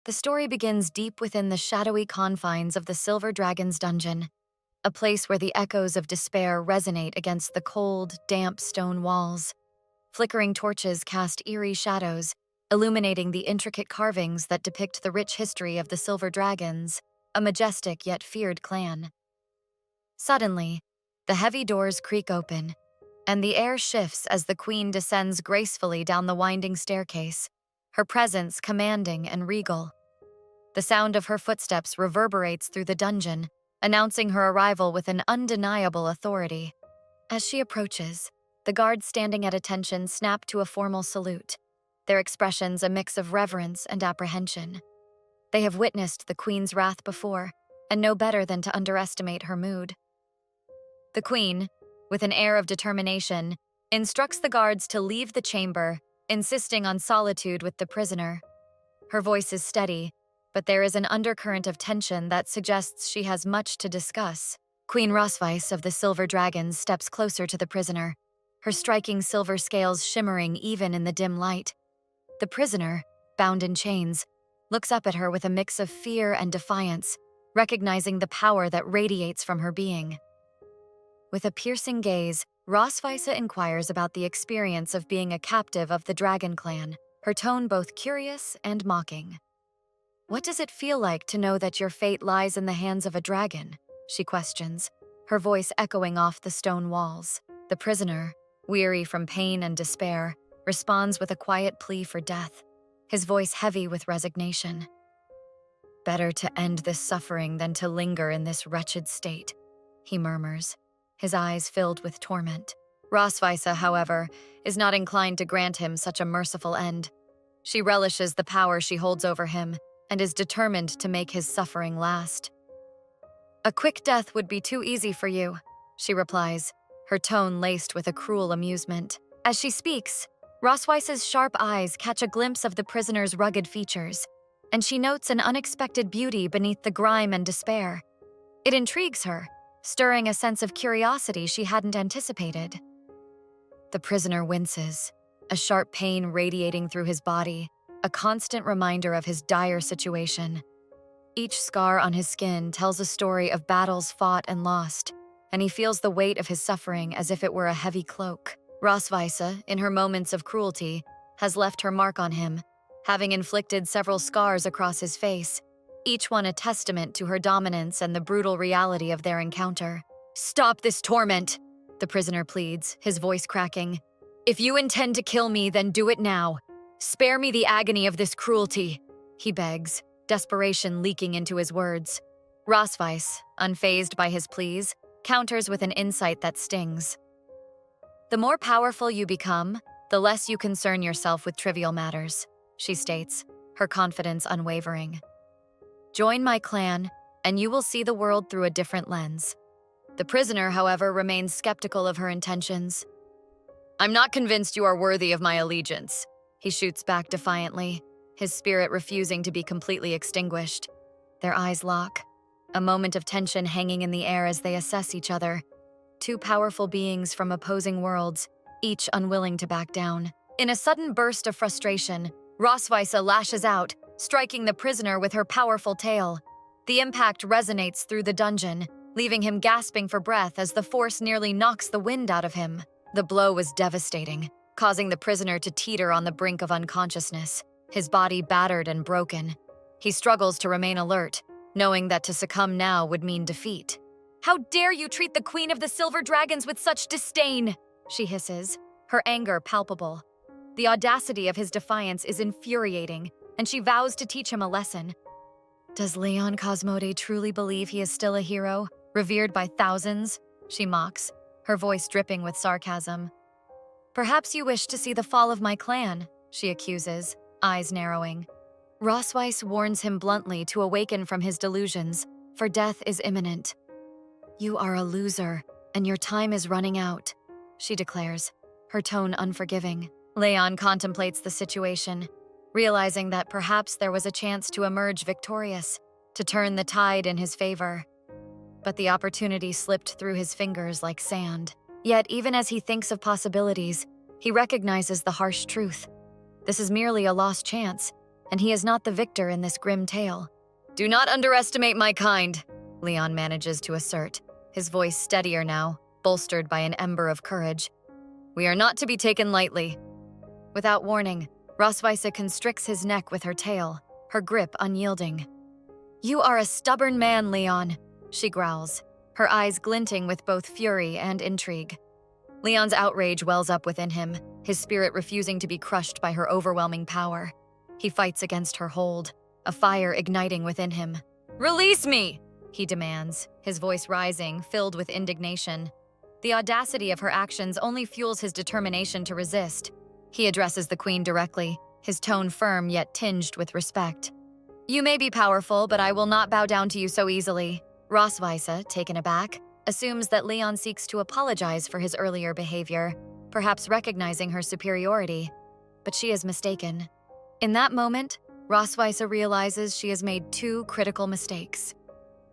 The story begins deep within the shadowy confines of the Silver Dragon's dungeon, a place where the echoes of despair resonate against the cold, damp stone walls. Flickering torches cast eerie shadows, illuminating the intricate carvings that depict the rich history of the Silver Dragons, a majestic yet feared clan. Suddenly, the heavy doors creak open, and the air shifts as the queen descends gracefully down the winding staircase, her presence commanding and regal. The sound of her footsteps reverberates through the dungeon, announcing her arrival with an undeniable authority. As she approaches, the guards standing at attention snap to a formal salute, their expressions a mix of reverence and apprehension. They have witnessed the queen's wrath before, and know better than to underestimate her mood. The queen, with an air of determination, instructs the guards to leave the chamber, insisting on solitude with the prisoner. Her voice is steady, but there is an undercurrent of tension that suggests she has much to discuss. Queen Rosweis of the Silver Dragons steps closer to the prisoner, her striking silver scales shimmering even in the dim light. The prisoner, bound in chains, looks up at her with a mix of fear and defiance, recognizing the power that radiates from her being. With a piercing gaze, Rosweis inquires about the experience of being a captive of the Dragon Clan, her tone both curious and mocking. "What does it feel like to know that your fate lies in the hands of a dragon?" she questions, her voice echoing off the stone walls. The prisoner, weary from pain and despair, responds with a quiet plea for death, his voice heavy with resignation. "Better to end this suffering than to linger in this wretched state," he murmurs, his eyes filled with torment. Rosweis, however, is not inclined to grant him such a merciful end. She relishes the power she holds over him and is determined to make his suffering last. "A quick death would be too easy for you," she replies, her tone laced with a cruel amusement. As she speaks, Rosweis's sharp eyes catch a glimpse of the prisoner's rugged features, and she notes an unexpected beauty beneath the grime and despair. It intrigues her, stirring a sense of curiosity she hadn't anticipated. The prisoner winces, a sharp pain radiating through his body, a constant reminder of his dire situation. Each scar on his skin tells a story of battles fought and lost, and he feels the weight of his suffering as if it were a heavy cloak. Rosweis, in her moments of cruelty, has left her mark on him, having inflicted several scars across his face, each one a testament to her dominance and the brutal reality of their encounter. "Stop this torment," the prisoner pleads, his voice cracking. "If you intend to kill me, then do it now. Spare me the agony of this cruelty," he begs, desperation leaking into his words. Rosweis, unfazed by his pleas, counters with an insight that stings. "The more powerful you become, the less you concern yourself with trivial matters," she states, her confidence unwavering. "Join my clan, and you will see the world through a different lens." The prisoner, however, remains skeptical of her intentions. "I'm not convinced you are worthy of my allegiance," he shoots back defiantly, his spirit refusing to be completely extinguished. Their eyes lock, a moment of tension hanging in the air as they assess each other. Two powerful beings from opposing worlds, each unwilling to back down. In a sudden burst of frustration, Rosweis lashes out, striking the prisoner with her powerful tail. The impact resonates through the dungeon, leaving him gasping for breath as the force nearly knocks the wind out of him. The blow was devastating, causing the prisoner to teeter on the brink of unconsciousness, his body battered and broken. He struggles to remain alert, knowing that to succumb now would mean defeat. "How dare you treat the Queen of the Silver Dragons with such disdain?" she hisses, her anger palpable. The audacity of his defiance is infuriating, and she vows to teach him a lesson. "Does Leon Cosmode truly believe he is still a hero, revered by thousands?" she mocks, her voice dripping with sarcasm. "Perhaps you wish to see the fall of my clan," she accuses, eyes narrowing. Rosweis warns him bluntly to awaken from his delusions, for death is imminent. "You are a loser, and your time is running out," she declares, her tone unforgiving. Leon contemplates the situation, realizing that perhaps there was a chance to emerge victorious, to turn the tide in his favor. But the opportunity slipped through his fingers like sand. Yet even as he thinks of possibilities, he recognizes the harsh truth. This is merely a lost chance, and he is not the victor in this grim tale. "Do not underestimate my kind," Leon manages to assert, his voice steadier now, bolstered by an ember of courage. "We are not to be taken lightly." Without warning, Rosweise constricts his neck with her tail, her grip unyielding. "You are a stubborn man, Leon," she growls, her eyes glinting with both fury and intrigue. Leon's outrage wells up within him, his spirit refusing to be crushed by her overwhelming power. He fights against her hold, a fire igniting within him. "Release me!" he demands, his voice rising, filled with indignation. The audacity of her actions only fuels his determination to resist. He addresses the queen directly, his tone firm yet tinged with respect. "You may be powerful, but I will not bow down to you so easily." Rosweise, taken aback, assumes that Leon seeks to apologize for his earlier behavior, perhaps recognizing her superiority. But she is mistaken. In that moment, Rosweise realizes she has made two critical mistakes.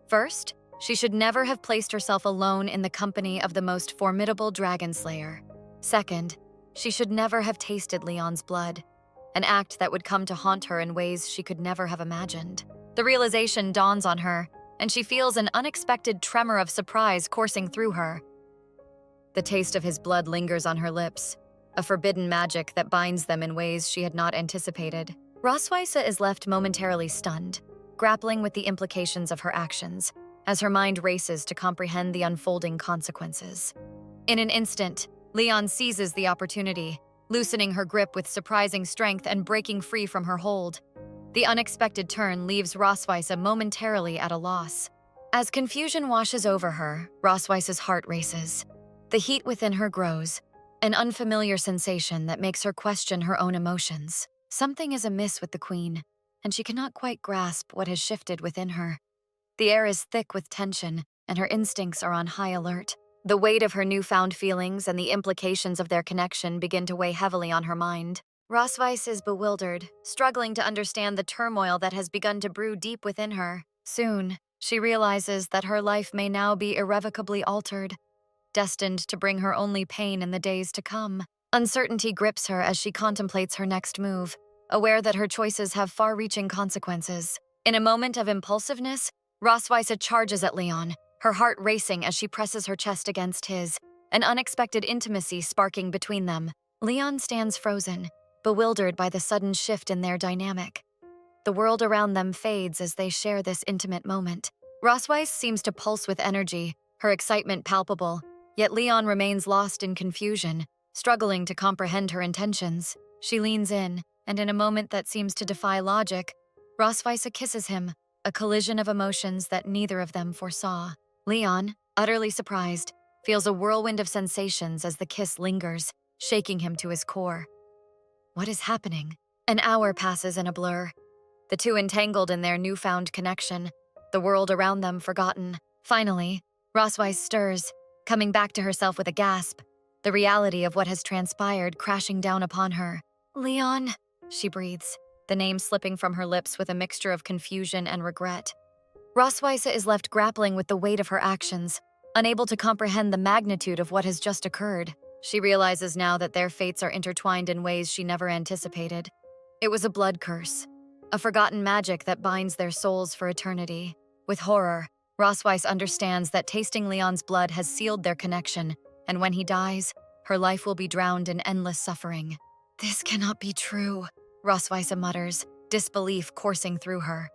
First, she should never have placed herself alone in the company of the most formidable dragon slayer. Second, she should never have tasted Leon's blood, an act that would come to haunt her in ways she could never have imagined. The realization dawns on her, and she feels an unexpected tremor of surprise coursing through her. The taste of his blood lingers on her lips, a forbidden magic that binds them in ways she had not anticipated. Rosweise is left momentarily stunned, grappling with the implications of her actions, as her mind races to comprehend the unfolding consequences. In an instant, Leon seizes the opportunity, loosening her grip with surprising strength and breaking free from her hold. The unexpected turn leaves Rosweise momentarily at a loss. As confusion washes over her, Rosweise's heart races. The heat within her grows, an unfamiliar sensation that makes her question her own emotions. Something is amiss with the queen, and she cannot quite grasp what has shifted within her. The air is thick with tension, and her instincts are on high alert. The weight of her newfound feelings and the implications of their connection begin to weigh heavily on her mind. Rosweise is bewildered, struggling to understand the turmoil that has begun to brew deep within her. Soon, she realizes that her life may now be irrevocably altered, destined to bring her only pain in the days to come. Uncertainty grips her as she contemplates her next move, aware that her choices have far-reaching consequences. In a moment of impulsiveness, Rosweise charges at Leon, her heart racing as she presses her chest against his, an unexpected intimacy sparking between them. Leon stands frozen, bewildered by the sudden shift in their dynamic. The world around them fades as they share this intimate moment. Rosweise seems to pulse with energy, her excitement palpable, yet Leon remains lost in confusion, struggling to comprehend her intentions. She leans in, and in a moment that seems to defy logic, Rosweise kisses him, a collision of emotions that neither of them foresaw. Leon, utterly surprised, feels a whirlwind of sensations as the kiss lingers, shaking him to his core. What is happening? An hour passes in a blur. The two entangled in their newfound connection, the world around them forgotten. Finally, Rosweise stirs, coming back to herself with a gasp, the reality of what has transpired crashing down upon her. "Leon," she breathes, the name slipping from her lips with a mixture of confusion and regret. Rosweise is left grappling with the weight of her actions, unable to comprehend the magnitude of what has just occurred. She realizes now that their fates are intertwined in ways she never anticipated. It was a blood curse, a forgotten magic that binds their souls for eternity. With horror, Rosweise understands that tasting Leon's blood has sealed their connection, and when he dies, her life will be drowned in endless suffering. "This cannot be true," Rosweise mutters, disbelief coursing through her.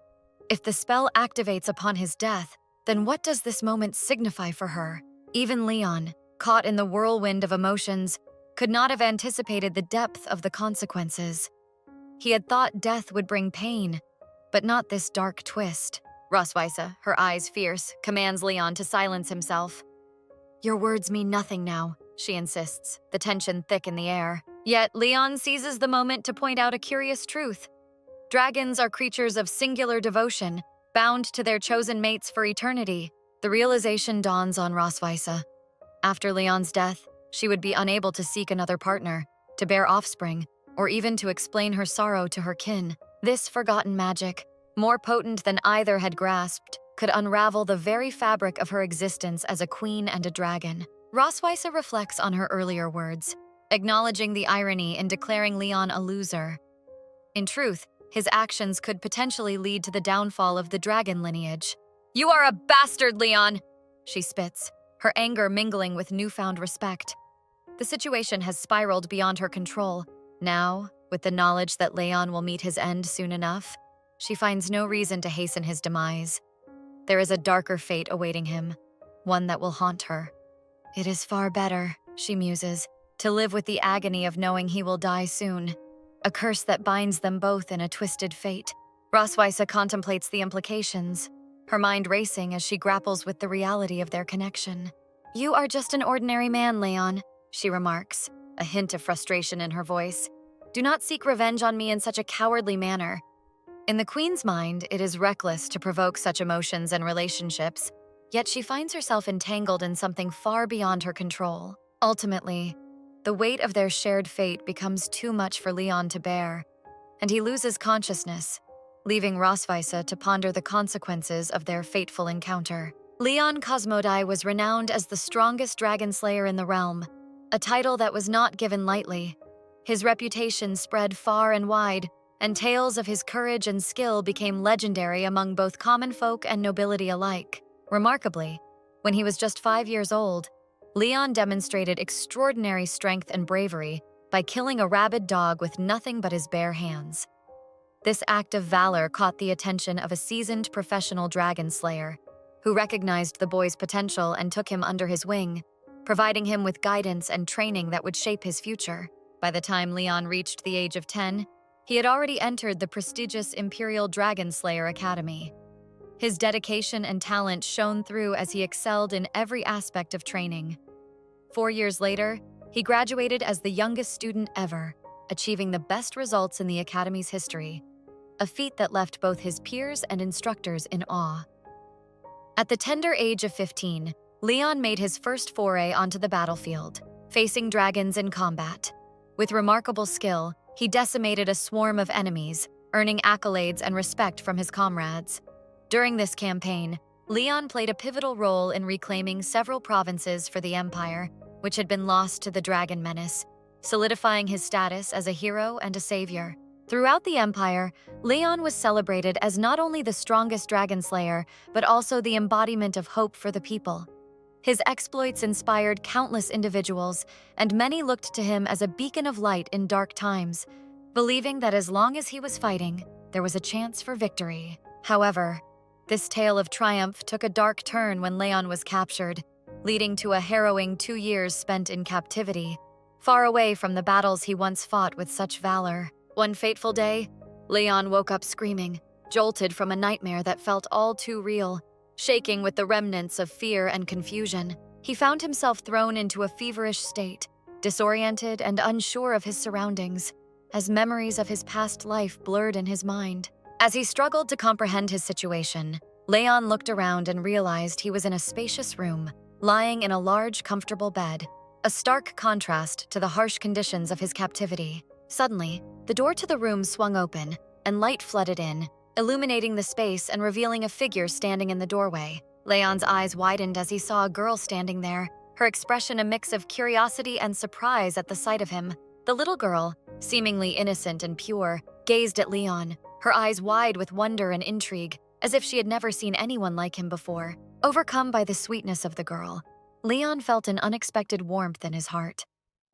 If the spell activates upon his death, then what does this moment signify for her? Even Leon, caught in the whirlwind of emotions, could not have anticipated the depth of the consequences. He had thought death would bring pain, but not this dark twist. Rosweise, her eyes fierce, commands Leon to silence himself. "Your words mean nothing now," she insists, the tension thick in the air. Yet Leon seizes the moment to point out a curious truth. Dragons are creatures of singular devotion, bound to their chosen mates for eternity. The realization dawns on Rosweise. After Leon's death, she would be unable to seek another partner, to bear offspring, or even to explain her sorrow to her kin. This forgotten magic, more potent than either had grasped, could unravel the very fabric of her existence as a queen and a dragon. Rosweise reflects on her earlier words, acknowledging the irony in declaring Leon a loser. In truth, His actions could potentially lead to the downfall of the dragon lineage. "You are a bastard, Leon!" she spits, her anger mingling with newfound respect. The situation has spiraled beyond her control. Now, with the knowledge that Leon will meet his end soon enough, she finds no reason to hasten his demise. There is a darker fate awaiting him, one that will haunt her. "It is far better," she muses, "to live with the agony of knowing he will die soon. A curse that binds them both in a twisted fate." Roswitha contemplates the implications, her mind racing as she grapples with the reality of their connection. "You are just an ordinary man, Leon," she remarks, a hint of frustration in her voice. "Do not seek revenge on me in such a cowardly manner." In the Queen's mind, it is reckless to provoke such emotions and relationships, yet she finds herself entangled in something far beyond her control. Ultimately, the weight of their shared fate becomes too much for Leon to bear, and he loses consciousness, leaving Roswitha to ponder the consequences of their fateful encounter. Leon Cosmodai was renowned as the strongest dragon slayer in the realm, a title that was not given lightly. His reputation spread far and wide, and tales of his courage and skill became legendary among both common folk and nobility alike. Remarkably, when he was just 5 years old, Leon demonstrated extraordinary strength and bravery by killing a rabid dog with nothing but his bare hands. This act of valor caught the attention of a seasoned professional dragon slayer, who recognized the boy's potential and took him under his wing, providing him with guidance and training that would shape his future. By the time Leon reached the age of 10, he had already entered the prestigious Imperial Dragon Slayer Academy. His dedication and talent shone through as he excelled in every aspect of training. 4 years later, he graduated as the youngest student ever, achieving the best results in the Academy's history, a feat that left both his peers and instructors in awe. At the tender age of 15, Leon made his first foray onto the battlefield, facing dragons in combat. With remarkable skill, he decimated a swarm of enemies, earning accolades and respect from his comrades. During this campaign, Leon played a pivotal role in reclaiming several provinces for the Empire, which had been lost to the dragon menace, solidifying his status as a hero and a savior. Throughout the Empire, Leon was celebrated as not only the strongest dragon slayer, but also the embodiment of hope for the people. His exploits inspired countless individuals, and many looked to him as a beacon of light in dark times, believing that as long as he was fighting, there was a chance for victory. However, this tale of triumph took a dark turn when Leon was captured, leading to a harrowing 2 years spent in captivity, far away from the battles he once fought with such valor. One fateful day, Leon woke up screaming, jolted from a nightmare that felt all too real. Shaking with the remnants of fear and confusion, he found himself thrown into a feverish state, disoriented and unsure of his surroundings, as memories of his past life blurred in his mind. As he struggled to comprehend his situation, Leon looked around and realized he was in a spacious room, lying in a large, comfortable bed, a stark contrast to the harsh conditions of his captivity. Suddenly, the door to the room swung open, and light flooded in, illuminating the space and revealing a figure standing in the doorway. Leon's eyes widened as he saw a girl standing there, her expression a mix of curiosity and surprise at the sight of him. The little girl, seemingly innocent and pure, gazed at Leon, her eyes wide with wonder and intrigue, as if she had never seen anyone like him before. Overcome by the sweetness of the girl, Leon felt an unexpected warmth in his heart,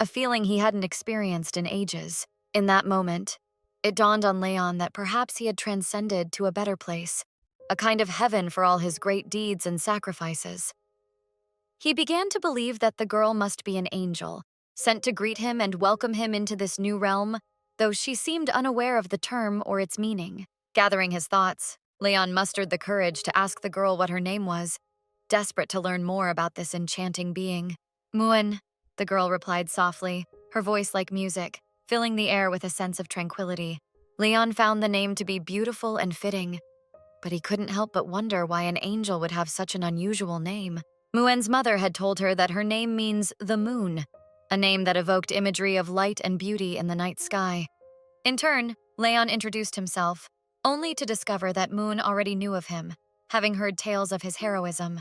a feeling he hadn't experienced in ages. In that moment, it dawned on Leon that perhaps he had transcended to a better place, a kind of heaven for all his great deeds and sacrifices. He began to believe that the girl must be an angel, sent to greet him and welcome him into this new realm, though she seemed unaware of the term or its meaning. Gathering his thoughts, Leon mustered the courage to ask the girl what her name was, desperate to learn more about this enchanting being. "Muan," the girl replied softly, her voice like music, filling the air with a sense of tranquility. Leon found the name to be beautiful and fitting, but he couldn't help but wonder why an angel would have such an unusual name. Muen's mother had told her that her name means the moon, a name that evoked imagery of light and beauty in the night sky. In turn, Leon introduced himself, only to discover that Moon already knew of him, having heard tales of his heroism.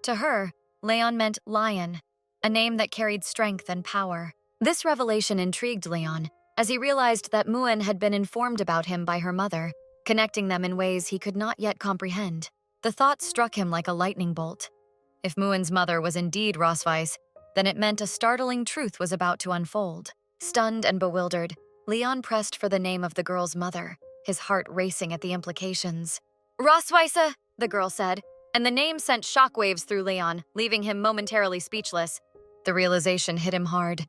To her, Leon meant lion, a name that carried strength and power. This revelation intrigued Leon, as he realized that Muin had been informed about him by her mother, connecting them in ways he could not yet comprehend. The thought struck him like a lightning bolt. If Muin's mother was indeed Rosweiss, then it meant a startling truth was about to unfold. Stunned and bewildered, Leon pressed for the name of the girl's mother, his heart racing at the implications. "Rosweisse," the girl said, and the name sent shockwaves through Leon, leaving him momentarily speechless. The realization hit him hard.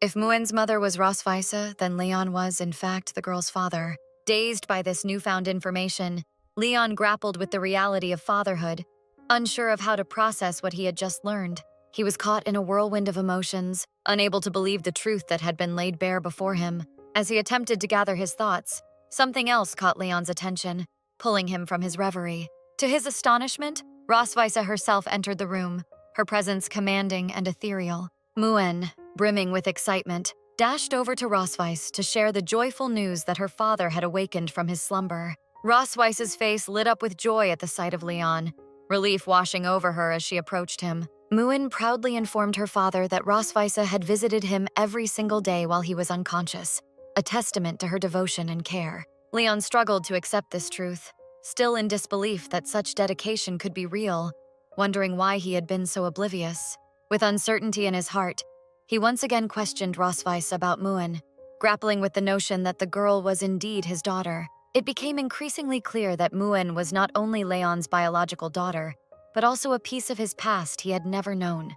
If Muin's mother was Rosweisse, then Leon was, in fact, the girl's father. Dazed by this newfound information, Leon grappled with the reality of fatherhood, unsure of how to process what he had just learned. He was caught in a whirlwind of emotions, unable to believe the truth that had been laid bare before him. As he attempted to gather his thoughts, something else caught Leon's attention, pulling him from his reverie. To his astonishment, Rosweisse herself entered the room, her presence commanding and ethereal. Muin, brimming with excitement, dashed over to Rosweiss to share the joyful news that her father had awakened from his slumber. Rosweiss's face lit up with joy at the sight of Leon, relief washing over her as she approached him. Muin proudly informed her father that Rosweisse had visited him every single day while he was unconscious, a testament to her devotion and care. Leon struggled to accept this truth, still in disbelief that such dedication could be real, wondering why he had been so oblivious. With uncertainty in his heart, he once again questioned Rosweiss about Muin, grappling with the notion that the girl was indeed his daughter. It became increasingly clear that Muin was not only Leon's biological daughter, but also a piece of his past he had never known.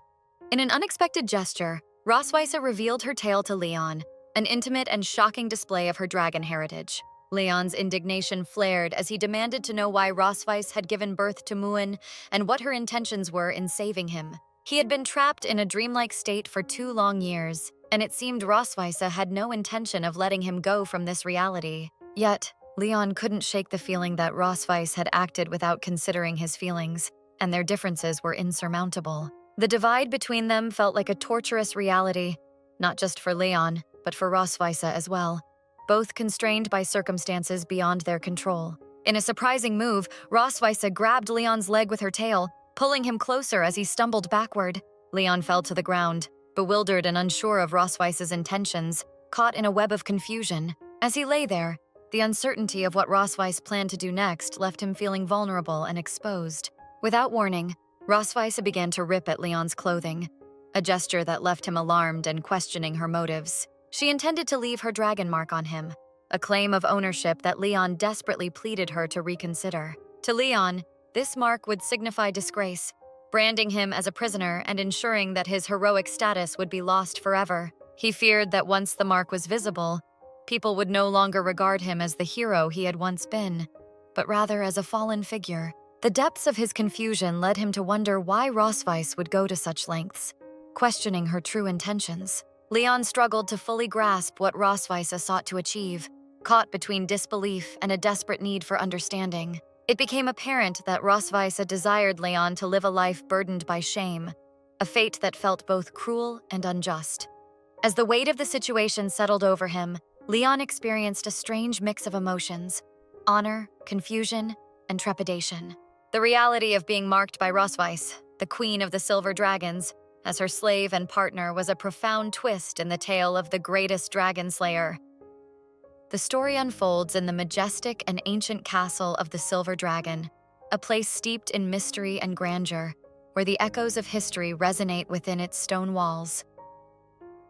In an unexpected gesture, Rosweisse revealed her tale to Leon, an intimate and shocking display of her dragon heritage. Leon's indignation flared as he demanded to know why Rosweiss had given birth to Muin and what her intentions were in saving him. He had been trapped in a dreamlike state for 2 long years, and it seemed Rosweisse had no intention of letting him go from this reality. Yet, Leon couldn't shake the feeling that Rosweiss had acted without considering his feelings, and their differences were insurmountable. The divide between them felt like a torturous reality, not just for Leon, but for Rosweisse as well, both constrained by circumstances beyond their control. In a surprising move, Rosweisse grabbed Leon's leg with her tail, pulling him closer as he stumbled backward. Leon fell to the ground, bewildered and unsure of Rosweiss's intentions, caught in a web of confusion. As he lay there, the uncertainty of what Rosweiss planned to do next left him feeling vulnerable and exposed. Without warning, Rosweisse began to rip at Leon's clothing, a gesture that left him alarmed and questioning her motives. She intended to leave her dragon mark on him, a claim of ownership that Leon desperately pleaded her to reconsider. To Leon, this mark would signify disgrace, branding him as a prisoner and ensuring that his heroic status would be lost forever. He feared that once the mark was visible, people would no longer regard him as the hero he had once been, but rather as a fallen figure. The depths of his confusion led him to wonder why Rosweiss would go to such lengths, questioning her true intentions. Leon struggled to fully grasp what Rosweisse sought to achieve, caught between disbelief and a desperate need for understanding. It became apparent that Rosweisse desired Leon to live a life burdened by shame, a fate that felt both cruel and unjust. As the weight of the situation settled over him, Leon experienced a strange mix of emotions: honor, confusion, and trepidation. The reality of being marked by Rosweiss, the queen of the Silver Dragons, as her slave and partner was a profound twist in the tale of the greatest dragon slayer. The story unfolds in the majestic and ancient castle of the Silver Dragon, a place steeped in mystery and grandeur, where the echoes of history resonate within its stone walls.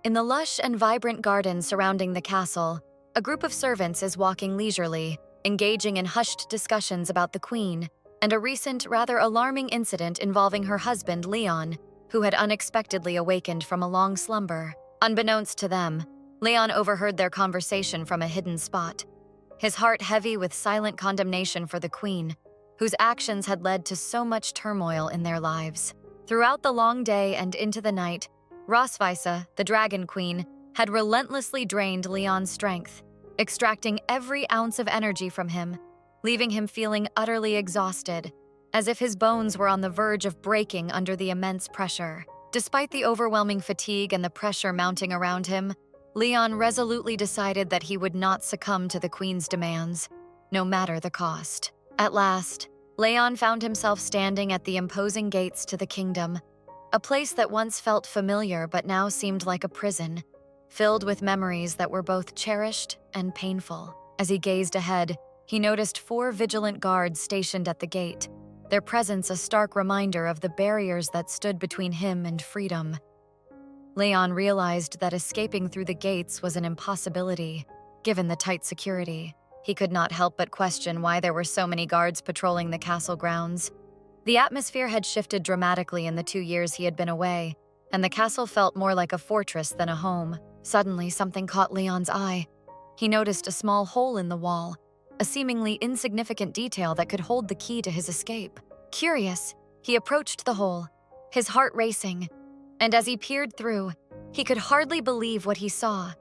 In the lush and vibrant gardens surrounding the castle, a group of servants is walking leisurely, engaging in hushed discussions about the queen and a recent, rather alarming incident involving her husband, Leon, who had unexpectedly awakened from a long slumber. Unbeknownst to them, Leon overheard their conversation from a hidden spot, his heart heavy with silent condemnation for the queen, whose actions had led to so much turmoil in their lives. Throughout the long day and into the night, Rosweisse, the Dragon Queen, had relentlessly drained Leon's strength, extracting every ounce of energy from him, leaving him feeling utterly exhausted, as if his bones were on the verge of breaking under the immense pressure. Despite the overwhelming fatigue and the pressure mounting around him, Leon resolutely decided that he would not succumb to the queen's demands, no matter the cost. At last, Leon found himself standing at the imposing gates to the kingdom, a place that once felt familiar but now seemed like a prison, filled with memories that were both cherished and painful. As he gazed ahead, he noticed 4 vigilant guards stationed at the gate, their presence a stark reminder of the barriers that stood between him and freedom. Leon realized that escaping through the gates was an impossibility, given the tight security. He could not help but question why there were so many guards patrolling the castle grounds. The atmosphere had shifted dramatically in the 2 years he had been away, and the castle felt more like a fortress than a home. Suddenly, something caught Leon's eye. He noticed a small hole in the wall, a seemingly insignificant detail that could hold the key to his escape. Curious, he approached the hole, his heart racing, and as he peered through, he could hardly believe what he saw.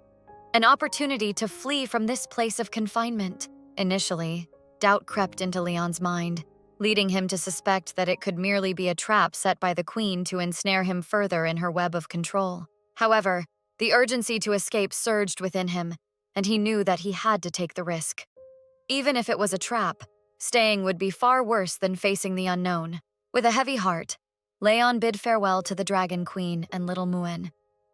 An opportunity to flee from this place of confinement. Initially, doubt crept into Leon's mind, leading him to suspect that it could merely be a trap set by the Queen to ensnare him further in her web of control. However, the urgency to escape surged within him, and he knew that he had to take the risk. Even if it was a trap, staying would be far worse than facing the unknown. With a heavy heart, Leon bid farewell to the Dragon Queen and little Muen,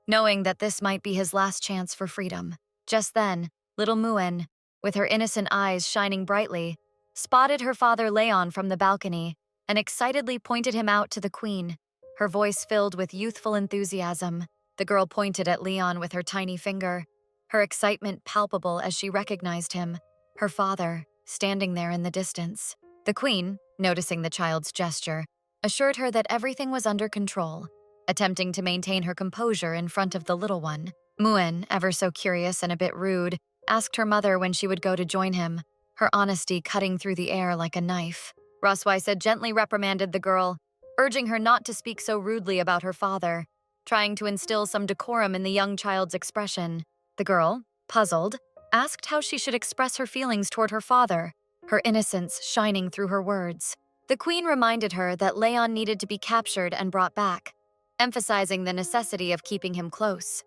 knowing that this might be his last chance for freedom. Just then, little Muen, with her innocent eyes shining brightly, spotted her father Leon from the balcony and excitedly pointed him out to the Queen, her voice filled with youthful enthusiasm. The girl pointed at Leon with her tiny finger, her excitement palpable as she recognized him, her father, standing there in the distance. The Queen, noticing the child's gesture, assured her that everything was under control, attempting to maintain her composure in front of the little one. Muen, ever so curious and a bit rude, asked her mother when she would go to join him, her honesty cutting through the air like a knife. Rosweisa gently reprimanded the girl, urging her not to speak so rudely about her father, trying to instill some decorum in the young child's expression. The girl, puzzled, asked how she should express her feelings toward her father, her innocence shining through her words. The Queen reminded her that Leon needed to be captured and brought back, emphasizing the necessity of keeping him close.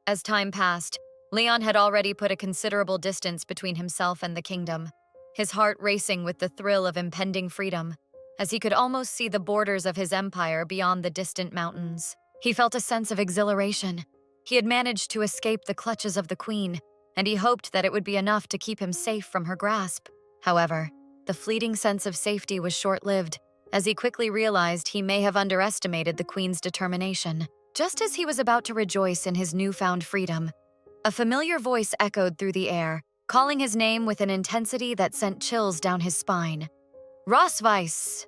As time passed, Leon had already put a considerable distance between himself and the kingdom, his heart racing with the thrill of impending freedom, as he could almost see the borders of his empire beyond the distant mountains. He felt a sense of exhilaration. He had managed to escape the clutches of the Queen, and he hoped that it would be enough to keep him safe from her grasp. However, the fleeting sense of safety was short-lived, as he quickly realized he may have underestimated the Queen's determination. Just as he was about to rejoice in his newfound freedom, a familiar voice echoed through the air, calling his name with an intensity that sent chills down his spine. Rosweis!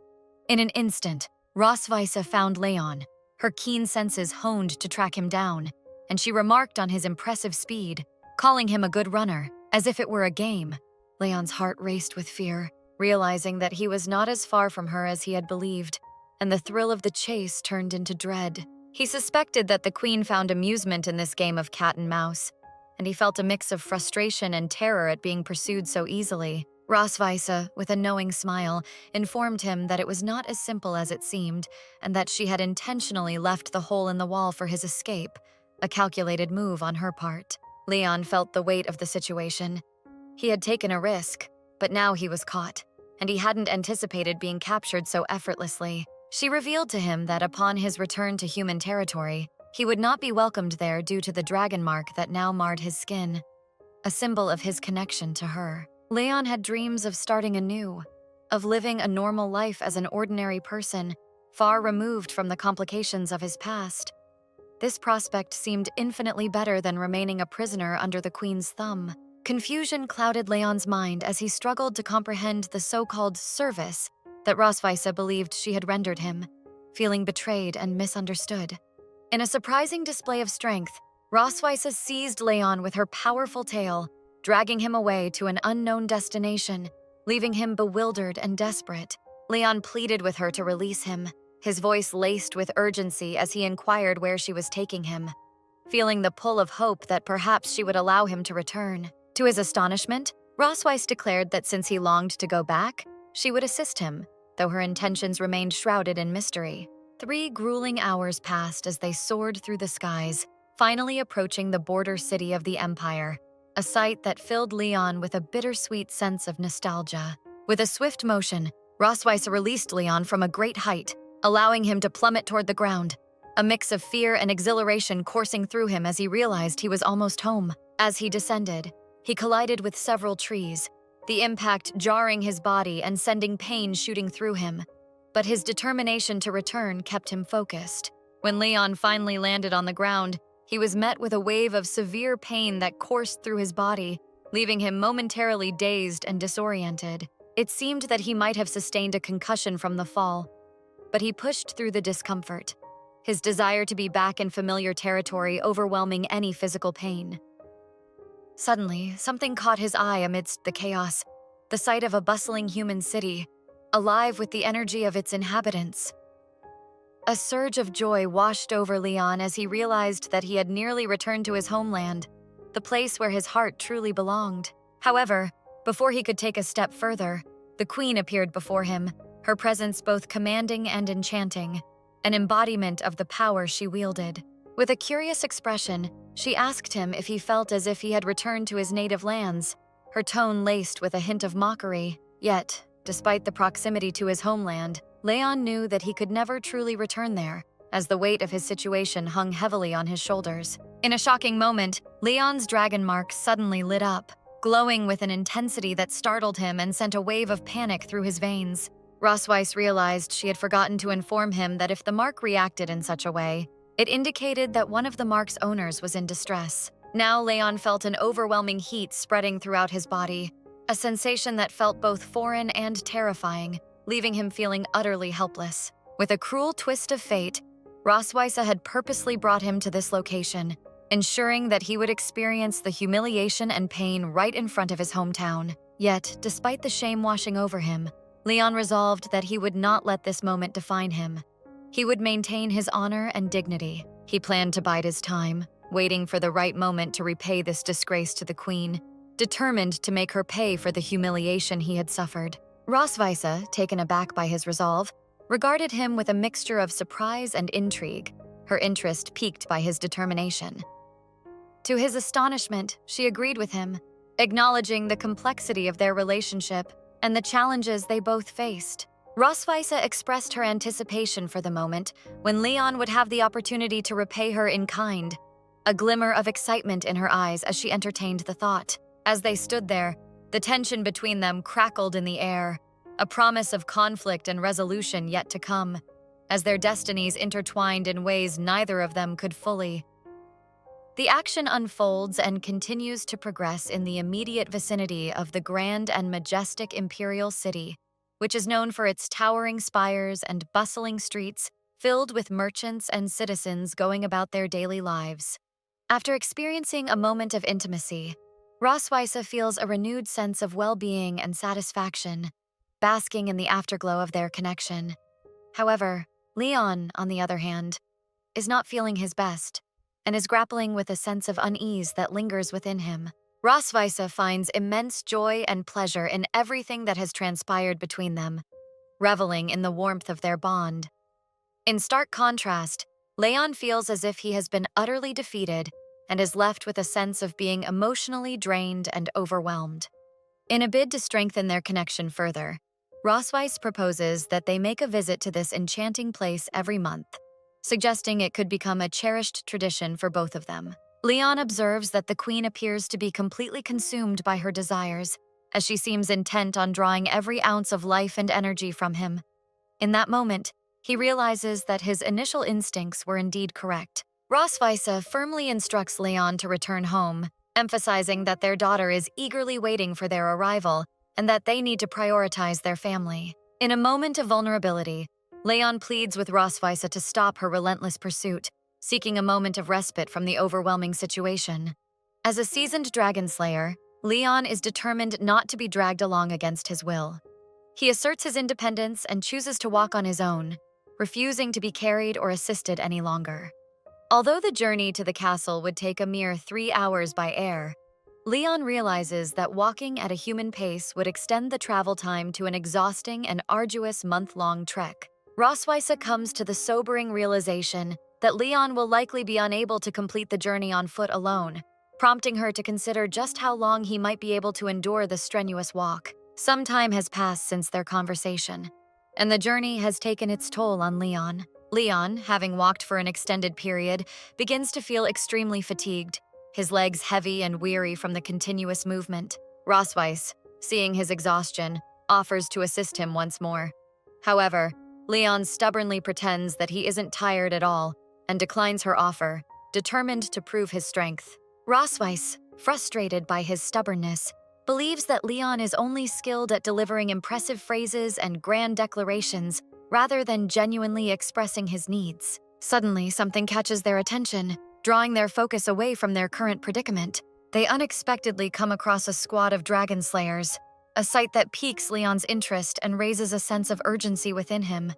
In an instant, Rosweisa found Leon, her keen senses honed to track him down, and she remarked on his impressive speed, calling him a good runner, as if it were a game. Leon's heart raced with fear, realizing that he was not as far from her as he had believed, and the thrill of the chase turned into dread. He suspected that the Queen found amusement in this game of cat and mouse, and he felt a mix of frustration and terror at being pursued so easily. Rosweisa, with a knowing smile, informed him that it was not as simple as it seemed, and that she had intentionally left the hole in the wall for his escape, a calculated move on her part. Leon felt the weight of the situation. He had taken a risk, but now he was caught, and he hadn't anticipated being captured so effortlessly. She revealed to him that upon his return to human territory, he would not be welcomed there due to the dragon mark that now marred his skin, a symbol of his connection to her. Leon had dreams of starting anew, of living a normal life as an ordinary person, far removed from the complications of his past. This prospect seemed infinitely better than remaining a prisoner under the Queen's thumb. Confusion clouded Leon's mind as he struggled to comprehend the so-called service that Rosweisa believed she had rendered him, feeling betrayed and misunderstood. In a surprising display of strength, Rosweisa seized Leon with her powerful tail, dragging him away to an unknown destination, leaving him bewildered and desperate. Leon pleaded with her to release him, his voice laced with urgency as he inquired where she was taking him, feeling the pull of hope that perhaps she would allow him to return. To his astonishment, Rosweis declared that since he longed to go back, she would assist him, though her intentions remained shrouded in mystery. 3 grueling hours passed as they soared through the skies, finally approaching the border city of the Empire, a sight that filled Leon with a bittersweet sense of nostalgia. With a swift motion, Rosweis released Leon from a great height, allowing him to plummet toward the ground. a mix of fear and exhilaration coursing through him as he realized he was almost home. As he descended, he collided with several trees, the impact jarring his body and sending pain shooting through him. But his determination to return kept him focused. When Leon finally landed on the ground, he was met with a wave of severe pain that coursed through his body, leaving him momentarily dazed and disoriented. It seemed that he might have sustained a concussion from the fall, but he pushed through the discomfort, his desire to be back in familiar territory overwhelming any physical pain. Suddenly, something caught his eye amidst the chaos, the sight of a bustling human city, alive with the energy of its inhabitants. A surge of joy washed over Leon as he realized that he had nearly returned to his homeland, the place where his heart truly belonged. However, before he could take a step further, the queen appeared before him, her presence both commanding and enchanting, an embodiment of the power she wielded. With a curious expression, she asked him if he felt as if he had returned to his native lands, her tone laced with a hint of mockery. Yet, despite the proximity to his homeland, Leon knew that he could never truly return there, as the weight of his situation hung heavily on his shoulders. In a shocking moment, Leon's dragon mark suddenly lit up, glowing with an intensity that startled him and sent a wave of panic through his veins. Rosweiss realized she had forgotten to inform him that if the mark reacted in such a way, it indicated that one of the mark's owners was in distress. Now Leon felt an overwhelming heat spreading throughout his body, a sensation that felt both foreign and terrifying, leaving him feeling utterly helpless. With a cruel twist of fate, Rosweiss had purposely brought him to this location, ensuring that he would experience the humiliation and pain right in front of his hometown. Yet, despite the shame washing over him, Leon resolved that he would not let this moment define him. He would maintain his honor and dignity. He planned to bide his time, waiting for the right moment to repay this disgrace to the queen, determined to make her pay for the humiliation he had suffered. Rosweiss, taken aback by his resolve, regarded him with a mixture of surprise and intrigue, her interest piqued by his determination. To his astonishment, she agreed with him, acknowledging the complexity of their relationship and the challenges they both faced. Rosweiss expressed her anticipation for the moment when Leon would have the opportunity to repay her in kind, a glimmer of excitement in her eyes as she entertained the thought. As they stood there, the tension between them crackled in the air, a promise of conflict and resolution yet to come, as their destinies intertwined in ways neither of them could fully. The action unfolds and continues to progress in the immediate vicinity of the grand and majestic imperial city, which is known for its towering spires and bustling streets filled with merchants and citizens going about their daily lives. After experiencing a moment of intimacy, Rosweiss feels a renewed sense of well-being and satisfaction, basking in the afterglow of their connection. However, Leon, on the other hand, is not feeling his best and is grappling with a sense of unease that lingers within him. Rosweiss finds immense joy and pleasure in everything that has transpired between them, reveling in the warmth of their bond. In stark contrast, Leon feels as if he has been utterly defeated and is left with a sense of being emotionally drained and overwhelmed. In a bid to strengthen their connection further, Rosweiss proposes that they make a visit to this enchanting place every month, suggesting it could become a cherished tradition for both of them. Leon observes that the queen appears to be completely consumed by her desires, as she seems intent on drawing every ounce of life and energy from him. In that moment, he realizes that his initial instincts were indeed correct. Rosweiss firmly instructs Leon to return home, emphasizing that their daughter is eagerly waiting for their arrival and that they need to prioritize their family. In a moment of vulnerability, Leon pleads with Rosweiss to stop her relentless pursuit, seeking a moment of respite from the overwhelming situation. As a seasoned dragon slayer, Leon is determined not to be dragged along against his will. He asserts his independence and chooses to walk on his own, refusing to be carried or assisted any longer. Although the journey to the castle would take a mere 3 hours by air, Leon realizes that walking at a human pace would extend the travel time to an exhausting and arduous month-long trek. Rosweiss comes to the sobering realization that Leon will likely be unable to complete the journey on foot alone, prompting her to consider just how long he might be able to endure the strenuous walk. Some time has passed since their conversation, and the journey has taken its toll on Leon. Leon, having walked for an extended period, begins to feel extremely fatigued, his legs heavy and weary from the continuous movement. Rosweiss, seeing his exhaustion, offers to assist him once more. However, Leon stubbornly pretends that he isn't tired at all and declines her offer, determined to prove his strength. Rosweiss, frustrated by his stubbornness, believes that Leon is only skilled at delivering impressive phrases and grand declarations rather than genuinely expressing his needs. Suddenly, something catches their attention, drawing their focus away from their current predicament. They unexpectedly come across a squad of dragon slayers, a sight that piques Leon's interest and raises a sense of urgency within him.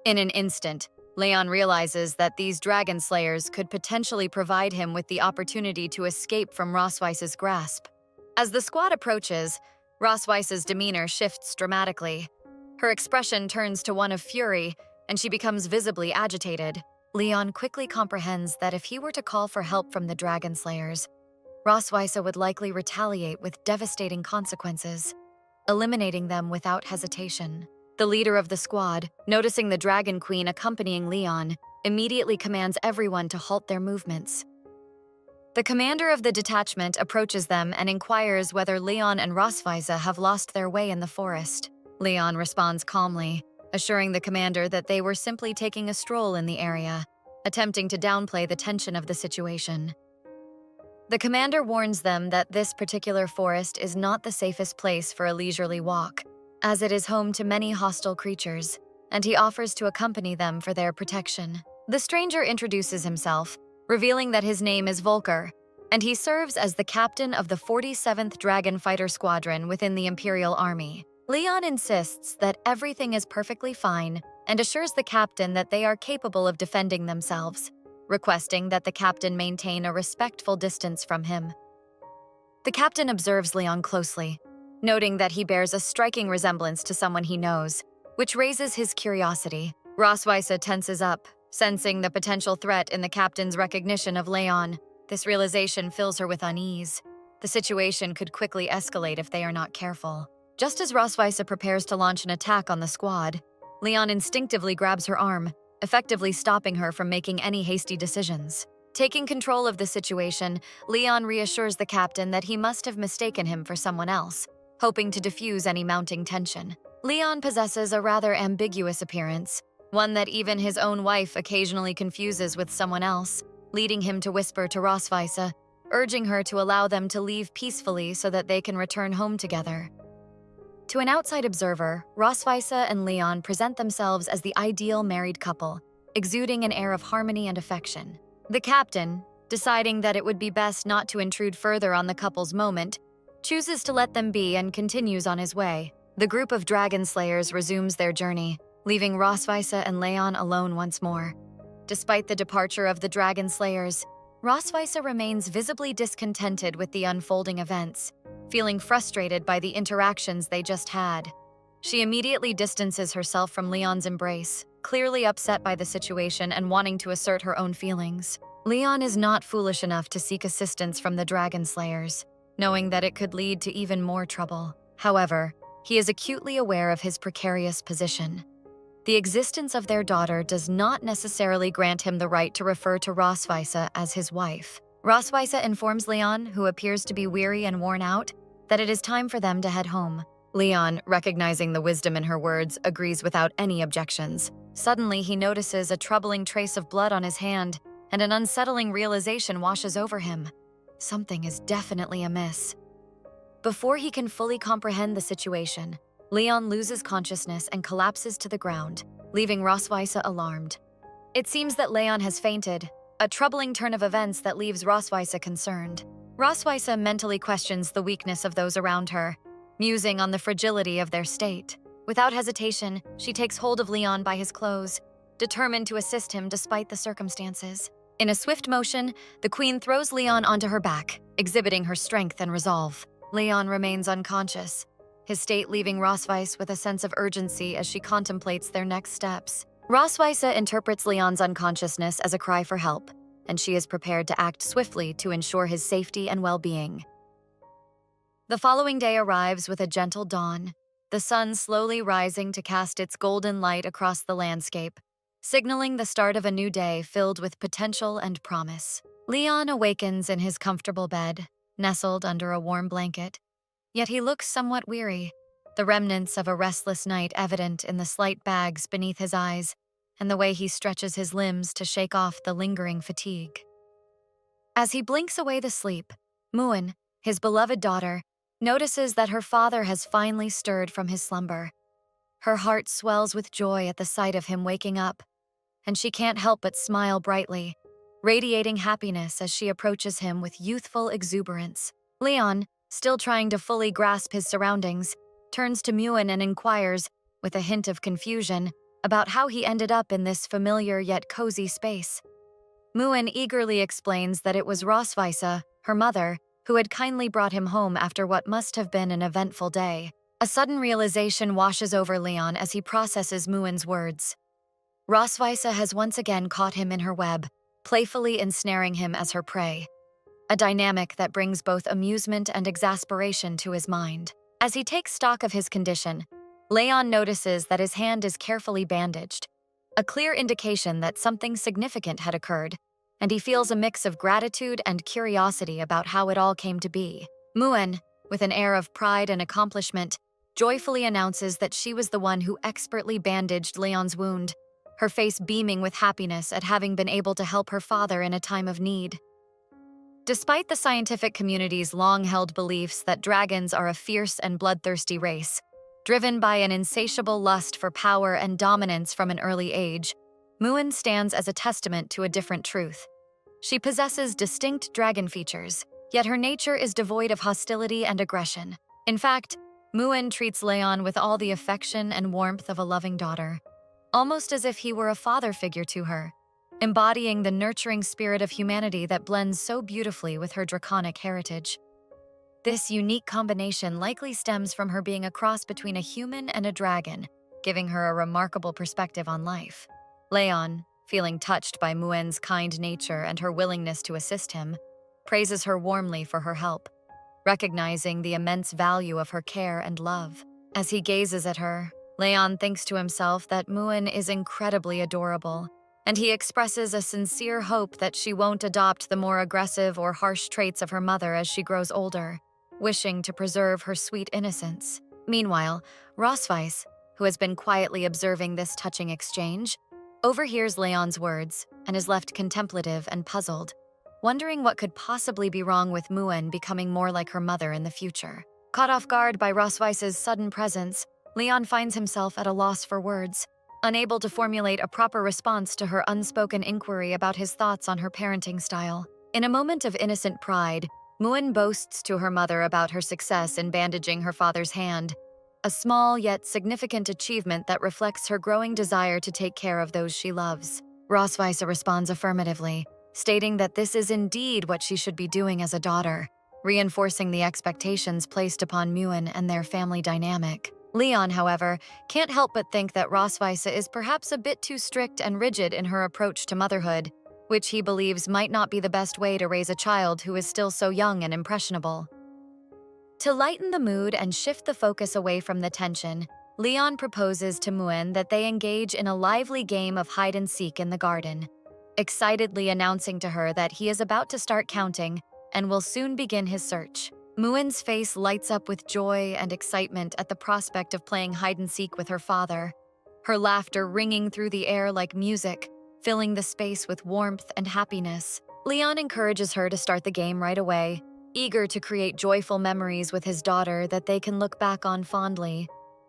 In an instant, Leon realizes that these dragon slayers could potentially provide him with the opportunity to escape from Rosweiss's grasp. As the squad approaches, Rosweiss's demeanor shifts dramatically. Her expression turns to one of fury, and she becomes visibly agitated. Leon quickly comprehends that if he were to call for help from the dragon slayers, Rosweiss would likely retaliate with devastating consequences, eliminating them without hesitation. The leader of the squad, noticing the Dragon Queen accompanying Leon, immediately commands everyone to halt their movements. The commander of the detachment approaches them and inquires whether Leon and Rosweiss have lost their way in the forest. Leon responds calmly, assuring the commander that they were simply taking a stroll in the area, attempting to downplay the tension of the situation. The commander warns them that this particular forest is not the safest place for a leisurely walk, as it is home to many hostile creatures, and he offers to accompany them for their protection. The stranger introduces himself, revealing that his name is Volker, and he serves as the captain of the 47th Dragon Fighter Squadron within the Imperial Army. Leon insists that everything is perfectly fine and assures the captain that they are capable of defending themselves, requesting that the captain maintain a respectful distance from him. The captain observes Leon closely, noting that he bears a striking resemblance to someone he knows, which raises his curiosity. Rosweiss tenses up, sensing the potential threat in the captain's recognition of Leon. This realization fills her with unease. The situation could quickly escalate if they are not careful. Just as Rosweiss prepares to launch an attack on the squad, Leon instinctively grabs her arm, effectively stopping her from making any hasty decisions. Taking control of the situation, Leon reassures the captain that he must have mistaken him for someone else, hoping to diffuse any mounting tension. Leon possesses a rather ambiguous appearance, one that even his own wife occasionally confuses with someone else, leading him to whisper to Rosweiss, urging her to allow them to leave peacefully so that they can return home together. To an outside observer, Rosweiss and Leon present themselves as the ideal married couple, exuding an air of harmony and affection. The captain, deciding that it would be best not to intrude further on the couple's moment, chooses to let them be and continues on his way. The group of dragon slayers resumes their journey, leaving Rosweiss and Leon alone once more. Despite the departure of the dragon slayers, Rosweiss remains visibly discontented with the unfolding events, feeling frustrated by the interactions they just had. She immediately distances herself from Leon's embrace, clearly upset by the situation and wanting to assert her own feelings. Leon is not foolish enough to seek assistance from the dragon slayers, knowing that it could lead to even more trouble. However, he is acutely aware of his precarious position. The existence of their daughter does not necessarily grant him the right to refer to Rosweiss as his wife. Rosweiss informs Leon, who appears to be weary and worn out, that it is time for them to head home. Leon, recognizing the wisdom in her words, agrees without any objections. Suddenly, he notices a troubling trace of blood on his hand, and an unsettling realization washes over him. Something is definitely amiss. Before he can fully comprehend the situation, Leon loses consciousness and collapses to the ground, leaving Rosweiss alarmed. It seems that Leon has fainted, a troubling turn of events that leaves Rosweiss concerned. Rosweiss mentally questions the weakness of those around her, musing on the fragility of their state. Without hesitation, she takes hold of Leon by his clothes, determined to assist him despite the circumstances. In a swift motion, the queen throws Leon onto her back, exhibiting her strength and resolve. Leon remains unconscious, his state leaving Rosweiss with a sense of urgency as she contemplates their next steps. Rosweiss interprets Leon's unconsciousness as a cry for help, and she is prepared to act swiftly to ensure his safety and well-being. The following day arrives with a gentle dawn, the sun slowly rising to cast its golden light across the landscape, signaling the start of a new day filled with potential and promise. Leon awakens in his comfortable bed, nestled under a warm blanket. Yet he looks somewhat weary, the remnants of a restless night evident in the slight bags beneath his eyes and the way he stretches his limbs to shake off the lingering fatigue. As he blinks away the sleep, Moon, his beloved daughter, notices that her father has finally stirred from his slumber. Her heart swells with joy at the sight of him waking up, and she can't help but smile brightly, radiating happiness as she approaches him with youthful exuberance. Leon, still trying to fully grasp his surroundings, turns to Muin and inquires, with a hint of confusion, about how he ended up in this familiar yet cozy space. Muin eagerly explains that it was Rosweisa, her mother, who had kindly brought him home after what must have been an eventful day. A sudden realization washes over Leon as he processes Muin's words. Rosweisa has once again caught him in her web, playfully ensnaring him as her prey, a dynamic that brings both amusement and exasperation to his mind. As he takes stock of his condition, Leon notices that his hand is carefully bandaged, a clear indication that something significant had occurred, and he feels a mix of gratitude and curiosity about how it all came to be. Muin, with an air of pride and accomplishment, joyfully announces that she was the one who expertly bandaged Leon's wound, her face beaming with happiness at having been able to help her father in a time of need. Despite the scientific community's long-held beliefs that dragons are a fierce and bloodthirsty race, driven by an insatiable lust for power and dominance from an early age, Muin stands as a testament to a different truth. She possesses distinct dragon features, yet her nature is devoid of hostility and aggression. In fact, Muin treats Leon with all the affection and warmth of a loving daughter, almost as if he were a father figure to her, embodying the nurturing spirit of humanity that blends so beautifully with her draconic heritage. This unique combination likely stems from her being a cross between a human and a dragon, giving her a remarkable perspective on life. Leon, feeling touched by Muin's kind nature and her willingness to assist him, praises her warmly for her help, recognizing the immense value of her care and love. As he gazes at her, Leon thinks to himself that Muin is incredibly adorable, and he expresses a sincere hope that she won't adopt the more aggressive or harsh traits of her mother as she grows older, wishing to preserve her sweet innocence. Meanwhile, Rosweis, who has been quietly observing this touching exchange, overhears Leon's words and is left contemplative and puzzled, wondering what could possibly be wrong with Muin becoming more like her mother in the future. Caught off guard by Rosweis's sudden presence, Leon finds himself at a loss for words, unable to formulate a proper response to her unspoken inquiry about his thoughts on her parenting style. In a moment of innocent pride, Muin boasts to her mother about her success in bandaging her father's hand, a small yet significant achievement that reflects her growing desire to take care of those she loves. Rosweisa responds affirmatively, stating that this is indeed what she should be doing as a daughter, reinforcing the expectations placed upon Muin and their family dynamic. Leon, however, can't help but think that Rosweisa is perhaps a bit too strict and rigid in her approach to motherhood, which he believes might not be the best way to raise a child who is still so young and impressionable. To lighten the mood and shift the focus away from the tension, Leon proposes to Muin that they engage in a lively game of hide-and-seek in the garden, excitedly announcing to her that he is about to start counting and will soon begin his search. Muin's face lights up with joy and excitement at the prospect of playing hide-and-seek with her father, her laughter ringing through the air like music, filling the space with warmth and happiness. Leon encourages her to start the game right away, eager to create joyful memories with his daughter that they can look back on fondly.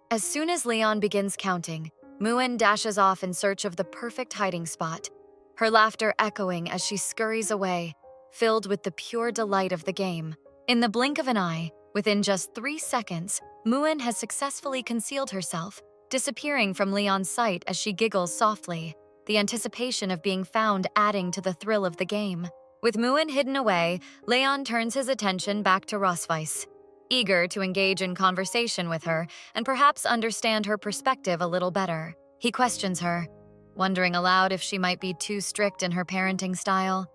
As soon as Leon begins counting, Muin dashes off in search of the perfect hiding spot, her laughter echoing as she scurries away, filled with the pure delight of the game. In the blink of an eye, within just 3 seconds, Muin has successfully concealed herself, disappearing from Leon's sight as she giggles softly, the anticipation of being found adding to the thrill of the game. With Muin hidden away, Leon turns his attention back to Rosweis, eager to engage in conversation with her and perhaps understand her perspective a little better. He questions her, wondering aloud if she might be too strict in her parenting style,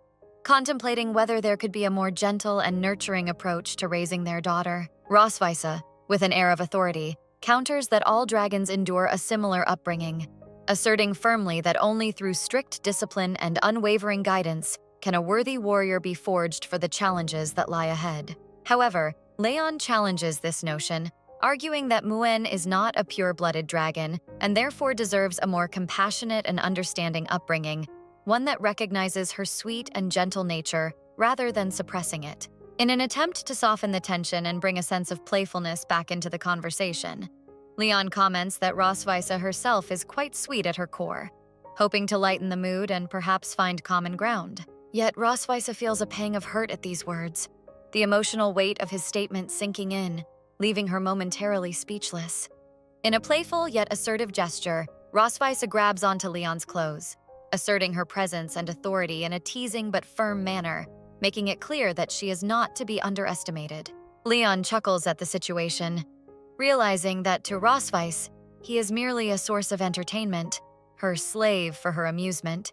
contemplating whether there could be a more gentle and nurturing approach to raising their daughter. Rosweisa, with an air of authority, counters that all dragons endure a similar upbringing, asserting firmly that only through strict discipline and unwavering guidance can a worthy warrior be forged for the challenges that lie ahead. However, Leon challenges this notion, arguing that Muen is not a pure-blooded dragon and therefore deserves a more compassionate and understanding upbringing, one that recognizes her sweet and gentle nature rather than suppressing it. In an attempt to soften the tension and bring a sense of playfulness back into the conversation, Leon comments that Rosweise herself is quite sweet at her core, hoping to lighten the mood and perhaps find common ground. Yet Rosweise feels a pang of hurt at these words, the emotional weight of his statement sinking in, leaving her momentarily speechless. In a playful yet assertive gesture, Rosweise grabs onto Leon's clothes, asserting her presence and authority in a teasing but firm manner, making it clear that she is not to be underestimated. Leon chuckles at the situation, realizing that to Rosweise, he is merely a source of entertainment, her slave for her amusement,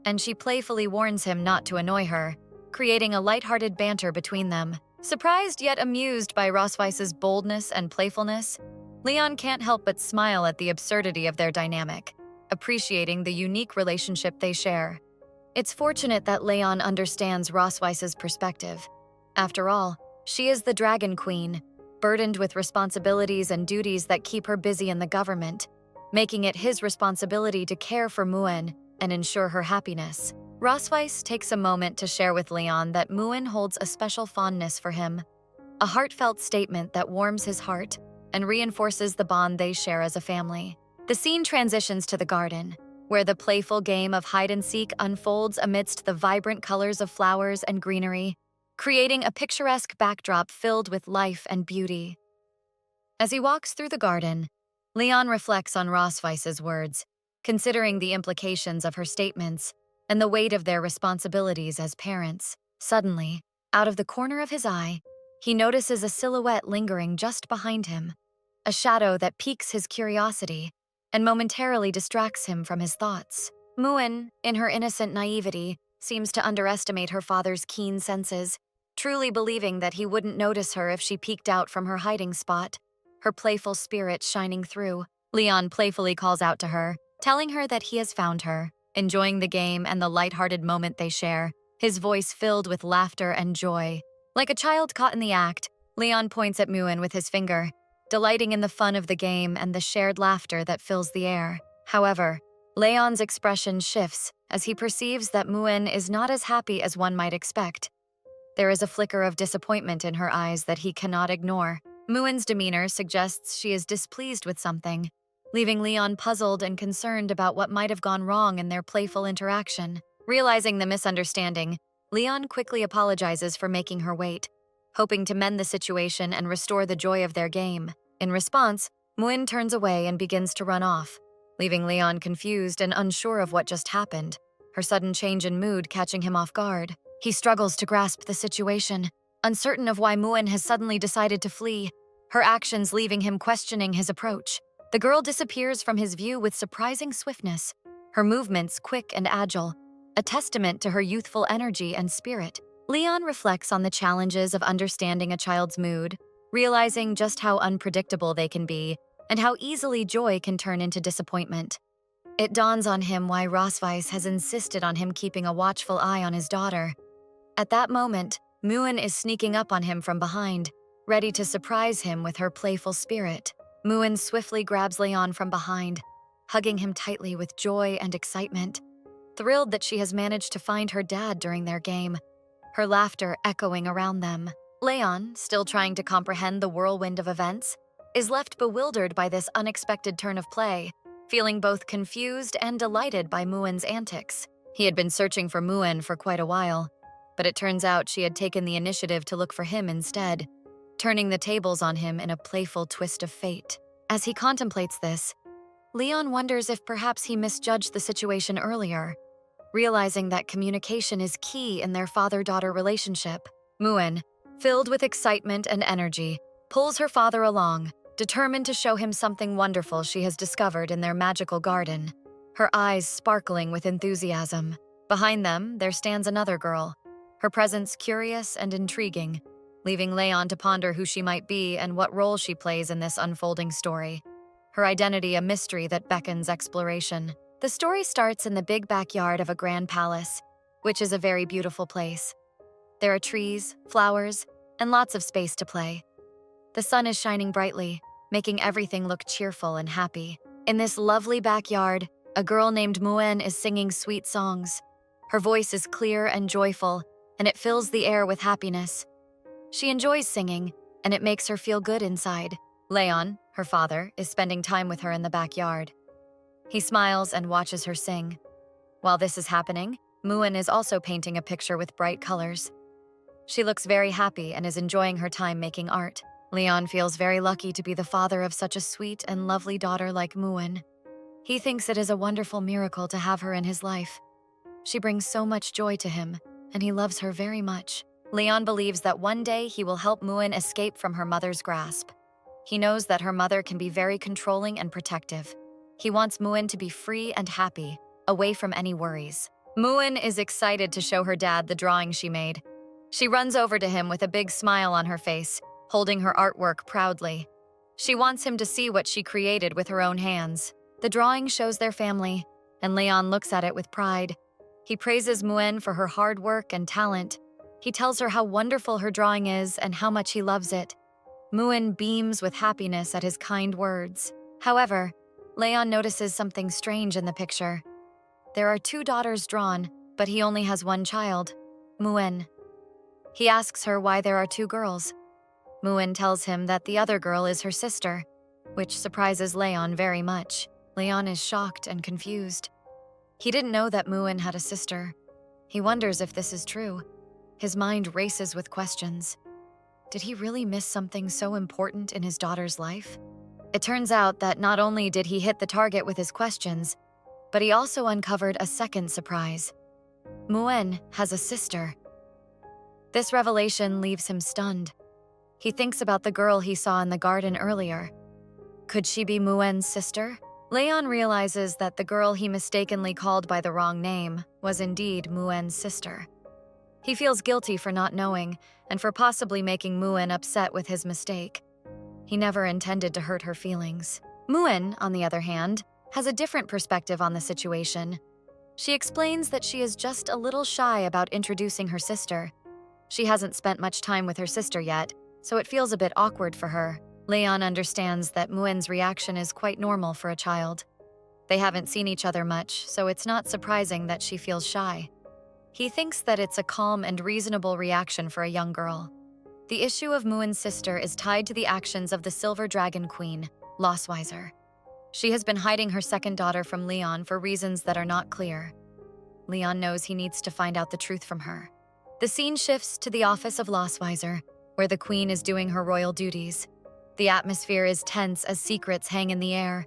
and she playfully warns him not to annoy her, creating a lighthearted banter between them. Surprised yet amused by Rosweise's boldness and playfulness, Leon can't help but smile at the absurdity of their dynamic, appreciating the unique relationship they share. It's fortunate that Leon understands Rosweise's perspective. After all, she is the Dragon Queen, burdened with responsibilities and duties that keep her busy in the government, making it his responsibility to care for Muen and ensure her happiness. Rosweise takes a moment to share with Leon that Muen holds a special fondness for him, a heartfelt statement that warms his heart and reinforces the bond they share as a family. The scene transitions to the garden, where the playful game of hide-and-seek unfolds amidst the vibrant colors of flowers and greenery, creating a picturesque backdrop filled with life and beauty. As he walks through the garden, Leon reflects on Rosweise's words, considering the implications of her statements and the weight of their responsibilities as parents. Suddenly, out of the corner of his eye, he notices a silhouette lingering just behind him, a shadow that piques his curiosity and momentarily distracts him from his thoughts. Muen, in her innocent naivety, seems to underestimate her father's keen senses, truly believing that he wouldn't notice her if she peeked out from her hiding spot, her playful spirit shining through. Leon playfully calls out to her, telling her that he has found her, enjoying the game and the lighthearted moment they share, his voice filled with laughter and joy. Like a child caught in the act, Leon points at Muen with his finger, delighting in the fun of the game and the shared laughter that fills the air. However, Leon's expression shifts as he perceives that Muen is not as happy as one might expect. There is a flicker of disappointment in her eyes that he cannot ignore. Muen's demeanor suggests she is displeased with something, leaving Leon puzzled and concerned about what might have gone wrong in their playful interaction. Realizing the misunderstanding, Leon quickly apologizes for making her wait, hoping to mend the situation and restore the joy of their game. In response, Muen turns away and begins to run off, leaving Leon confused and unsure of what just happened, her sudden change in mood catching him off guard. He struggles to grasp the situation, uncertain of why Muen has suddenly decided to flee, her actions leaving him questioning his approach. The girl disappears from his view with surprising swiftness, her movements quick and agile, a testament to her youthful energy and spirit. Leon reflects on the challenges of understanding a child's mood, realizing just how unpredictable they can be and how easily joy can turn into disappointment. It dawns on him why Rosweise has insisted on him keeping a watchful eye on his daughter. At that moment, Muen is sneaking up on him from behind, ready to surprise him with her playful spirit. Muen swiftly grabs Leon from behind, hugging him tightly with joy and excitement, thrilled that she has managed to find her dad during their game, her laughter echoing around them. Leon, still trying to comprehend the whirlwind of events, is left bewildered by this unexpected turn of play, feeling both confused and delighted by Muen's antics. He had been searching for Muen for quite a while, but it turns out she had taken the initiative to look for him instead, turning the tables on him in a playful twist of fate. As he contemplates this, Leon wonders if perhaps he misjudged the situation earlier, realizing that communication is key in their father-daughter relationship. Muen, filled with excitement and energy, pulls her father along, determined to show him something wonderful she has discovered in their magical garden, her eyes sparkling with enthusiasm. Behind them, there stands another girl, her presence curious and intriguing, leaving Leon to ponder who she might be and what role she plays in this unfolding story. her identity a mystery that beckons exploration. The story starts in the big backyard of a grand palace, which is a very beautiful place. There are trees, flowers, and lots of space to play. The sun is shining brightly, making everything look cheerful and happy. In this lovely backyard, a girl named Muen is singing sweet songs. Her voice is clear and joyful, and it fills the air with happiness. She enjoys singing, and it makes her feel good inside. Leon, her father, is spending time with her in the backyard. He smiles and watches her sing. While this is happening, Muen is also painting a picture with bright colors. She looks very happy and is enjoying her time making art. Leon feels very lucky to be the father of such a sweet and lovely daughter like Muen. He thinks it is a wonderful miracle to have her in his life. She brings so much joy to him, and he loves her very much. Leon believes that one day he will help Muen escape from her mother's grasp. He knows that her mother can be very controlling and protective. He wants Muen to be free and happy, away from any worries. Muen is excited to show her dad the drawing she made. She runs over to him with a big smile on her face, holding her artwork proudly. She wants him to see what she created with her own hands. The drawing shows their family, and Leon looks at it with pride. He praises Muen for her hard work and talent. He tells her how wonderful her drawing is and how much he loves it. Muen beams with happiness at his kind words. However, Leon notices something strange in the picture. There are 2 daughters drawn, but he only has one child, Muen. He asks her why there are 2 girls. Muen tells him that the other girl is her sister, which surprises Leon very much. Leon is shocked and confused. He didn't know that Muen had a sister. He wonders if this is true. His mind races with questions. Did he really miss something so important in his daughter's life? It turns out that not only did he hit the target with his questions, but he also uncovered a second surprise. Muen has a sister. This revelation leaves him stunned. He thinks about the girl he saw in the garden earlier. Could she be Muen's sister? Leon realizes that the girl he mistakenly called by the wrong name was indeed Muen's sister. He feels guilty for not knowing and for possibly making Muen upset with his mistake. He never intended to hurt her feelings. Muen, on the other hand, has a different perspective on the situation. She explains that she is just a little shy about introducing her sister. She hasn't spent much time with her sister yet, so it feels a bit awkward for her. Leon understands that Muen's reaction is quite normal for a child. They haven't seen each other much, so it's not surprising that she feels shy. He thinks that it's a calm and reasonable reaction for a young girl. The issue of Muen's sister is tied to the actions of the Silver Dragon Queen, Losweiser. She has been hiding her second daughter from Leon for reasons that are not clear. Leon knows he needs to find out the truth from her. The scene shifts to the office of Losweiser, where the queen is doing her royal duties. The atmosphere is tense as secrets hang in the air.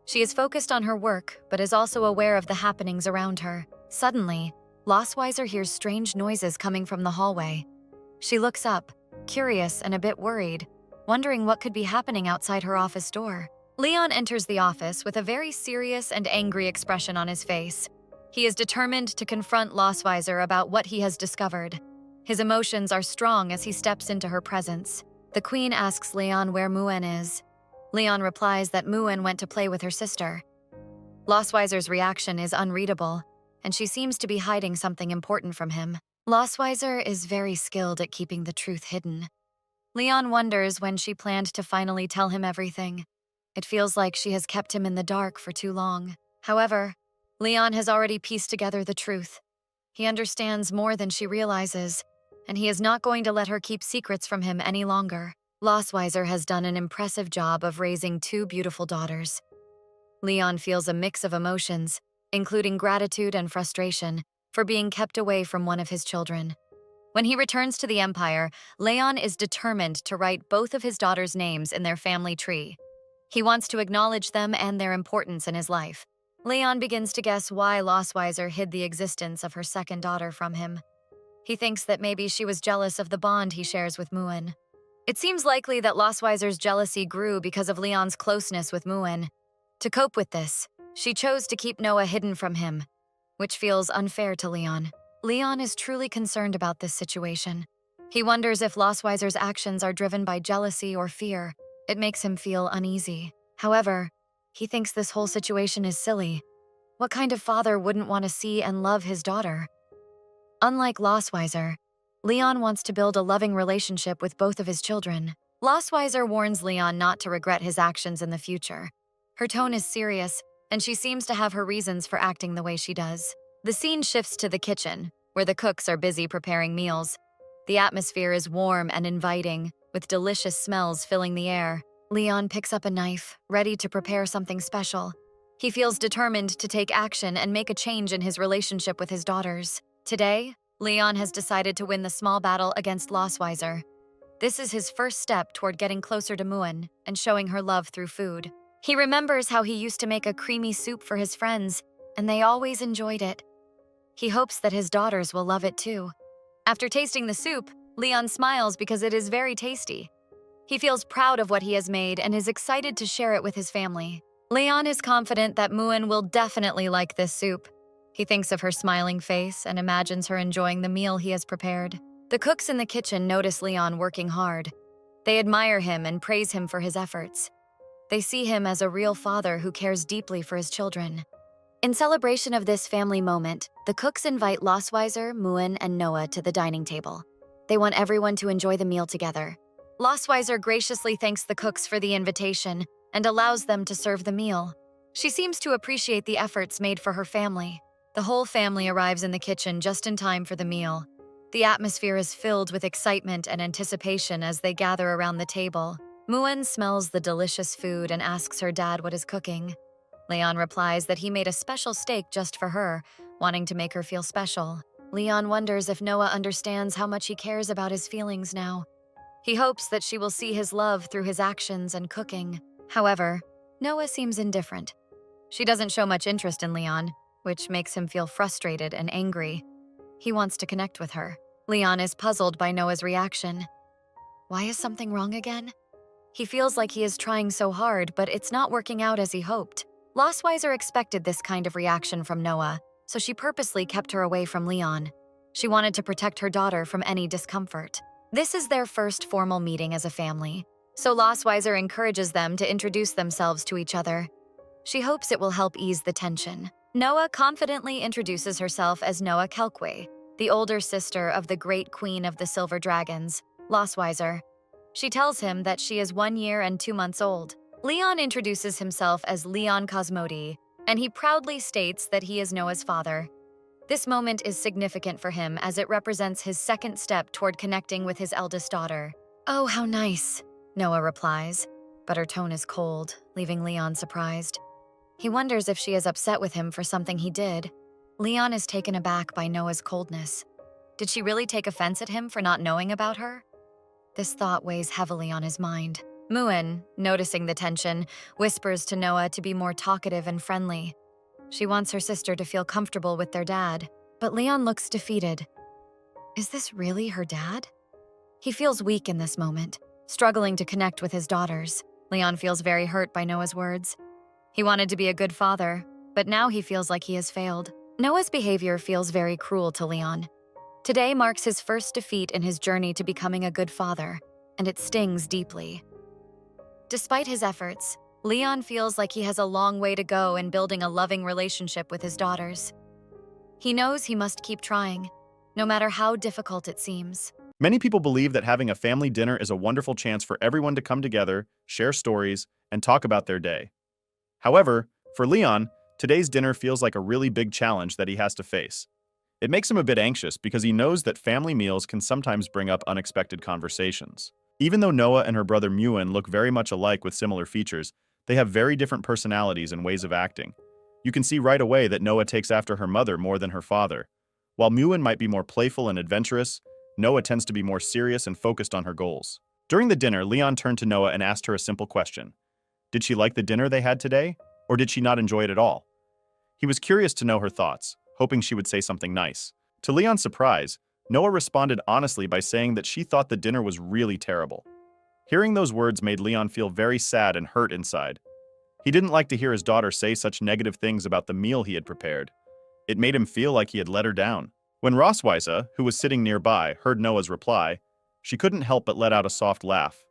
She is focused on her work, but is also aware of the happenings around her. Suddenly, Losweiser hears strange noises coming from the hallway. She looks up, curious and a bit worried, wondering what could be happening outside her office door. Leon enters the office with a very serious and angry expression on his face. He is determined to confront Losweiser about what he has discovered. His emotions are strong as he steps into her presence. The queen asks Leon where Muen is. Leon replies that Muen went to play with her sister. Losweiser's reaction is unreadable, and she seems to be hiding something important from him. Losweiser is very skilled at keeping the truth hidden. Leon wonders when she planned to finally tell him everything. It feels like she has kept him in the dark for too long. However, Leon has already pieced together the truth. He understands more than she realizes, and he is not going to let her keep secrets from him any longer. Losweiser has done an impressive job of raising 2 beautiful daughters. Leon feels a mix of emotions, including gratitude and frustration, for being kept away from one of his children. When he returns to the Empire, Leon is determined to write both of his daughters' names in their family tree. He wants to acknowledge them and their importance in his life. Leon begins to guess why Losweiser hid the existence of her second daughter from him. He thinks that maybe she was jealous of the bond he shares with Muen. It seems likely that Losweiser's jealousy grew because of Leon's closeness with Muen. To cope with this, she chose to keep Noah hidden from him, which feels unfair to Leon. Leon is truly concerned about this situation. He wonders if Losweiser's actions are driven by jealousy or fear. It makes him feel uneasy. However, He thinks this whole situation is silly. What kind of father wouldn't want to see and love his daughter? Unlike Lossweiser, Leon wants to build a loving relationship with both of his children. Lossweiser warns Leon not to regret his actions in the future. Her tone is serious, and she seems to have her reasons for acting the way she does. The scene shifts to the kitchen, where the cooks are busy preparing meals. The atmosphere is warm and inviting, with delicious smells filling the air. Leon picks up a knife, ready to prepare something special. He feels determined to take action and make a change in his relationship with his daughters. Today, Leon has decided to win the small battle against Lossweiser. This is his first step toward getting closer to Muin and showing her love through food. He remembers how he used to make a creamy soup for his friends, and they always enjoyed it. He hopes that his daughters will love it too. After tasting the soup, Leon smiles because it is very tasty. He feels proud of what he has made and is excited to share it with his family. Leon is confident that Muin will definitely like this soup. He thinks of her smiling face and imagines her enjoying the meal he has prepared. The cooks in the kitchen notice Leon working hard. They admire him and praise him for his efforts. They see him as a real father who cares deeply for his children. In celebration of this family moment, the cooks invite Lossweiser, Muin, and Noah to the dining table. They want everyone to enjoy the meal together. Lossweiser graciously thanks the cooks for the invitation and allows them to serve the meal. She seems to appreciate the efforts made for her family. The whole family arrives in the kitchen just in time for the meal. The atmosphere is filled with excitement and anticipation as they gather around the table. Muin smells the delicious food and asks her dad what is cooking. Leon replies that he made a special steak just for her, wanting to make her feel special. Leon wonders if Noah understands how much he cares about his feelings now. He hopes that she will see his love through his actions and cooking. However, Noah seems indifferent. She doesn't show much interest in Leon, which makes him feel frustrated and angry. He wants to connect with her. Leon is puzzled by Noah's reaction. Why is something wrong again? He feels like he is trying so hard, but it's not working out as he hoped. Lossweiser expected this kind of reaction from Noah, so she purposely kept her away from Leon. She wanted to protect her daughter from any discomfort. This is their first formal meeting as a family, so Lossweiser encourages them to introduce themselves to each other. She hopes it will help ease the tension. Noah confidently introduces herself as Noah Kelkway, the older sister of the great queen of the Silver Dragons, Lossweiser. She tells him that she is 1 year and 2 months old. Leon introduces himself as Leon Cosmodi, and he proudly states that he is Noah's father. This moment is significant for him as it represents his second step toward connecting with his eldest daughter. "Oh, how nice," Noah replies, but her tone is cold, leaving Leon surprised. He wonders if she is upset with him for something he did. Leon is taken aback by Noah's coldness. Did she really take offense at him for not knowing about her? This thought weighs heavily on his mind. Muin, noticing the tension, whispers to Noah to be more talkative and friendly. She wants her sister to feel comfortable with their dad, but Leon looks defeated. Is this really her dad? He feels weak in this moment, struggling to connect with his daughters. Leon feels very hurt by Noah's words. He wanted to be a good father, but now he feels like he has failed. Noah's behavior feels very cruel to Leon. Today marks his first defeat in his journey to becoming a good father, and it stings deeply. Despite his efforts, Leon feels like he has a long way to go in building a loving relationship with his daughters. He knows he must keep trying, no matter how difficult it seems. Many people believe that having a family dinner is a wonderful chance for everyone to come together, share stories, and talk about their day. However, for Leon, today's dinner feels like a really big challenge that he has to face. It makes him a bit anxious because he knows that family meals can sometimes bring up unexpected conversations. Even though Noah and her brother Muin look very much alike with similar features, they have very different personalities and ways of acting. You can see right away that Noah takes after her mother more than her father. While Muin might be more playful and adventurous, Noah tends to be more serious and focused on her goals. During the dinner, Leon turned to Noah and asked her a simple question. Did she like the dinner they had today, or did she not enjoy it at all? He was curious to know her thoughts, hoping she would say something nice. To Leon's surprise, Noah responded honestly by saying that she thought the dinner was really terrible. Hearing those words made Leon feel very sad and hurt inside. He didn't like to hear his daughter say such negative things about the meal he had prepared. It made him feel like he had let her down. When Rosweiza, who was sitting nearby, heard Noah's reply, she couldn't help but let out a soft laugh.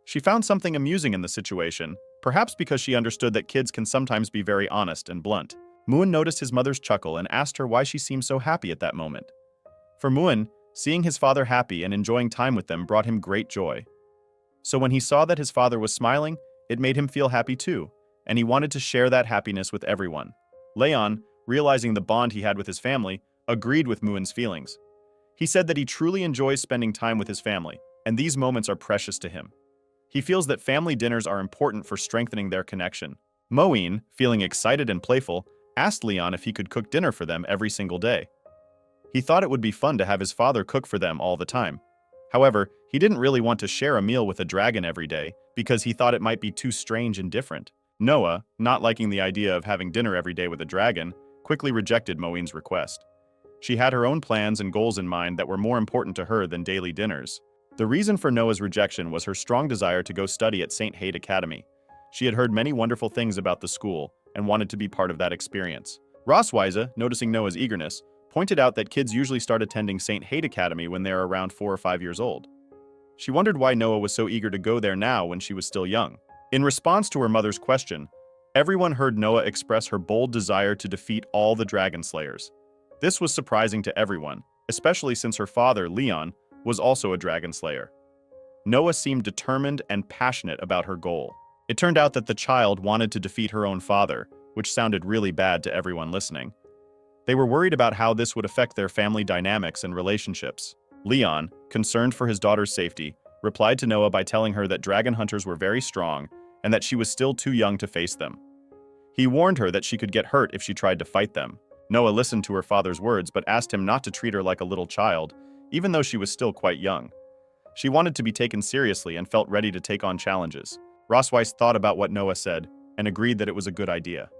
She found something amusing in the situation, perhaps because she understood that kids can sometimes be very honest and blunt. Moon noticed his mother's chuckle and asked her why she seemed so happy at that moment. For Moon, seeing his father happy and enjoying time with them brought him great joy. So when he saw that his father was smiling, it made him feel happy too, and he wanted to share that happiness with everyone. Leon, realizing the bond he had with his family, agreed with Moon's feelings. He said that he truly enjoys spending time with his family, and these moments are precious to him. He feels that family dinners are important for strengthening their connection. Moeen, feeling excited and playful, asked Leon if he could cook dinner for them every single day. He thought it would be fun to have his father cook for them all the time. However, he didn't really want to share a meal with a dragon every day because he thought it might be too strange and different. Noah, not liking the idea of having dinner every day with a dragon, quickly rejected Moeen's request. She had her own plans and goals in mind that were more important to her than daily dinners. The reason for Noah's rejection was her strong desire to go study at St. Hade Academy. She had heard many wonderful things about the school and wanted to be part of that experience. Rosweiza, noticing Noah's eagerness, pointed out that kids usually start attending St. Hade Academy when they are around 4 or 5 years old. She wondered why Noah was so eager to go there now when she was still young. In response to her mother's question, everyone heard Noah express her bold desire to defeat all the dragon slayers. This was surprising to everyone, especially since her father, Leon, was also a dragon slayer. Noah seemed determined and passionate about her goal. It turned out that the child wanted to defeat her own father, which sounded really bad to everyone listening. They were worried about how this would affect their family dynamics and relationships. Leon, concerned for his daughter's safety, replied to Noah by telling her that dragon hunters were very strong and that she was still too young to face them. He warned her that she could get hurt if she tried to fight them. Noah listened to her father's words but asked him not to treat her like a little child, even though she was still quite young. She wanted to be taken seriously and felt ready to take on challenges. Rosweiss thought about what Noah said and agreed that it was a good idea.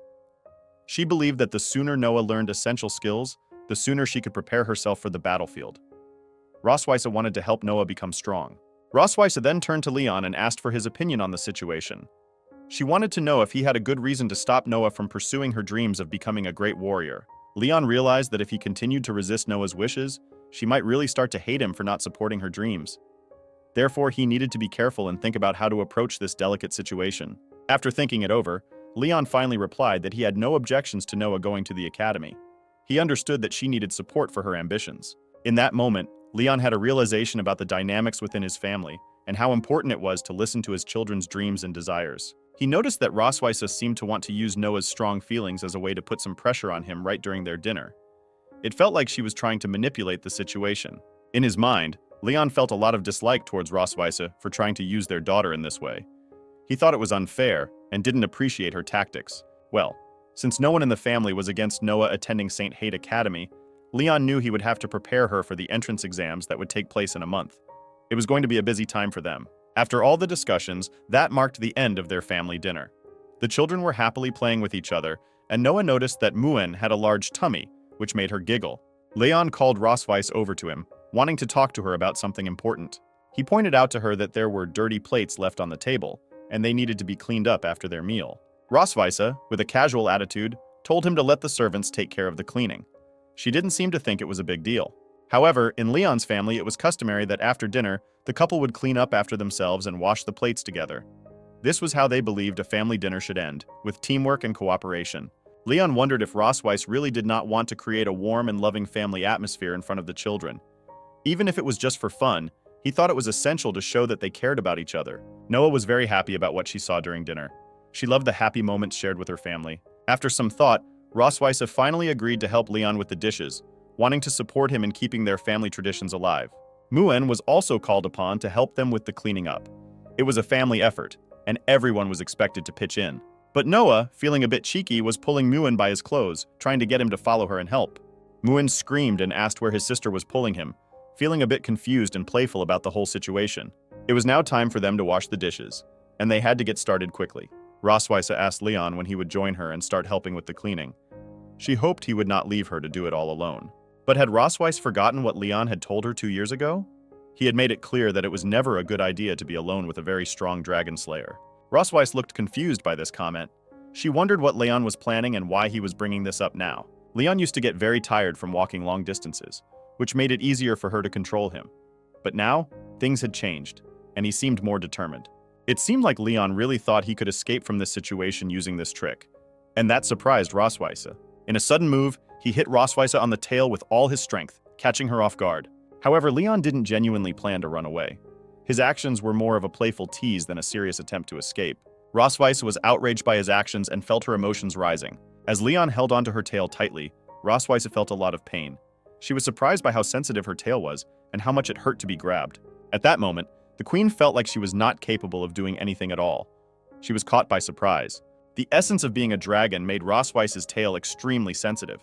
She believed that the sooner Noah learned essential skills, the sooner she could prepare herself for the battlefield. Rosweiss wanted to help Noah become strong. Rosweiss then turned to Leon and asked for his opinion on the situation. She wanted to know if he had a good reason to stop Noah from pursuing her dreams of becoming a great warrior. Leon realized that if he continued to resist Noah's wishes, she might really start to hate him for not supporting her dreams. Therefore, he needed to be careful and think about how to approach this delicate situation. After thinking it over, Leon finally replied that he had no objections to Noah going to the academy. He understood that she needed support for her ambitions. In that moment, Leon had a realization about the dynamics within his family and how important it was to listen to his children's dreams and desires. He noticed that Rosweiss seemed to want to use Noah's strong feelings as a way to put some pressure on him right during their dinner. It felt like she was trying to manipulate the situation. In his mind, Leon felt a lot of dislike towards Rosweiss for trying to use their daughter in this way. He thought it was unfair and didn't appreciate her tactics. Well, since no one in the family was against Noah attending St. Hade Academy, Leon knew he would have to prepare her for the entrance exams that would take place in a month. It was going to be a busy time for them. After all the discussions, that marked the end of their family dinner. The children were happily playing with each other, and Noah noticed that Moon had a large tummy, which made her giggle. Leon called Rosweiss over to him, wanting to talk to her about something important. He pointed out to her that there were dirty plates left on the table, and they needed to be cleaned up after their meal. Rosweiss, with a casual attitude, told him to let the servants take care of the cleaning. She didn't seem to think it was a big deal. However, in Leon's family, it was customary that after dinner, the couple would clean up after themselves and wash the plates together. This was how they believed a family dinner should end, with teamwork and cooperation. Leon wondered if Rosweiss really did not want to create a warm and loving family atmosphere in front of the children. Even if it was just for fun, he thought it was essential to show that they cared about each other. Noah was very happy about what she saw during dinner. She loved the happy moments shared with her family. After some thought, Rosweiss finally agreed to help Leon with the dishes, wanting to support him in keeping their family traditions alive. Moon was also called upon to help them with the cleaning up. It was a family effort, and everyone was expected to pitch in. But Noah, feeling a bit cheeky, was pulling Moon by his clothes, trying to get him to follow her and help. Moon screamed and asked where his sister was pulling him, feeling a bit confused and playful about the whole situation. It was now time for them to wash the dishes, and they had to get started quickly. Rosweiss asked Leon when he would join her and start helping with the cleaning. She hoped he would not leave her to do it all alone. But had Rosweiss forgotten what Leon had told her 2 years ago? He had made it clear that it was never a good idea to be alone with a very strong dragon slayer. Rosweiss looked confused by this comment. She wondered what Leon was planning and why he was bringing this up now. Leon used to get very tired from walking long distances, which made it easier for her to control him. But now, things had changed, and he seemed more determined. It seemed like Leon really thought he could escape from this situation using this trick, and that surprised Rosweiss. In a sudden move, he hit Rosweiss on the tail with all his strength, catching her off guard. However, Leon didn't genuinely plan to run away. His actions were more of a playful tease than a serious attempt to escape. Rosweiss was outraged by his actions and felt her emotions rising. As Leon held onto her tail tightly, Rosweiss felt a lot of pain. She was surprised by how sensitive her tail was and how much it hurt to be grabbed. At that moment, the queen felt like she was not capable of doing anything at all. She was caught by surprise. The essence of being a dragon made Rosweiss's tail extremely sensitive.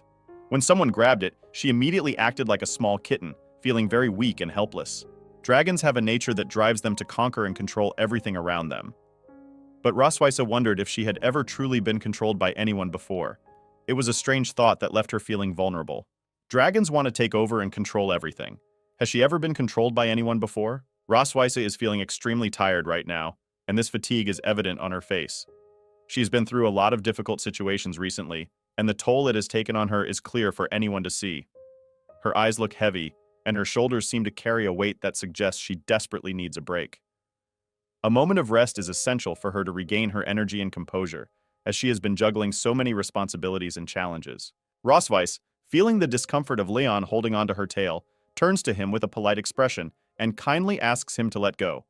When someone grabbed it, she immediately acted like a small kitten, feeling very weak and helpless. Dragons have a nature that drives them to conquer and control everything around them. But Rosweiss wondered if she had ever truly been controlled by anyone before. It was a strange thought that left her feeling vulnerable. Dragons want to take over and control everything. Has she ever been controlled by anyone before? Rosweiss is feeling extremely tired right now, and this fatigue is evident on her face. She's been through a lot of difficult situations recently, and the toll it has taken on her is clear for anyone to see. Her eyes look heavy, and her shoulders seem to carry a weight that suggests she desperately needs a break. A moment of rest is essential for her to regain her energy and composure, as she has been juggling so many responsibilities and challenges. Rosweiss, feeling the discomfort of Leon holding onto her tail, turns to him with a polite expression and kindly asks him to let go.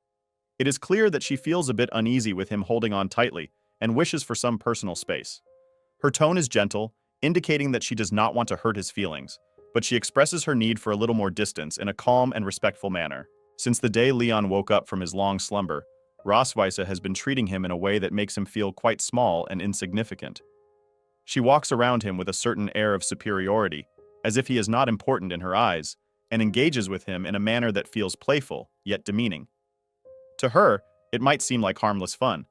It is clear that she feels a bit uneasy with him holding on tightly and wishes for some personal space. Her tone is gentle, indicating that she does not want to hurt his feelings, but she expresses her need for a little more distance in a calm and respectful manner. Since the day Leon woke up from his long slumber, Rosweiss has been treating him in a way that makes him feel quite small and insignificant. She walks around him with a certain air of superiority, as if he is not important in her eyes, and engages with him in a manner that feels playful, yet demeaning. To her, it might seem like harmless fun,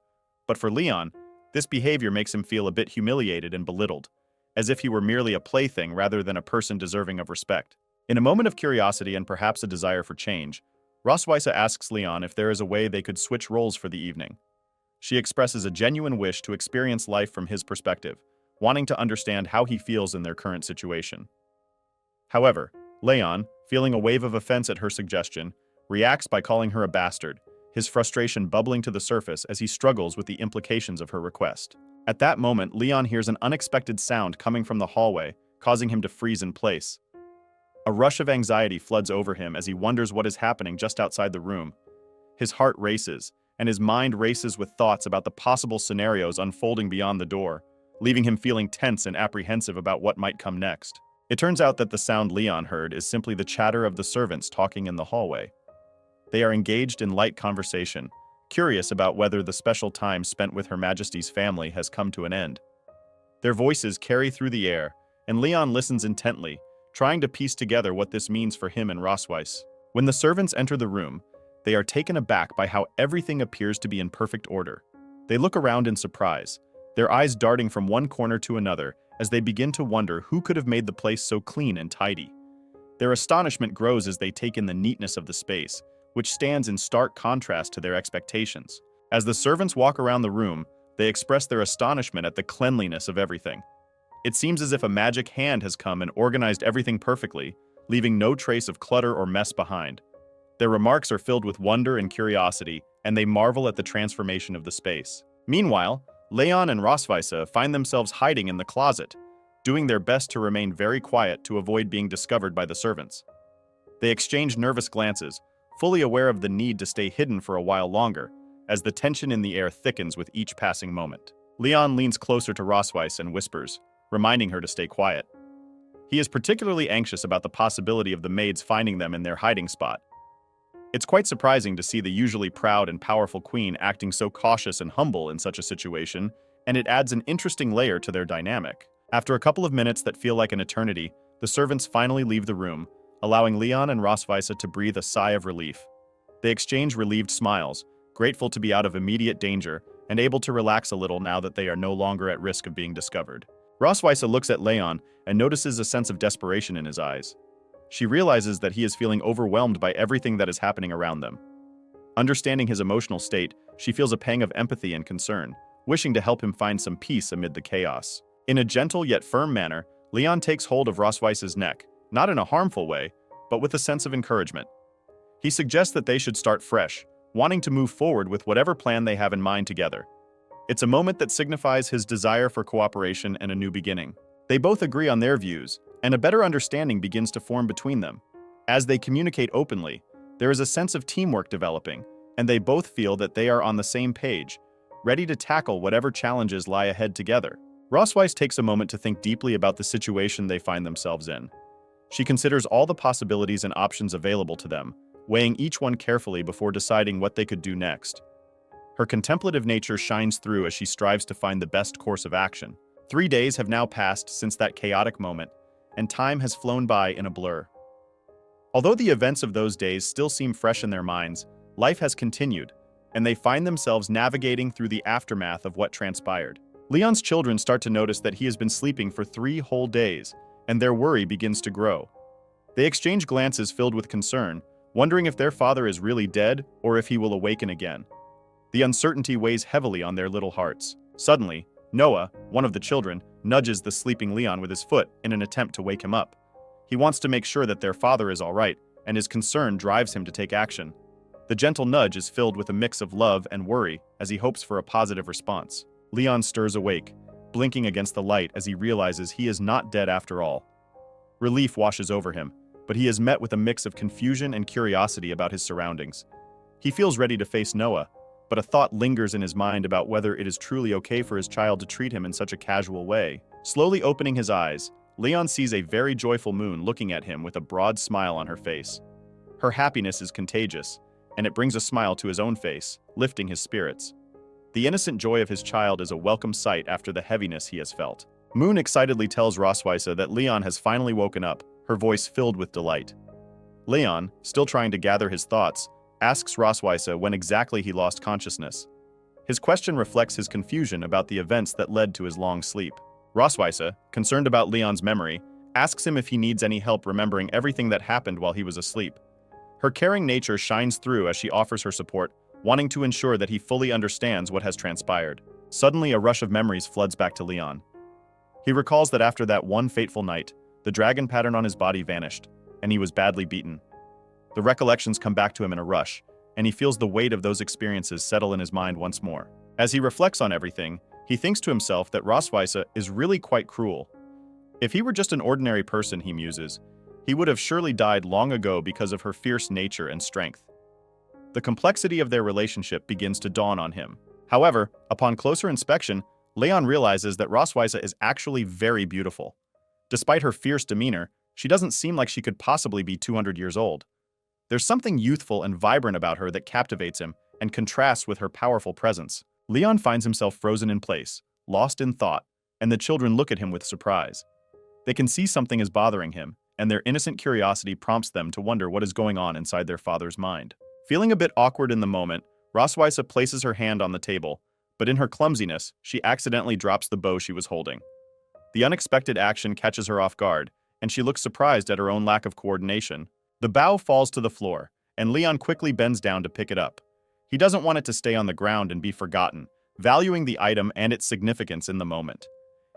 but for Leon, this behavior makes him feel a bit humiliated and belittled, as if he were merely a plaything rather than a person deserving of respect. In a moment of curiosity and perhaps a desire for change, Rosweiss asks Leon if there is a way they could switch roles for the evening. She expresses a genuine wish to experience life from his perspective, wanting to understand how he feels in their current situation. However, Leon, feeling a wave of offense at her suggestion, reacts by calling her a bastard, his frustration bubbling to the surface as he struggles with the implications of her request. At that moment, Leon hears an unexpected sound coming from the hallway, causing him to freeze in place. A rush of anxiety floods over him as he wonders what is happening just outside the room. His heart races, and his mind races with thoughts about the possible scenarios unfolding beyond the door, leaving him feeling tense and apprehensive about what might come next. It turns out that the sound Leon heard is simply the chatter of the servants talking in the hallway. They are engaged in light conversation, curious about whether the special time spent with Her Majesty's family has come to an end. Their voices carry through the air, and Leon listens intently, trying to piece together what this means for him and Rosweiss. When the servants enter the room, they are taken aback by how everything appears to be in perfect order. They look around in surprise, their eyes darting from one corner to another as they begin to wonder who could have made the place so clean and tidy. Their astonishment grows as they take in the neatness of the space, which stands in stark contrast to their expectations. As the servants walk around the room, they express their astonishment at the cleanliness of everything. It seems as if a magic hand has come and organized everything perfectly, leaving no trace of clutter or mess behind. Their remarks are filled with wonder and curiosity, and they marvel at the transformation of the space. Meanwhile, Leon and Rosweiss find themselves hiding in the closet, doing their best to remain very quiet to avoid being discovered by the servants. They exchange nervous glances, fully aware of the need to stay hidden for a while longer, as the tension in the air thickens with each passing moment. Leon leans closer to Rosweiss and whispers, reminding her to stay quiet. He is particularly anxious about the possibility of the maids finding them in their hiding spot. It's quite surprising to see the usually proud and powerful queen acting so cautious and humble in such a situation, and it adds an interesting layer to their dynamic. After a couple of minutes that feel like an eternity, the servants finally leave the room, allowing Leon and Rosweiss to breathe a sigh of relief. They exchange relieved smiles, grateful to be out of immediate danger and able to relax a little now that they are no longer at risk of being discovered. Rosweiss looks at Leon and notices a sense of desperation in his eyes. She realizes that he is feeling overwhelmed by everything that is happening around them. Understanding his emotional state, she feels a pang of empathy and concern, wishing to help him find some peace amid the chaos. In a gentle yet firm manner, Leon takes hold of Rosweiss's neck, not in a harmful way, but with a sense of encouragement. He suggests that they should start fresh, wanting to move forward with whatever plan they have in mind together. It's a moment that signifies his desire for cooperation and a new beginning. They both agree on their views, and a better understanding begins to form between them. As they communicate openly, there is a sense of teamwork developing, and they both feel that they are on the same page, ready to tackle whatever challenges lie ahead together. Rosweiss takes a moment to think deeply about the situation they find themselves in. She considers all the possibilities and options available to them, weighing each one carefully before deciding what they could do next. Her contemplative nature shines through as she strives to find the best course of action. 3 days have now passed since that chaotic moment, and time has flown by in a blur. Although the events of those days still seem fresh in their minds, life has continued, and they find themselves navigating through the aftermath of what transpired. Leon's children start to notice that he has been sleeping for 3 whole days, and their worry begins to grow. They exchange glances filled with concern, wondering if their father is really dead or if he will awaken again. The uncertainty weighs heavily on their little hearts. Suddenly, Noah, one of the children, nudges the sleeping Leon with his foot in an attempt to wake him up. He wants to make sure that their father is all right, and his concern drives him to take action. The gentle nudge is filled with a mix of love and worry as he hopes for a positive response. Leon stirs awake, blinking against the light as he realizes he is not dead after all. Relief washes over him, but he is met with a mix of confusion and curiosity about his surroundings. He feels ready to face Noah, but a thought lingers in his mind about whether it is truly okay for his child to treat him in such a casual way. Slowly opening his eyes, Leon sees a very joyful Moon looking at him with a broad smile on her face. Her happiness is contagious, and it brings a smile to his own face, lifting his spirits. The innocent joy of his child is a welcome sight after the heaviness he has felt. Moon excitedly tells Rosweiss that Leon has finally woken up, her voice filled with delight. Leon, still trying to gather his thoughts, asks Rosweiss when exactly he lost consciousness. His question reflects his confusion about the events that led to his long sleep. Rosweiss, concerned about Leon's memory, asks him if he needs any help remembering everything that happened while he was asleep. Her caring nature shines through as she offers her support, wanting to ensure that he fully understands what has transpired. Suddenly, a rush of memories floods back to Leon. He recalls that after that one fateful night, the dragon pattern on his body vanished, and he was badly beaten. The recollections come back to him in a rush, and he feels the weight of those experiences settle in his mind once more. As he reflects on everything, he thinks to himself that Rosweiss is really quite cruel. If he were just an ordinary person, he muses, he would have surely died long ago because of her fierce nature and strength. The complexity of their relationship begins to dawn on him. However, upon closer inspection, Leon realizes that Rosweiss is actually very beautiful. Despite her fierce demeanor, she doesn't seem like she could possibly be 200 years old. There's something youthful and vibrant about her that captivates him and contrasts with her powerful presence. Leon finds himself frozen in place, lost in thought, and the children look at him with surprise. They can see something is bothering him, and their innocent curiosity prompts them to wonder what is going on inside their father's mind. Feeling a bit awkward in the moment, Rosweiss places her hand on the table, but in her clumsiness, she accidentally drops the bow she was holding. The unexpected action catches her off guard, and she looks surprised at her own lack of coordination. The bow falls to the floor, and Leon quickly bends down to pick it up. He doesn't want it to stay on the ground and be forgotten, valuing the item and its significance in the moment.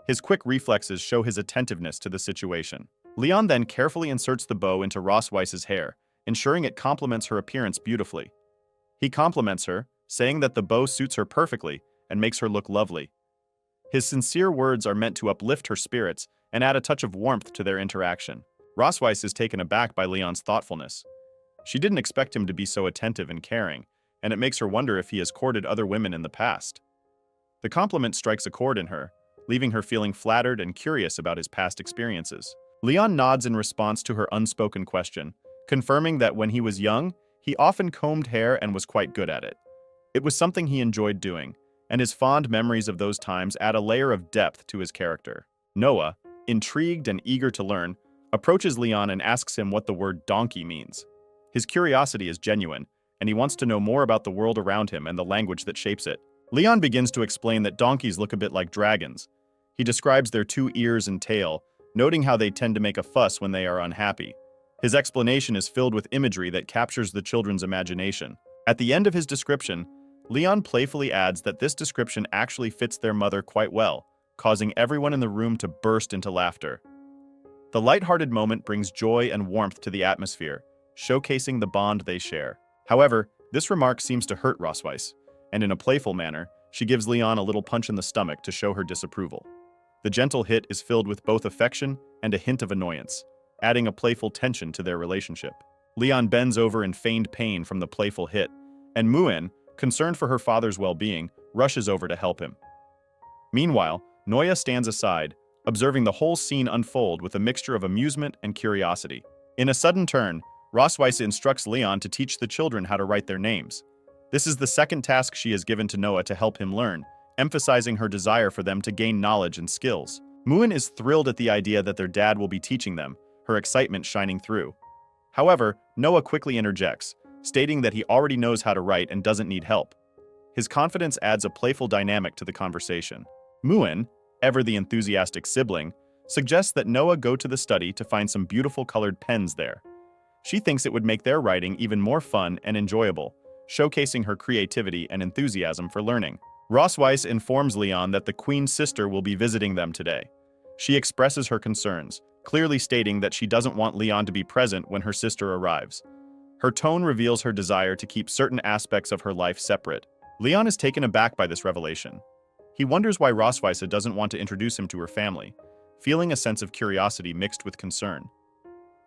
His quick reflexes show his attentiveness to the situation. Leon then carefully inserts the bow into Rosweiss's hair, ensuring it complements her appearance beautifully. He compliments her, saying that the bow suits her perfectly and makes her look lovely. His sincere words are meant to uplift her spirits and add a touch of warmth to their interaction. Rosweiss is taken aback by Leon's thoughtfulness. She didn't expect him to be so attentive and caring, and it makes her wonder if he has courted other women in the past. The compliment strikes a chord in her, leaving her feeling flattered and curious about his past experiences. Leon nods in response to her unspoken question, confirming that when he was young, he often combed hair and was quite good at it. It was something he enjoyed doing, and his fond memories of those times add a layer of depth to his character. Noah, intrigued and eager to learn, approaches Leon and asks him what the word donkey means. His curiosity is genuine, and he wants to know more about the world around him and the language that shapes it. Leon begins to explain that donkeys look a bit like dragons. He describes their 2 ears and tail, noting how they tend to make a fuss when they are unhappy. His explanation is filled with imagery that captures the children's imagination. At the end of his description, Leon playfully adds that this description actually fits their mother quite well, causing everyone in the room to burst into laughter. The lighthearted moment brings joy and warmth to the atmosphere, showcasing the bond they share. However, This remark seems to hurt Rosweiss, and in a playful manner, she gives Leon a little punch in the stomach to show her disapproval. The gentle hit is filled with both affection and a hint of annoyance, adding a playful tension to their relationship. Leon bends over in feigned pain from the playful hit, and Muen, concerned for her father's well-being, rushes over to help him. Meanwhile, Noya stands aside, observing the whole scene unfold with a mixture of amusement and curiosity. In a sudden turn, Rosweiss instructs Leon to teach the children how to write their names. This is the second task she has given to Noah to help him learn, emphasizing her desire for them to gain knowledge and skills. Muen is thrilled at the idea that their dad will be teaching them, her excitement shining through. However, Noah quickly interjects, stating that he already knows how to write and doesn't need help. His confidence adds a playful dynamic to the conversation. Muen, ever the enthusiastic sibling, suggests that Noah go to the study to find some beautiful colored pens there. She thinks it would make their writing even more fun and enjoyable, showcasing her creativity and enthusiasm for learning. Rosweiss informs Leon that the Queen's sister will be visiting them today. She expresses her concerns, clearly stating that she doesn't want Leon to be present when her sister arrives. Her tone reveals her desire to keep certain aspects of her life separate. Leon is taken aback by this revelation. He wonders why Rosweiss doesn't want to introduce him to her family, feeling a sense of curiosity mixed with concern.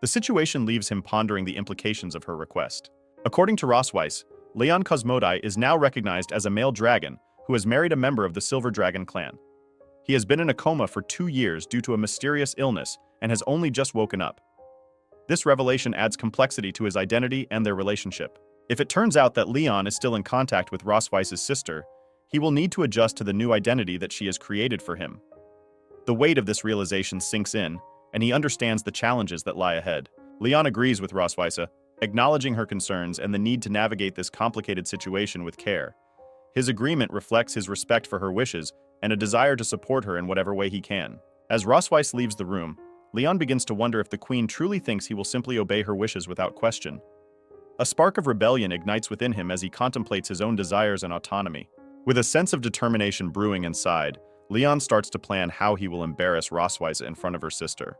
The situation leaves him pondering the implications of her request. According to Rosweiss, Leon Cosmodi is now recognized as a male dragon who has married a member of the Silver Dragon clan. He has been in a coma for 2 years due to a mysterious illness and has only just woken up. This revelation adds complexity to his identity and their relationship. If it turns out that Leon is still in contact with Rosweiss's sister, he will need to adjust to the new identity that she has created for him. The weight of this realization sinks in, and he understands the challenges that lie ahead. Leon agrees with Rosweiss, acknowledging her concerns and the need to navigate this complicated situation with care. His agreement reflects his respect for her wishes and a desire to support her in whatever way he can. As Rosweiss leaves the room, Leon begins to wonder if the Queen truly thinks he will simply obey her wishes without question. A spark of rebellion ignites within him as he contemplates his own desires and autonomy. With a sense of determination brewing inside, Leon starts to plan how he will embarrass Rosweiss in front of her sister.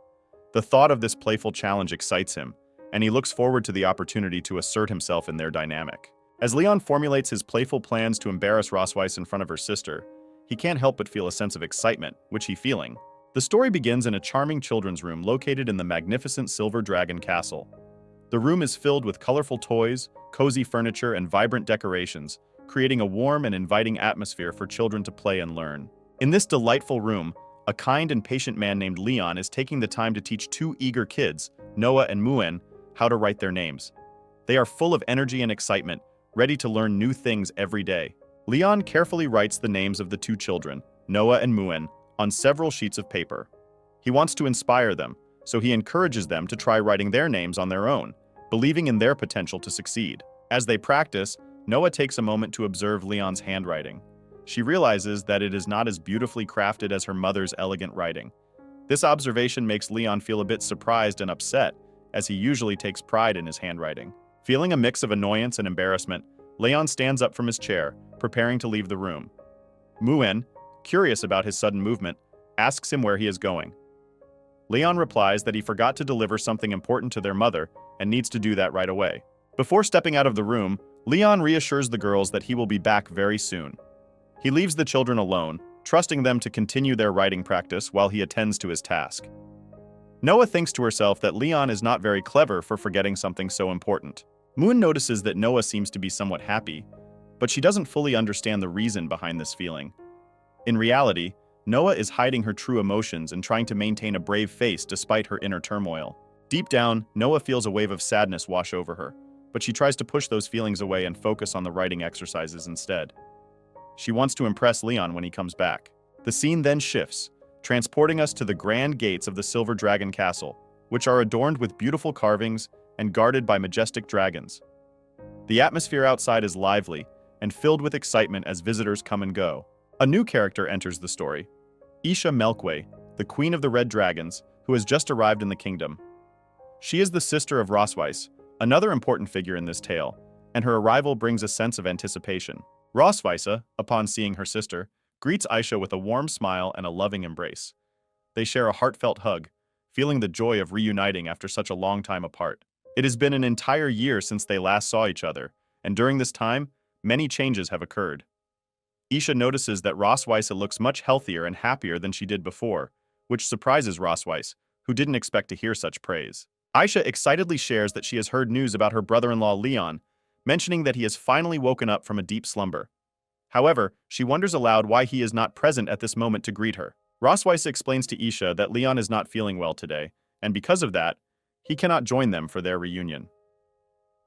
The thought of this playful challenge excites him, and he looks forward to the opportunity to assert himself in their dynamic. As Leon formulates his playful plans to embarrass Rosweiss in front of her sister, he can't help but feel a sense of excitement, which he's feeling. The story begins in a charming children's room located in the magnificent Silver Dragon Castle. The room is filled with colorful toys, cozy furniture, and vibrant decorations, creating a warm and inviting atmosphere for children to play and learn. In this delightful room, a kind and patient man named Leon is taking the time to teach 2 eager kids, Noah and Muen, how to write their names. They are full of energy and excitement, ready to learn new things every day. Leon carefully writes the names of the 2 children, Noah and Muen, on several sheets of paper. He wants to inspire them, so he encourages them to try writing their names on their own, believing in their potential to succeed. As they practice, Noah takes a moment to observe Leon's handwriting. She realizes that it is not as beautifully crafted as her mother's elegant writing. This observation makes Leon feel a bit surprised and upset, as he usually takes pride in his handwriting. Feeling a mix of annoyance and embarrassment, Leon stands up from his chair, preparing to leave the room. Muen, curious about his sudden movement, asks him where he is going. Leon replies that he forgot to deliver something important to their mother and needs to do that right away. Before stepping out of the room, Leon reassures the girls that he will be back very soon. He leaves the children alone, trusting them to continue their writing practice while he attends to his task. Noah thinks to herself that Leon is not very clever for forgetting something so important. Moon notices that Noah seems to be somewhat happy, but she doesn't fully understand the reason behind this feeling. In reality, Noah is hiding her true emotions and trying to maintain a brave face despite her inner turmoil. Deep down, Noah feels a wave of sadness wash over her, but she tries to push those feelings away and focus on the writing exercises instead. She wants to impress Leon when he comes back. The scene then shifts, transporting us to the grand gates of the Silver Dragon Castle, which are adorned with beautiful carvings and guarded by majestic dragons. The atmosphere outside is lively and filled with excitement as visitors come and go. A new character enters the story, Isha Melkway, the Queen of the Red Dragons, who has just arrived in the kingdom. She is the sister of Rosweiss, another important figure in this tale, and her arrival brings a sense of anticipation. Rosweiss, upon seeing her sister, greets Aisha with a warm smile and a loving embrace. They share a heartfelt hug, feeling the joy of reuniting after such a long time apart. It has been an entire year since they last saw each other, and during this time, many changes have occurred. Isha notices that Rosweiss looks much healthier and happier than she did before, which surprises Rosweiss, who didn't expect to hear such praise. Aisha excitedly shares that she has heard news about her brother-in-law Leon, mentioning that he has finally woken up from a deep slumber. However, she wonders aloud why he is not present at this moment to greet her. Rosweiss explains to Isha that Leon is not feeling well today, and because of that, he cannot join them for their reunion.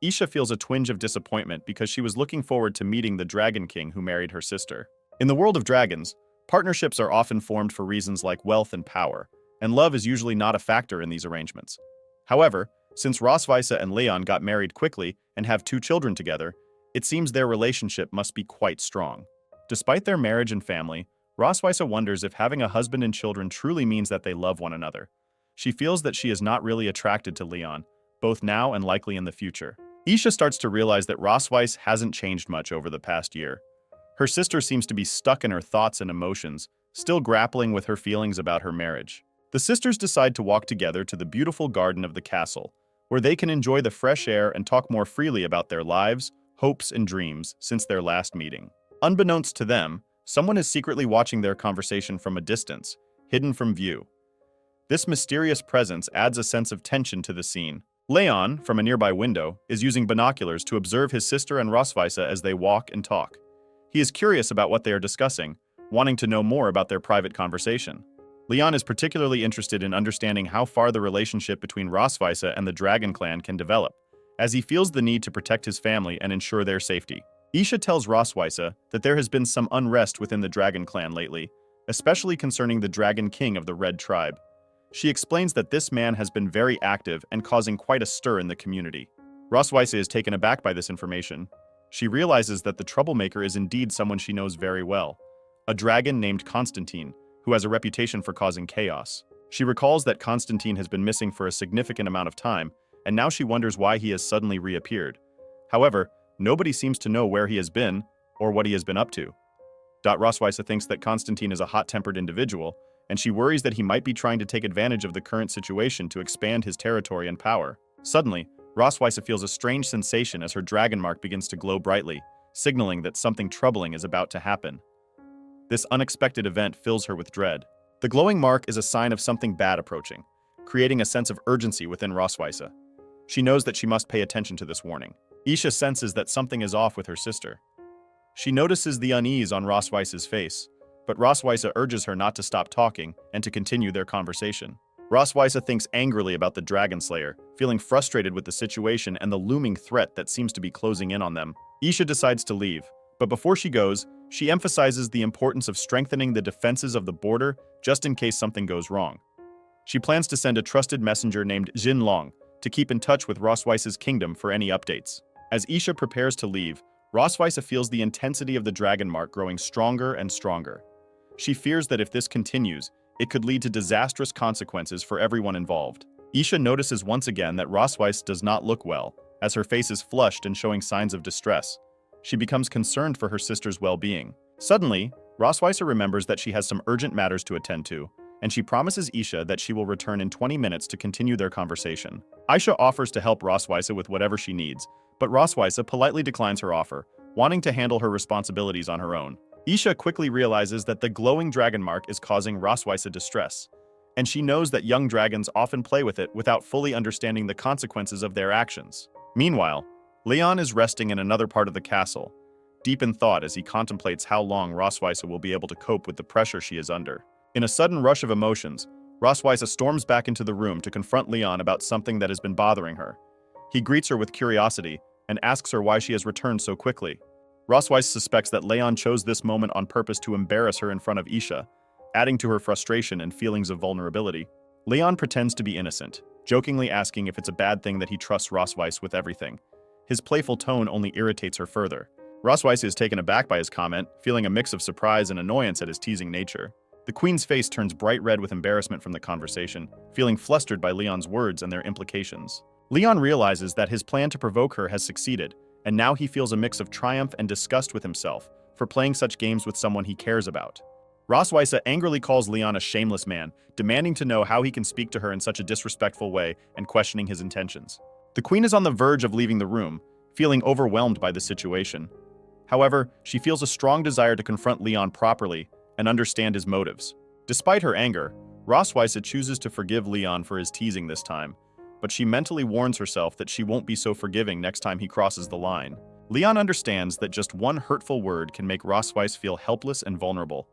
Isha feels a twinge of disappointment because she was looking forward to meeting the Dragon King who married her sister. In the world of dragons, partnerships are often formed for reasons like wealth and power, and love is usually not a factor in these arrangements. However, since Rosweiss and Leon got married quickly and have 2 children together, it seems their relationship must be quite strong. Despite their marriage and family, Rosweiss wonders if having a husband and children truly means that they love one another. She feels that she is not really attracted to Leon, both now and likely in the future. Isha starts to realize that Rosweiss hasn't changed much over the past year. Her sister seems to be stuck in her thoughts and emotions, still grappling with her feelings about her marriage. The sisters decide to walk together to the beautiful garden of the castle, where they can enjoy the fresh air and talk more freely about their lives, hopes, and dreams since their last meeting. Unbeknownst to them, someone is secretly watching their conversation from a distance, hidden from view. This mysterious presence adds a sense of tension to the scene. Leon, from a nearby window, is using binoculars to observe his sister and Rosweiss as they walk and talk. He is curious about what they are discussing, wanting to know more about their private conversation. Leon is particularly interested in understanding how far the relationship between Rosweiss and the Dragon Clan can develop, as he feels the need to protect his family and ensure their safety. Isha tells Rosweiss that there has been some unrest within the Dragon Clan lately, especially concerning the Dragon King of the Red Tribe. She explains that this man has been very active and causing quite a stir in the community. Rosweiss is taken aback by this information. She realizes that the troublemaker is indeed someone she knows very well, a dragon named Constantine, who has a reputation for causing chaos. She recalls that Constantine has been missing for a significant amount of time, and now she wonders why he has suddenly reappeared. However, nobody seems to know where he has been or what he has been up to. Rosweiss thinks that Constantine is a hot-tempered individual, and she worries that he might be trying to take advantage of the current situation to expand his territory and power. Suddenly, Rosweiss feels a strange sensation as her dragon mark begins to glow brightly, signaling that something troubling is about to happen. This unexpected event fills her with dread. The glowing mark is a sign of something bad approaching, creating a sense of urgency within Rosweiss. She knows that she must pay attention to this warning. Isha senses that something is off with her sister. She notices the unease on Rosweiss's face, but Rosweiss urges her not to stop talking and to continue their conversation. Rosweiss thinks angrily about the Dragon Slayer, feeling frustrated with the situation and the looming threat that seems to be closing in on them. Isha decides to leave, but before she goes, she emphasizes the importance of strengthening the defenses of the border just in case something goes wrong. She plans to send a trusted messenger named Jin Long to keep in touch with Rosweiss's kingdom for any updates. As Isha prepares to leave, Rosweiss feels the intensity of the dragon mark growing stronger and stronger. She fears that if this continues, it could lead to disastrous consequences for everyone involved. Isha notices once again that Rosweiss does not look well, as her face is flushed and showing signs of distress. She becomes concerned for her sister's well-being. Suddenly, Rosweiss remembers that she has some urgent matters to attend to, and she promises Isha that she will return in 20 minutes to continue their conversation. Isha offers to help Rosweiss with whatever she needs, but Rosweiss politely declines her offer, wanting to handle her responsibilities on her own. Isha quickly realizes that the glowing dragon mark is causing Rosweiss distress, and she knows that young dragons often play with it without fully understanding the consequences of their actions. Meanwhile, Leon is resting in another part of the castle, deep in thought as he contemplates how long Rosweiss will be able to cope with the pressure she is under. In a sudden rush of emotions, Rosweiss storms back into the room to confront Leon about something that has been bothering her. He greets her with curiosity and asks her why she has returned so quickly. Rosweiss suspects that Leon chose this moment on purpose to embarrass her in front of Isha, adding to her frustration and feelings of vulnerability. Leon pretends to be innocent, jokingly asking if it's a bad thing that he trusts Rosweiss with everything. His playful tone only irritates her further. Rosweiss is taken aback by his comment, feeling a mix of surprise and annoyance at his teasing nature. The queen's face turns bright red with embarrassment from the conversation, feeling flustered by Leon's words and their implications. Leon realizes that his plan to provoke her has succeeded, and now he feels a mix of triumph and disgust with himself for playing such games with someone he cares about. Rosweiss angrily calls Leon a shameless man, demanding to know how he can speak to her in such a disrespectful way and questioning his intentions. The queen is on the verge of leaving the room, feeling overwhelmed by the situation. However, she feels a strong desire to confront Leon properly and understand his motives. Despite her anger, Roswitha chooses to forgive Leon for his teasing this time, but she mentally warns herself that she won't be so forgiving next time he crosses the line. Leon understands that just one hurtful word can make Roswitha feel helpless and vulnerable.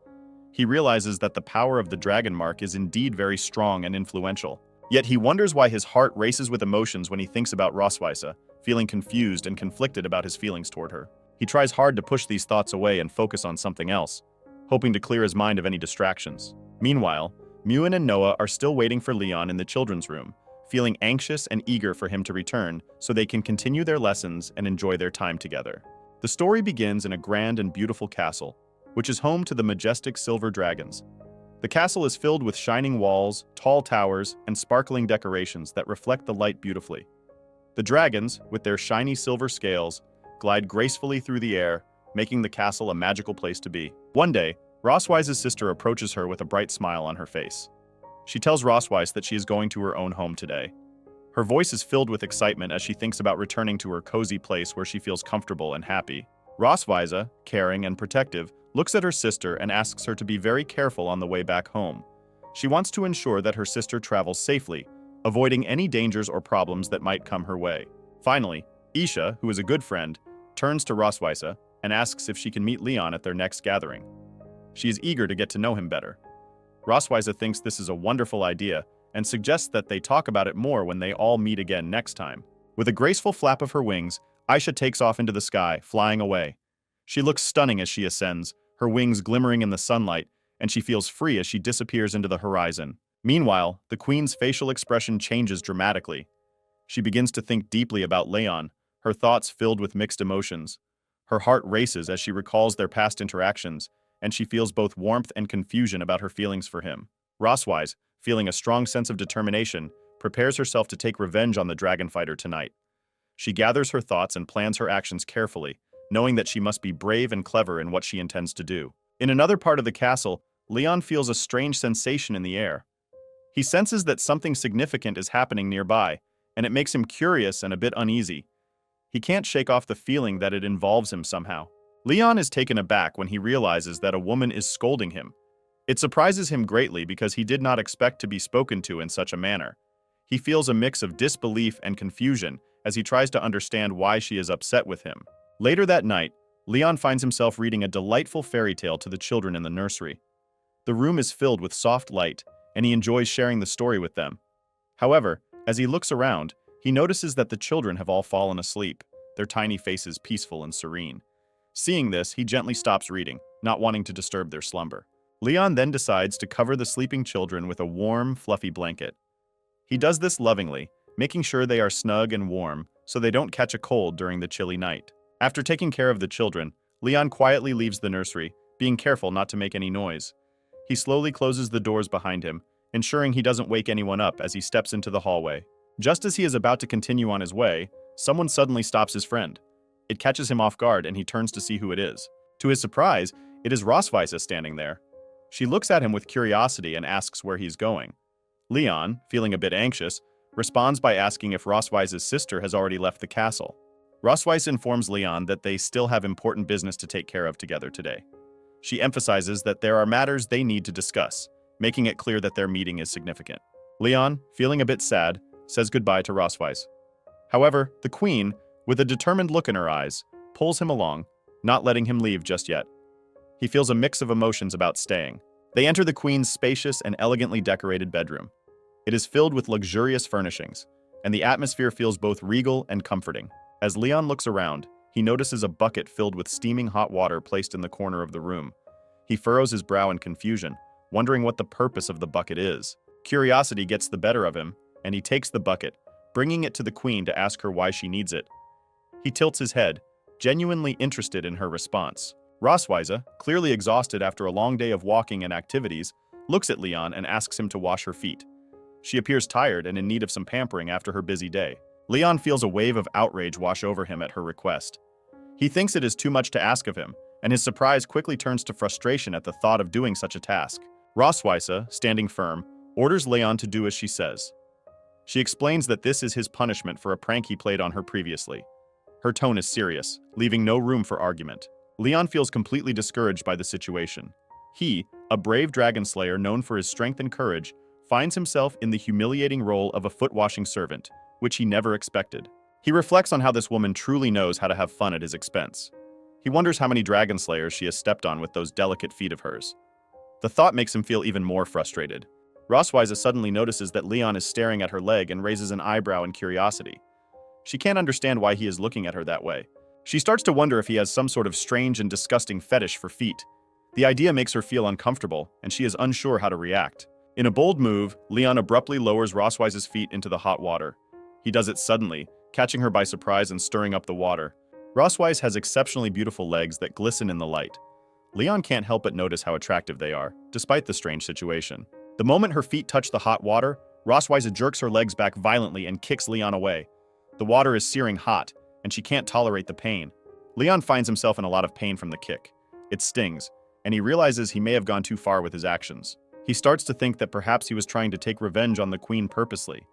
He realizes that the power of the dragon mark is indeed very strong and influential. Yet he wonders why his heart races with emotions when he thinks about Roswitha, feeling confused and conflicted about his feelings toward her. He tries hard to push these thoughts away and focus on something else, hoping to clear his mind of any distractions. Meanwhile, Muin and Noah are still waiting for Leon in the children's room, feeling anxious and eager for him to return so they can continue their lessons and enjoy their time together. The story begins in a grand and beautiful castle, which is home to the majestic silver dragons. The castle is filled with shining walls, tall towers, and sparkling decorations that reflect the light beautifully. The dragons, with their shiny silver scales, glide gracefully through the air, making the castle a magical place to be. One day, Roswitha's sister approaches her with a bright smile on her face. She tells Roswitha that she is going to her own home today. Her voice is filled with excitement as she thinks about returning to her cozy place where she feels comfortable and happy. Roswitha, caring and protective, looks at her sister and asks her to be very careful on the way back home. She wants to ensure that her sister travels safely, avoiding any dangers or problems that might come her way. Finally, Isha, who is a good friend, turns to Roswitha and asks if she can meet Leon at their next gathering. She is eager to get to know him better. Roswitha thinks this is a wonderful idea and suggests that they talk about it more when they all meet again next time. With a graceful flap of her wings, Isha takes off into the sky, flying away. She looks stunning as she ascends, her wings glimmering in the sunlight, and she feels free as she disappears into the horizon. Meanwhile, the queen's facial expression changes dramatically. She begins to think deeply about Leon, her thoughts filled with mixed emotions. Her heart races as she recalls their past interactions, and she feels both warmth and confusion about her feelings for him. Roswitha, feeling a strong sense of determination, prepares herself to take revenge on the dragon fighter tonight. She gathers her thoughts and plans her actions carefully, knowing that she must be brave and clever in what she intends to do. In another part of the castle, Leon feels a strange sensation in the air. He senses that something significant is happening nearby, and it makes him curious and a bit uneasy. He can't shake off the feeling that it involves him somehow. Leon is taken aback when he realizes that a woman is scolding him. It surprises him greatly because he did not expect to be spoken to in such a manner. He feels a mix of disbelief and confusion as he tries to understand why she is upset with him. Later that night, Leon finds himself reading a delightful fairy tale to the children in the nursery. The room is filled with soft light, and he enjoys sharing the story with them. However, as he looks around, he notices that the children have all fallen asleep, their tiny faces peaceful and serene. Seeing this, he gently stops reading, not wanting to disturb their slumber. Leon then decides to cover the sleeping children with a warm, fluffy blanket. He does this lovingly, making sure they are snug and warm so they don't catch a cold during the chilly night. After taking care of the children, Leon quietly leaves the nursery, being careful not to make any noise. He slowly closes the doors behind him, ensuring he doesn't wake anyone up as he steps into the hallway. Just as he is about to continue on his way, someone suddenly stops his friend. It catches him off guard and he turns to see who it is. To his surprise, it is Roswitha standing there. She looks at him with curiosity and asks where he's going. Leon, feeling a bit anxious, responds by asking if Roswitha's sister has already left the castle. Roswitha informs Leon that they still have important business to take care of together today. She emphasizes that there are matters they need to discuss, making it clear that their meeting is significant. Leon, feeling a bit sad, says goodbye to Roswitha. However, the queen, with a determined look in her eyes, pulls him along, not letting him leave just yet. He feels a mix of emotions about staying. They enter the queen's spacious and elegantly decorated bedroom. It is filled with luxurious furnishings, and the atmosphere feels both regal and comforting. As Leon looks around, he notices a bucket filled with steaming hot water placed in the corner of the room. He furrows his brow in confusion, wondering what the purpose of the bucket is. Curiosity gets the better of him, and he takes the bucket, bringing it to the queen to ask her why she needs it. He tilts his head, genuinely interested in her response. Roswitha, clearly exhausted after a long day of walking and activities, looks at Leon and asks him to wash her feet. She appears tired and in need of some pampering after her busy day. Leon feels a wave of outrage wash over him at her request. He thinks it is too much to ask of him, and his surprise quickly turns to frustration at the thought of doing such a task. Roswitha, standing firm, orders Leon to do as she says. She explains that this is his punishment for a prank he played on her previously. Her tone is serious, leaving no room for argument. Leon feels completely discouraged by the situation. He, a brave dragon slayer known for his strength and courage, finds himself in the humiliating role of a foot-washing servant, which he never expected. He reflects on how this woman truly knows how to have fun at his expense. He wonders how many dragon slayers she has stepped on with those delicate feet of hers. The thought makes him feel even more frustrated. Roswitha suddenly notices that Leon is staring at her leg and raises an eyebrow in curiosity. She can't understand why he is looking at her that way. She starts to wonder if he has some sort of strange and disgusting fetish for feet. The idea makes her feel uncomfortable, and she is unsure how to react. In a bold move, Leon abruptly lowers Roswitha's feet into the hot water. He does it suddenly, catching her by surprise and stirring up the water. Roswitha has exceptionally beautiful legs that glisten in the light. Leon can't help but notice how attractive they are, despite the strange situation. The moment her feet touch the hot water, Roswitha jerks her legs back violently and kicks Leon away. The water is searing hot, and she can't tolerate the pain. Leon finds himself in a lot of pain from the kick. It stings, and he realizes he may have gone too far with his actions. He starts to think that perhaps he was trying to take revenge on the queen purposely.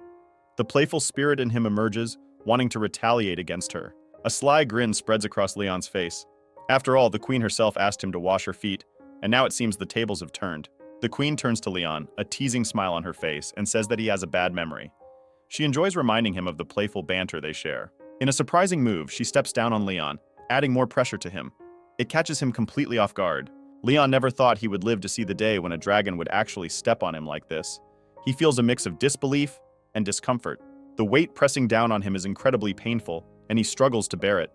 The playful spirit in him emerges, wanting to retaliate against her. A sly grin spreads across Leon's face. After all, the queen herself asked him to wash her feet, and now it seems the tables have turned. The queen turns to Leon, a teasing smile on her face, and says that he has a bad memory. She enjoys reminding him of the playful banter they share. In a surprising move, she steps down on Leon, adding more pressure to him. It catches him completely off guard. Leon never thought he would live to see the day when a dragon would actually step on him like this. He feels a mix of disbelief and discomfort. The weight pressing down on him is incredibly painful, and he struggles to bear it.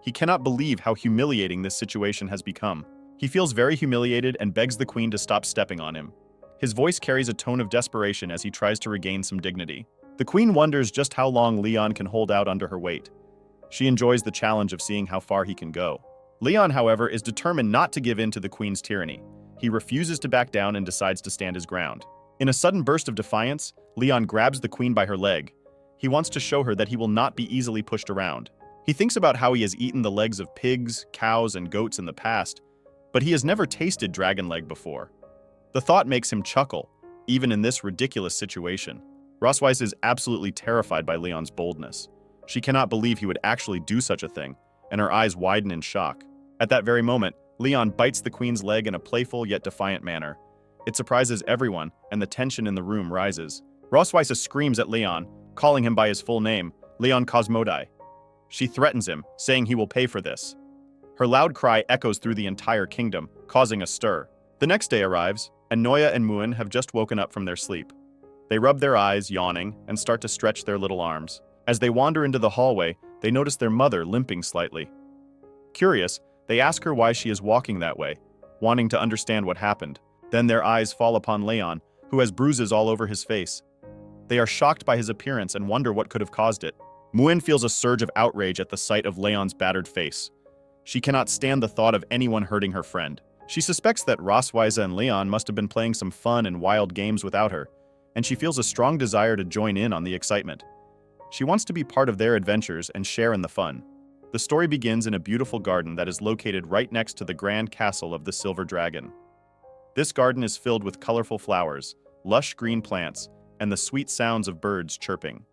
He cannot believe how humiliating this situation has become. He feels very humiliated and begs the queen to stop stepping on him. His voice carries a tone of desperation as he tries to regain some dignity. The queen wonders just how long Leon can hold out under her weight. She enjoys the challenge of seeing how far he can go. Leon, however, is determined not to give in to the queen's tyranny. He refuses to back down and decides to stand his ground. In a sudden burst of defiance, Leon grabs the queen by her leg. He wants to show her that he will not be easily pushed around. He thinks about how he has eaten the legs of pigs, cows, and goats in the past, but he has never tasted dragon leg before. The thought makes him chuckle, even in this ridiculous situation. Roswitha is absolutely terrified by Leon's boldness. She cannot believe he would actually do such a thing, and her eyes widen in shock. At that very moment, Leon bites the queen's leg in a playful yet defiant manner. It surprises everyone, and the tension in the room rises. Roswitha screams at Leon, calling him by his full name, Leon Cosmodai. She threatens him, saying he will pay for this. Her loud cry echoes through the entire kingdom, causing a stir. The next day arrives, and Noya and Muin have just woken up from their sleep. They rub their eyes, yawning, and start to stretch their little arms. As they wander into the hallway, they notice their mother limping slightly. Curious, they ask her why she is walking that way, wanting to understand what happened. Then their eyes fall upon Leon, who has bruises all over his face. They are shocked by his appearance and wonder what could have caused it. Muin feels a surge of outrage at the sight of Leon's battered face. She cannot stand the thought of anyone hurting her friend. She suspects that Roswitha and Leon must have been playing some fun and wild games without her, and she feels a strong desire to join in on the excitement. She wants to be part of their adventures and share in the fun. The story begins in a beautiful garden that is located right next to the grand castle of the Silver Dragon. This garden is filled with colorful flowers, lush green plants, and the sweet sounds of birds chirping.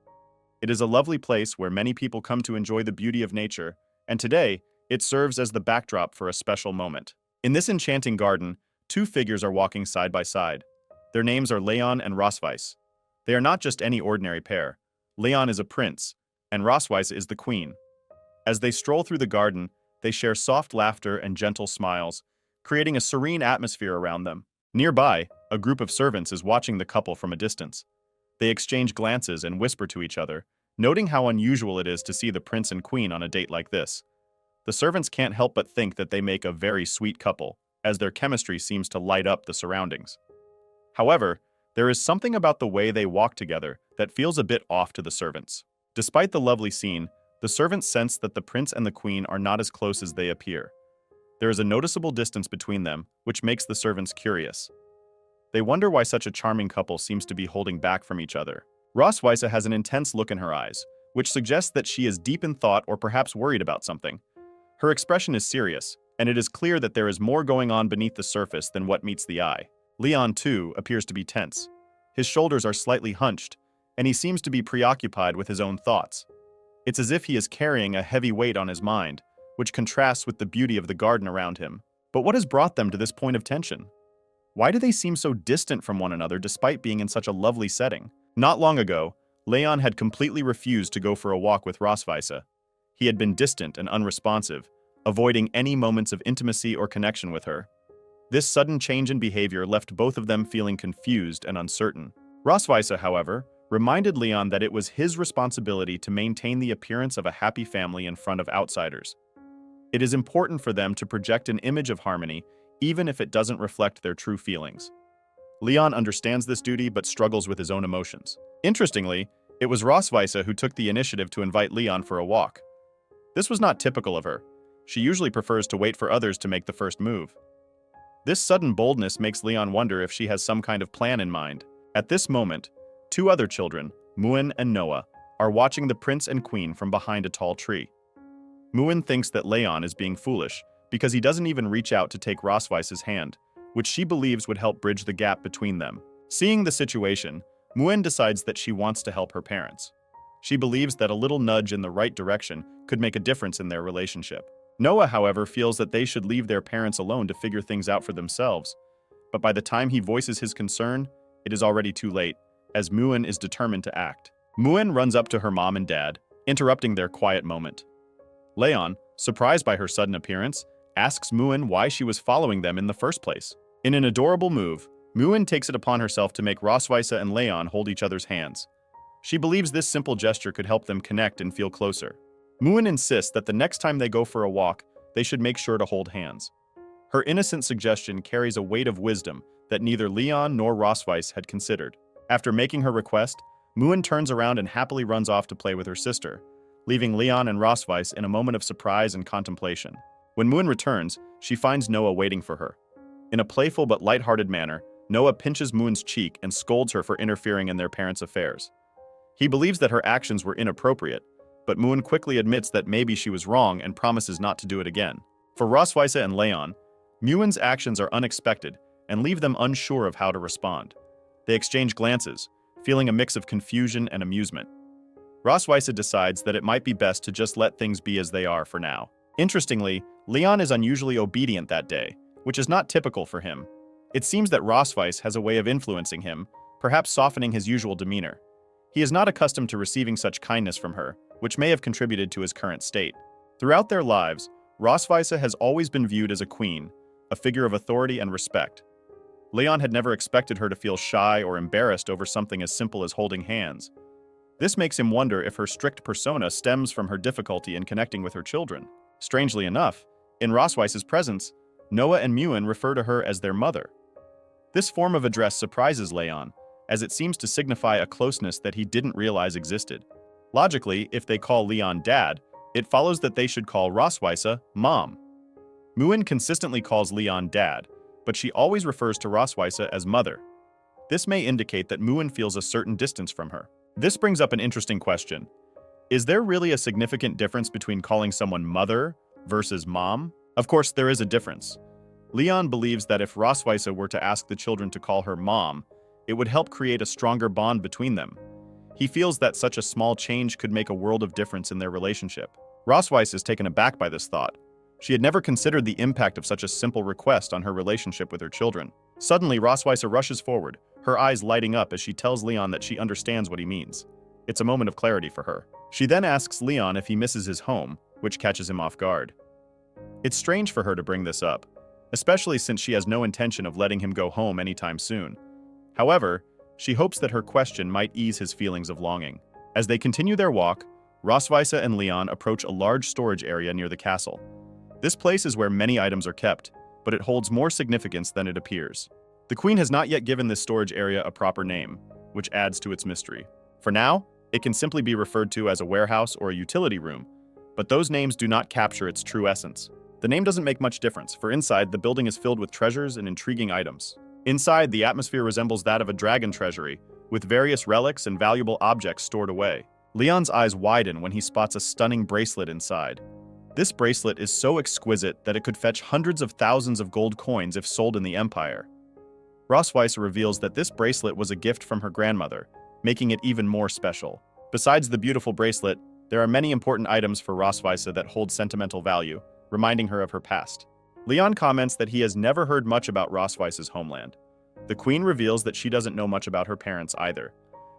It is a lovely place where many people come to enjoy the beauty of nature, and today, it serves as the backdrop for a special moment. In this enchanting garden, two figures are walking side by side. Their names are Leon and Roswitha. They are not just any ordinary pair. Leon is a prince, and Roswitha is the queen. As they stroll through the garden, they share soft laughter and gentle smiles, creating a serene atmosphere around them. Nearby, a group of servants is watching the couple from a distance. They exchange glances and whisper to each other, noting how unusual it is to see the prince and queen on a date like this. The servants can't help but think that they make a very sweet couple, as their chemistry seems to light up the surroundings. However, there is something about the way they walk together that feels a bit off to the servants. Despite the lovely scene, the servants sense that the prince and the queen are not as close as they appear. There is a noticeable distance between them, which makes the servants curious. They wonder why such a charming couple seems to be holding back from each other. Roswitha has an intense look in her eyes, which suggests that she is deep in thought or perhaps worried about something. Her expression is serious, and it is clear that there is more going on beneath the surface than what meets the eye. Leon, too, appears to be tense. His shoulders are slightly hunched, and he seems to be preoccupied with his own thoughts. It's as if he is carrying a heavy weight on his mind, which contrasts with the beauty of the garden around him. But what has brought them to this point of tension? Why do they seem so distant from one another despite being in such a lovely setting? Not long ago, Leon had completely refused to go for a walk with Rosweise. He had been distant and unresponsive, avoiding any moments of intimacy or connection with her. This sudden change in behavior left both of them feeling confused and uncertain. Rosweise, however, reminded Leon that it was his responsibility to maintain the appearance of a happy family in front of outsiders. It is important for them to project an image of harmony, even if it doesn't reflect their true feelings. Leon understands this duty but struggles with his own emotions. Interestingly, it was Rosweise who took the initiative to invite Leon for a walk. This was not typical of her. She usually prefers to wait for others to make the first move. This sudden boldness makes Leon wonder if she has some kind of plan in mind. At this moment, two other children, Muin and Noah, are watching the prince and queen from behind a tall tree. Muin thinks that Leon is being foolish because he doesn't even reach out to take Rosweise's hand, which she believes would help bridge the gap between them. Seeing the situation, Muin decides that she wants to help her parents. She believes that a little nudge in the right direction could make a difference in their relationship. Noah, however, feels that they should leave their parents alone to figure things out for themselves. But by the time he voices his concern, it is already too late, as Muin is determined to act. Muin runs up to her mom and dad, interrupting their quiet moment. Leon, surprised by her sudden appearance, asks Muin why she was following them in the first place. In an adorable move, Muin takes it upon herself to make Rosweise and Leon hold each other's hands. She believes this simple gesture could help them connect and feel closer. Muin insists that the next time they go for a walk, they should make sure to hold hands. Her innocent suggestion carries a weight of wisdom that neither Leon nor Rosweise had considered. After making her request, Muin turns around and happily runs off to play with her sister, leaving Leon and Rosweise in a moment of surprise and contemplation. When Muin returns, she finds Noah waiting for her. In a playful but lighthearted manner, Noah pinches Muin's cheek and scolds her for interfering in their parents' affairs. He believes that her actions were inappropriate, but Muin quickly admits that maybe she was wrong and promises not to do it again. For Rosweise and Leon, Muin's actions are unexpected and leave them unsure of how to respond. They exchange glances, feeling a mix of confusion and amusement. Rosweise decides that it might be best to just let things be as they are for now. Interestingly, Leon is unusually obedient that day, which is not typical for him. It seems that Rosweise has a way of influencing him, perhaps softening his usual demeanor. He is not accustomed to receiving such kindness from her, which may have contributed to his current state. Throughout their lives, Rosweise has always been viewed as a queen, a figure of authority and respect. Leon had never expected her to feel shy or embarrassed over something as simple as holding hands. This makes him wonder if her strict persona stems from her difficulty in connecting with her children. Strangely enough, in Rosweise's presence, Noah and Muin refer to her as their mother. This form of address surprises Leon, as it seems to signify a closeness that he didn't realize existed. Logically, if they call Leon dad, it follows that they should call Rosweise mom. Muin consistently calls Leon dad, but she always refers to Rosweise as mother. This may indicate that Muin feels a certain distance from her. This brings up an interesting question. Is there really a significant difference between calling someone mother versus mom? Of course, there is a difference. Leon believes that if Rosweise were to ask the children to call her mom, it would help create a stronger bond between them. He feels that such a small change could make a world of difference in their relationship. Rosweise is taken aback by this thought. She had never considered the impact of such a simple request on her relationship with her children. Suddenly, Rosweise rushes forward, her eyes lighting up as she tells Leon that she understands what he means. It's a moment of clarity for her. She then asks Leon if he misses his home, which catches him off guard. It's strange for her to bring this up, especially since she has no intention of letting him go home anytime soon. However, she hopes that her question might ease his feelings of longing. As they continue their walk, Rosweise and Leon approach a large storage area near the castle. This place is where many items are kept, but it holds more significance than it appears. The queen has not yet given this storage area a proper name, which adds to its mystery. For now, it can simply be referred to as a warehouse or a utility room, but those names do not capture its true essence. The name doesn't make much difference, for inside, the building is filled with treasures and intriguing items. Inside, the atmosphere resembles that of a dragon treasury, with various relics and valuable objects stored away. Leon's eyes widen when he spots a stunning bracelet inside. This bracelet is so exquisite that it could fetch hundreds of thousands of gold coins if sold in the Empire. Rosweise reveals that this bracelet was a gift from her grandmother, making it even more special. Besides the beautiful bracelet, There are many important items for Roswitha that hold sentimental value, reminding her of her past. Leon comments that he has never heard much about Roswitha's homeland. The queen reveals that she doesn't know much about her parents either.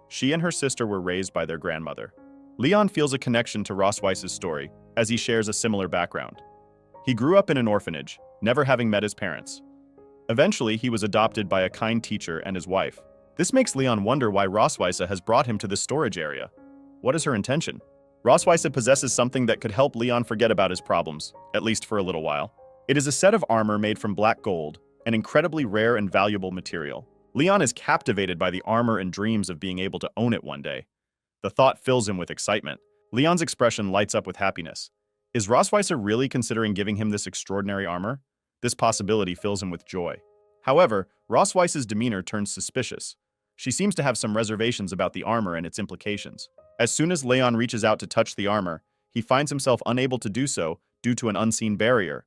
She and her sister were raised by their grandmother. Leon feels a connection to Roswitha's story, as he shares a similar background. He grew up in an orphanage, never having met his parents. Eventually, he was adopted by a kind teacher and his wife. This makes Leon wonder why Roswitha has brought him to this storage area. What is her intention? Roswitha possesses something that could help Leon forget about his problems, at least for a little while. It is a set of armor made from black gold, an incredibly rare and valuable material. Leon is captivated by the armor and dreams of being able to own it one day. The thought fills him with excitement. Leon's expression lights up with happiness. Is Roswitha really considering giving him this extraordinary armor? This possibility fills him with joy. However, Roswitha's demeanor turns suspicious. She seems to have some reservations about the armor and its implications. As soon as Leon reaches out to touch the armor, he finds himself unable to do so due to an unseen barrier.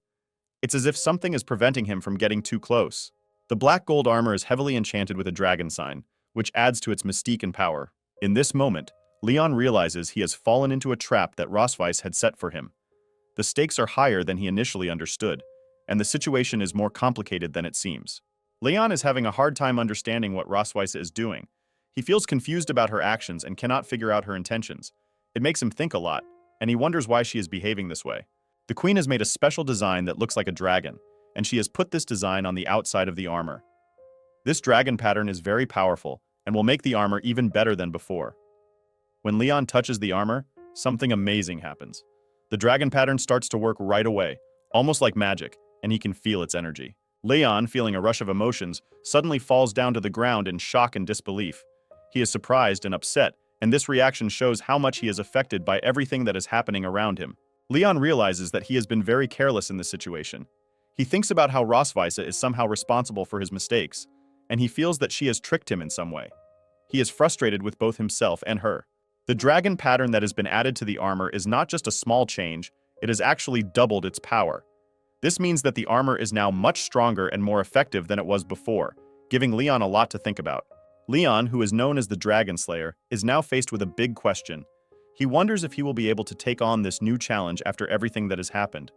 It's as if something is preventing him from getting too close. The black gold armor is heavily enchanted with a dragon sign, which adds to its mystique and power. In this moment, Leon realizes he has fallen into a trap that Roswitha had set for him. The stakes are higher than he initially understood, and the situation is more complicated than it seems. Leon is having a hard time understanding what Roswitha is doing. He feels confused about her actions and cannot figure out her intentions. It makes him think a lot, and he wonders why she is behaving this way. The queen has made a special design that looks like a dragon, and she has put this design on the outside of the armor. This dragon pattern is very powerful and will make the armor even better than before. When Leon touches the armor, something amazing happens. The dragon pattern starts to work right away, almost like magic, and he can feel its energy. Leon, feeling a rush of emotions, suddenly falls down to the ground in shock and disbelief. He is surprised and upset, and this reaction shows how much he is affected by everything that is happening around him. Leon realizes that he has been very careless in this situation. He thinks about how Roswitha is somehow responsible for his mistakes, and he feels that she has tricked him in some way. He is frustrated with both himself and her. The dragon pattern that has been added to the armor is not just a small change, it has actually doubled its power. This means that the armor is now much stronger and more effective than it was before, giving Leon a lot to think about. Leon, who is known as the Dragon Slayer, is now faced with a big question. He wonders if he will be able to take on this new challenge after everything that has happened.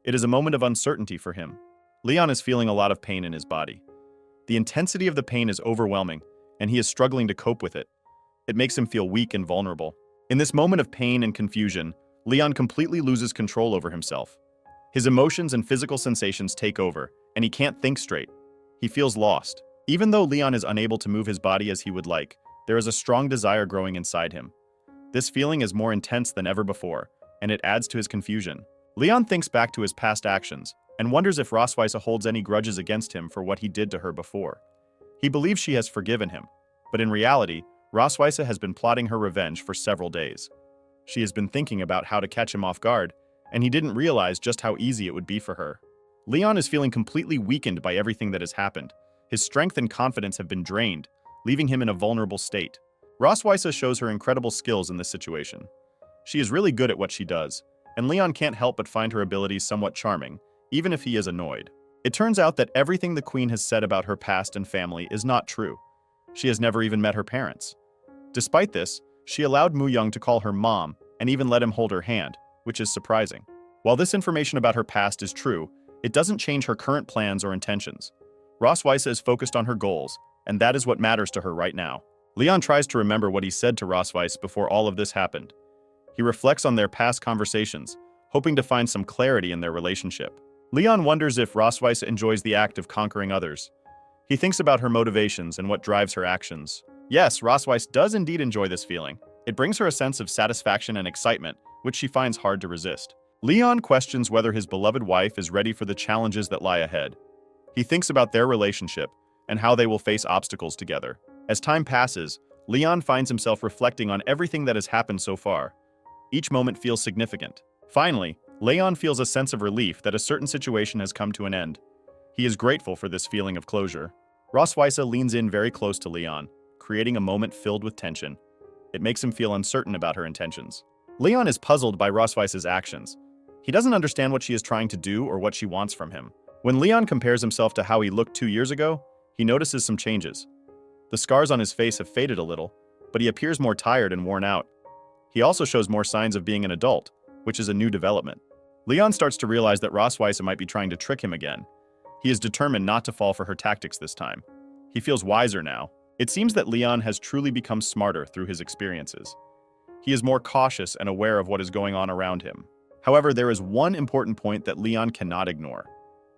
It is a moment of uncertainty for him. Leon is feeling a lot of pain in his body. The intensity of the pain is overwhelming, and he is struggling to cope with it. It makes him feel weak and vulnerable. In this moment of pain and confusion, Leon completely loses control over himself. His emotions and physical sensations take over, and he can't think straight. He feels lost. Even though Leon is unable to move his body as he would like, there is a strong desire growing inside him. This feeling is more intense than ever before, and it adds to his confusion. Leon thinks back to his past actions and wonders if Roswitha holds any grudges against him for what he did to her before. He believes she has forgiven him, but in reality, Roswitha has been plotting her revenge for several days. She has been thinking about how to catch him off guard, and he didn't realize just how easy it would be for her. Leon is feeling completely weakened by everything that has happened. His strength and confidence have been drained, leaving him in a vulnerable state. Roswitha shows her incredible skills in this situation. She is really good at what she does, and Leon can't help but find her abilities somewhat charming, even if he is annoyed. It turns out that everything the queen has said about her past and family is not true. She has never even met her parents. Despite this, she allowed Mu Young to call her mom and even let him hold her hand, which is surprising. While this information about her past is true, it doesn't change her current plans or intentions. Roswitha is focused on her goals, and that is what matters to her right now. Leon tries to remember what he said to Roswitha before all of this happened. He reflects on their past conversations, hoping to find some clarity in their relationship. Leon wonders if Roswitha enjoys the act of conquering others. He thinks about her motivations and what drives her actions. Yes, Roswitha does indeed enjoy this feeling. It brings her a sense of satisfaction and excitement, which she finds hard to resist. Leon questions whether his beloved wife is ready for the challenges that lie ahead. He thinks about their relationship and how they will face obstacles together. As time passes, Leon finds himself reflecting on everything that has happened so far. Each moment feels significant. Finally, Leon feels a sense of relief that a certain situation has come to an end. He is grateful for this feeling of closure. Roswitha leans in very close to Leon, creating a moment filled with tension. It makes him feel uncertain about her intentions. Leon is puzzled by Roswitha's actions. He doesn't understand what she is trying to do or what she wants from him. When Leon compares himself to how he looked 2 years ago, he notices some changes. The scars on his face have faded a little, but he appears more tired and worn out. He also shows more signs of being an adult, which is a new development. Leon starts to realize that Roswitha might be trying to trick him again. He is determined not to fall for her tactics this time. He feels wiser now. It seems that Leon has truly become smarter through his experiences. He is more cautious and aware of what is going on around him. However, there is one important point that Leon cannot ignore.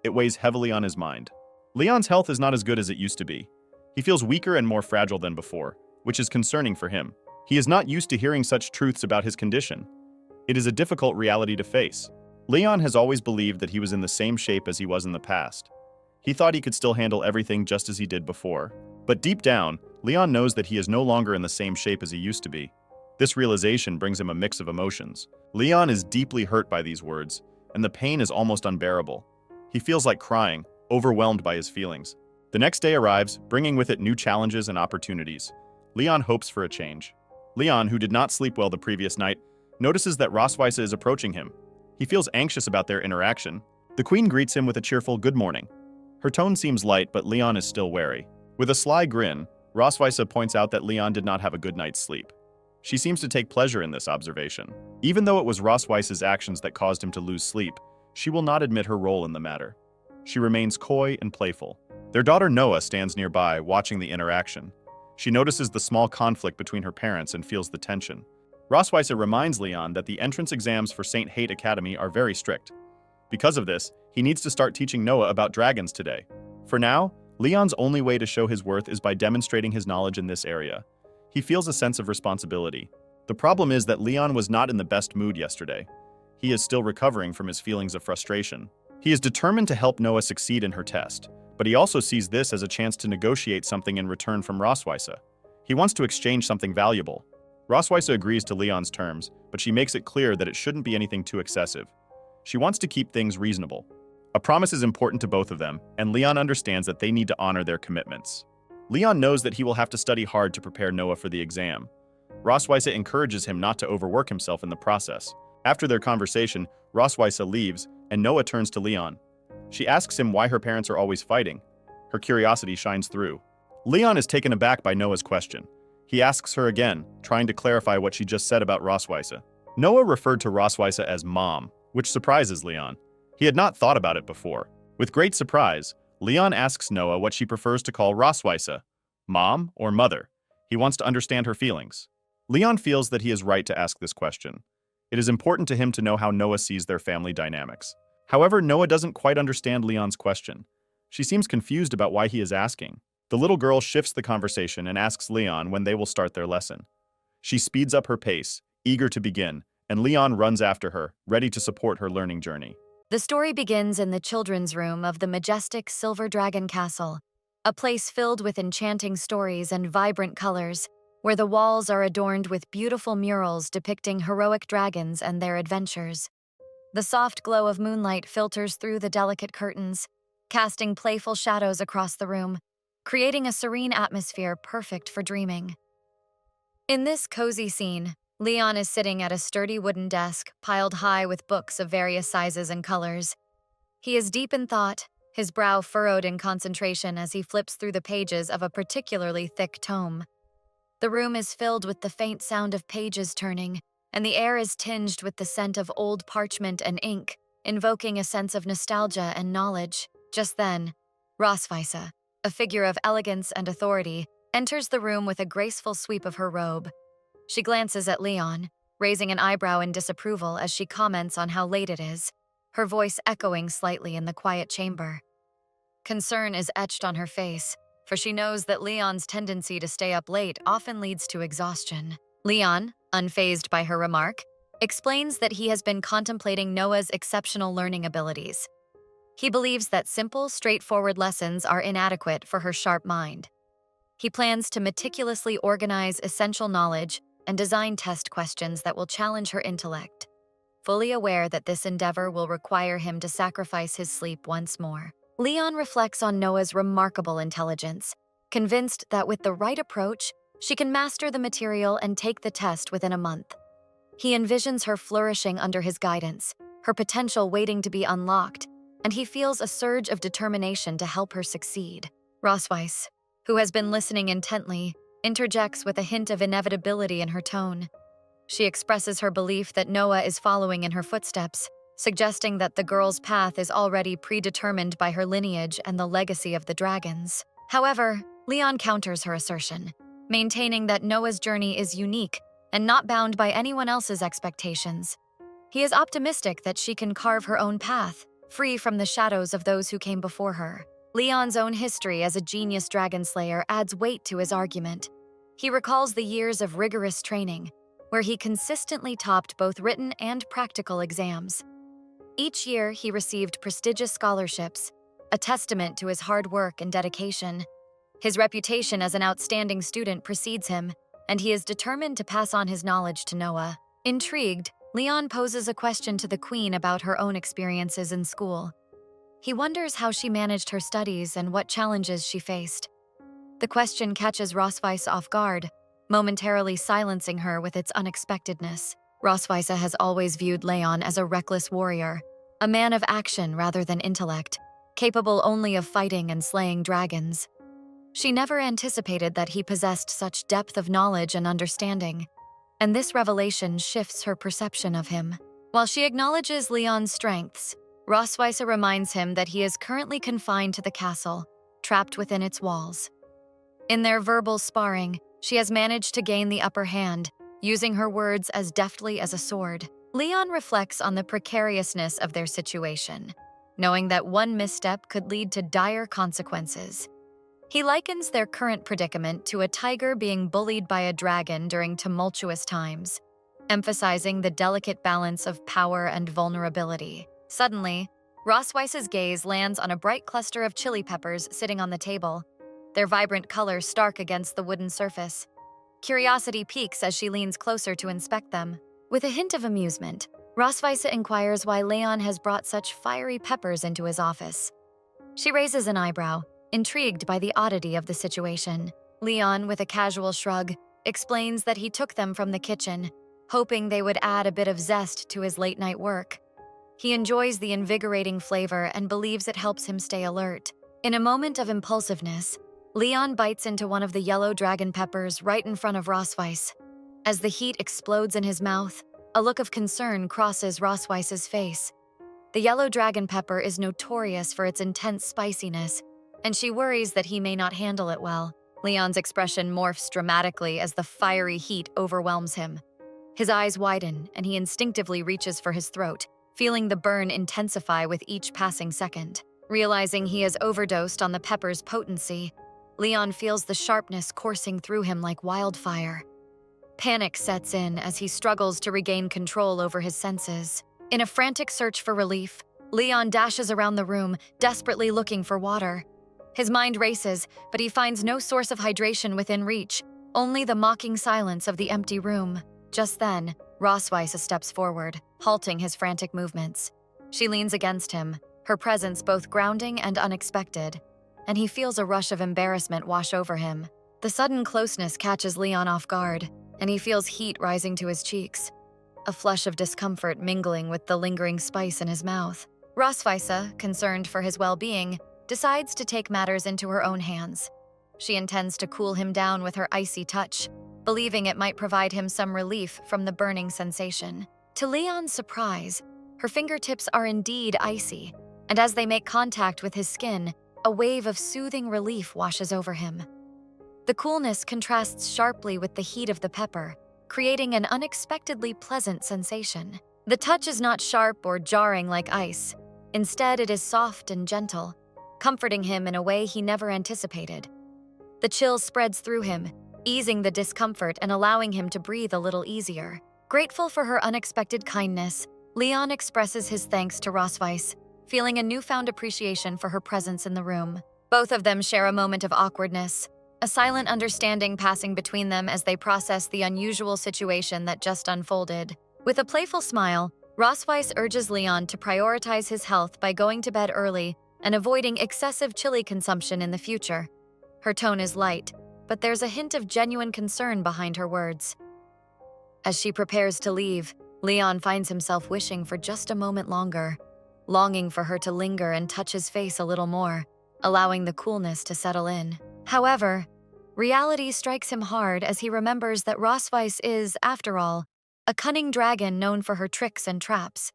It weighs heavily on his mind. Leon's health is not as good as it used to be. He feels weaker and more fragile than before, which is concerning for him. He is not used to hearing such truths about his condition. It is a difficult reality to face. Leon has always believed that he was in the same shape as he was in the past. He thought he could still handle everything just as he did before. But deep down, Leon knows that he is no longer in the same shape as he used to be. This realization brings him a mix of emotions. Leon is deeply hurt by these words, and the pain is almost unbearable. He feels like crying, overwhelmed by his feelings. The next day arrives, bringing with it new challenges and opportunities. Leon hopes for a change. Leon, who did not sleep well the previous night, notices that Roswitha is approaching him. He feels anxious about their interaction. The queen greets him with a cheerful good morning. Her tone seems light, but Leon is still wary. With a sly grin, Roswitha points out that Leon did not have a good night's sleep. She seems to take pleasure in this observation. Even though it was Roswitha's actions that caused him to lose sleep, she will not admit her role in the matter. She remains coy and playful. Their daughter Noah stands nearby, watching the interaction. She notices the small conflict between her parents and feels the tension. Roswitha reminds Leon that the entrance exams for Saint Hate Academy are very strict. Because of this, he needs to start teaching Noah about dragons today. For now, Leon's only way to show his worth is by demonstrating his knowledge in this area. He feels a sense of responsibility. The problem is that Leon was not in the best mood yesterday. He is still recovering from his feelings of frustration. He is determined to help Noah succeed in her test, but he also sees this as a chance to negotiate something in return from Roswitha. He wants to exchange something valuable. Roswitha agrees to Leon's terms, but she makes it clear that it shouldn't be anything too excessive. She wants to keep things reasonable. A promise is important to both of them, and Leon understands that they need to honor their commitments. Leon knows that he will have to study hard to prepare Noah for the exam. Roswitha encourages him not to overwork himself in the process. After their conversation, Roswitha leaves, and Noah turns to Leon. She asks him why her parents are always fighting. Her curiosity shines through. Leon is taken aback by Noah's question. He asks her again, trying to clarify what she just said about Roswitha. Noah referred to Roswitha as Mom, which surprises Leon. He had not thought about it before. With great surprise, Leon asks Noah what she prefers to call Roswitha, Mom or Mother. He wants to understand her feelings. Leon feels that he is right to ask this question. It is important to him to know how Noah sees their family dynamics. However, Noah doesn't quite understand Leon's question. She seems confused about why he is asking. The little girl shifts the conversation and asks Leon when they will start their lesson. She speeds up her pace, eager to begin, and Leon runs after her, ready to support her learning journey. The story begins in the children's room of the majestic Silver Dragon Castle, a place filled with enchanting stories and vibrant colors, where the walls are adorned with beautiful murals depicting heroic dragons and their adventures. The soft glow of moonlight filters through the delicate curtains, casting playful shadows across the room, creating a serene atmosphere perfect for dreaming. In this cozy scene, Leon is sitting at a sturdy wooden desk, piled high with books of various sizes and colors. He is deep in thought, his brow furrowed in concentration as he flips through the pages of a particularly thick tome. The room is filled with the faint sound of pages turning, and the air is tinged with the scent of old parchment and ink, invoking a sense of nostalgia and knowledge. Just then, Roswitha, a figure of elegance and authority, enters the room with a graceful sweep of her robe. She glances at Leon, raising an eyebrow in disapproval as she comments on how late it is, her voice echoing slightly in the quiet chamber. Concern is etched on her face, for she knows that Leon's tendency to stay up late often leads to exhaustion. Leon, unfazed by her remark, explains that he has been contemplating Noah's exceptional learning abilities. He believes that simple, straightforward lessons are inadequate for her sharp mind. He plans to meticulously organize essential knowledge and design test questions that will challenge her intellect, fully aware that this endeavor will require him to sacrifice his sleep once more. Leon reflects on Noah's remarkable intelligence, convinced that with the right approach, she can master the material and take the test within a month. He envisions her flourishing under his guidance, her potential waiting to be unlocked, and he feels a surge of determination to help her succeed. Roswitha, who has been listening intently, interjects with a hint of inevitability in her tone. She expresses her belief that Noah is following in her footsteps, suggesting that the girl's path is already predetermined by her lineage and the legacy of the dragons. However, Leon counters her assertion, maintaining that Noah's journey is unique and not bound by anyone else's expectations. He is optimistic that she can carve her own path, free from the shadows of those who came before her. Leon's own history as a genius dragon slayer adds weight to his argument. He recalls the years of rigorous training, where he consistently topped both written and practical exams. Each year, he received prestigious scholarships, a testament to his hard work and dedication. His reputation as an outstanding student precedes him, and he is determined to pass on his knowledge to Noah. Intrigued, Leon poses a question to the queen about her own experiences in school. He wonders how she managed her studies and what challenges she faced. The question catches Rosweise off guard, momentarily silencing her with its unexpectedness. Rosweise has always viewed Leon as a reckless warrior, a man of action rather than intellect, capable only of fighting and slaying dragons. She never anticipated that he possessed such depth of knowledge and understanding, and this revelation shifts her perception of him. While she acknowledges Leon's strengths, Rosweise reminds him that he is currently confined to the castle, trapped within its walls. In their verbal sparring, she has managed to gain the upper hand, using her words as deftly as a sword. Leon reflects on the precariousness of their situation, knowing that one misstep could lead to dire consequences. He likens their current predicament to a tiger being bullied by a dragon during tumultuous times, emphasizing the delicate balance of power and vulnerability. Suddenly, Rosweise's gaze lands on a bright cluster of chili peppers sitting on the table, their vibrant color stark against the wooden surface. Curiosity piques as she leans closer to inspect them. With a hint of amusement, Rosweise inquires why Leon has brought such fiery peppers into his office. She raises an eyebrow, intrigued by the oddity of the situation. Leon, with a casual shrug, explains that he took them from the kitchen, hoping they would add a bit of zest to his late-night work. He enjoys the invigorating flavor and believes it helps him stay alert. In a moment of impulsiveness, Leon bites into one of the yellow dragon peppers right in front of Rosweise. As the heat explodes in his mouth, a look of concern crosses Rosweise's face. The yellow dragon pepper is notorious for its intense spiciness, and she worries that he may not handle it well. Leon's expression morphs dramatically as the fiery heat overwhelms him. His eyes widen, and he instinctively reaches for his throat, feeling the burn intensify with each passing second. Realizing he has overdosed on the pepper's potency, Leon feels the sharpness coursing through him like wildfire. Panic sets in as he struggles to regain control over his senses. In a frantic search for relief, Leon dashes around the room, desperately looking for water. His mind races, but he finds no source of hydration within reach, only the mocking silence of the empty room. Just then, Rosweise steps forward, halting his frantic movements. She leans against him, her presence both grounding and unexpected, and he feels a rush of embarrassment wash over him. The sudden closeness catches Leon off guard, and he feels heat rising to his cheeks, a flush of discomfort mingling with the lingering spice in his mouth. Rosweise, concerned for his well-being, decides to take matters into her own hands. She intends to cool him down with her icy touch, believing it might provide him some relief from the burning sensation. To Leon's surprise, her fingertips are indeed icy, and as they make contact with his skin, a wave of soothing relief washes over him. The coolness contrasts sharply with the heat of the pepper, creating an unexpectedly pleasant sensation. The touch is not sharp or jarring like ice. Instead, it is soft and gentle, comforting him in a way he never anticipated. The chill spreads through him, easing the discomfort and allowing him to breathe a little easier. Grateful for her unexpected kindness, Leon expresses his thanks to Rosweise, feeling a newfound appreciation for her presence in the room. Both of them share a moment of awkwardness, a silent understanding passing between them as they process the unusual situation that just unfolded. With a playful smile, Rosweise urges Leon to prioritize his health by going to bed early and avoiding excessive chili consumption in the future. Her tone is light, but there's a hint of genuine concern behind her words. As she prepares to leave, Leon finds himself wishing for just a moment longer, longing for her to linger and touch his face a little more, allowing the coolness to settle in. However, reality strikes him hard as he remembers that Rosweise is, after all, a cunning dragon known for her tricks and traps.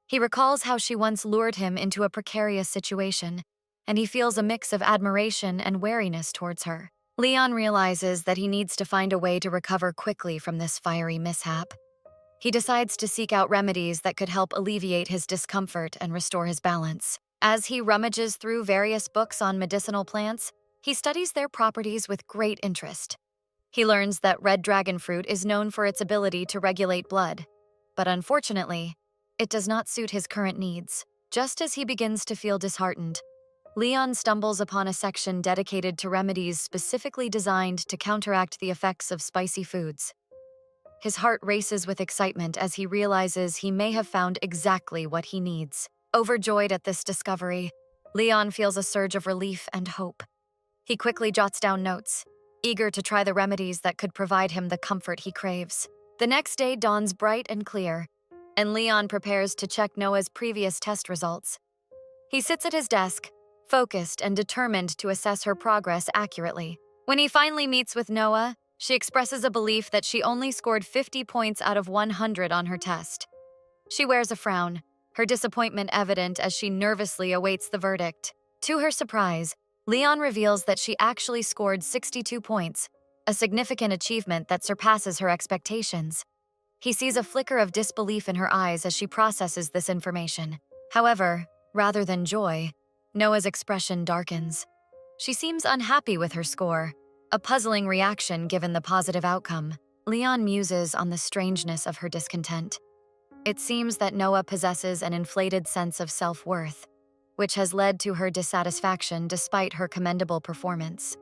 He recalls how she once lured him into a precarious situation, and he feels a mix of admiration and wariness towards her. Leon realizes that he needs to find a way to recover quickly from this fiery mishap. He decides to seek out remedies that could help alleviate his discomfort and restore his balance. As he rummages through various books on medicinal plants, he studies their properties with great interest. He learns that red dragon fruit is known for its ability to regulate blood, but unfortunately, it does not suit his current needs. Just as he begins to feel disheartened, Leon stumbles upon a section dedicated to remedies specifically designed to counteract the effects of spicy foods. His heart races with excitement as he realizes he may have found exactly what he needs. Overjoyed at this discovery, Leon feels a surge of relief and hope. He quickly jots down notes, eager to try the remedies that could provide him the comfort he craves. The next day dawns bright and clear, and Leon prepares to check Noah's previous test results. He sits at his desk, focused and determined to assess her progress accurately. When he finally meets with Noah, she expresses a belief that she only scored 50 points out of 100 on her test. She wears a frown, her disappointment evident as she nervously awaits the verdict. To her surprise, Leon reveals that she actually scored 62 points, a significant achievement that surpasses her expectations. He sees a flicker of disbelief in her eyes as she processes this information. However, rather than joy, Noah's expression darkens. She seems unhappy with her score, a puzzling reaction given the positive outcome. Leon muses on the strangeness of her discontent. It seems that Noah possesses an inflated sense of self-worth, which has led to her dissatisfaction despite her commendable performance.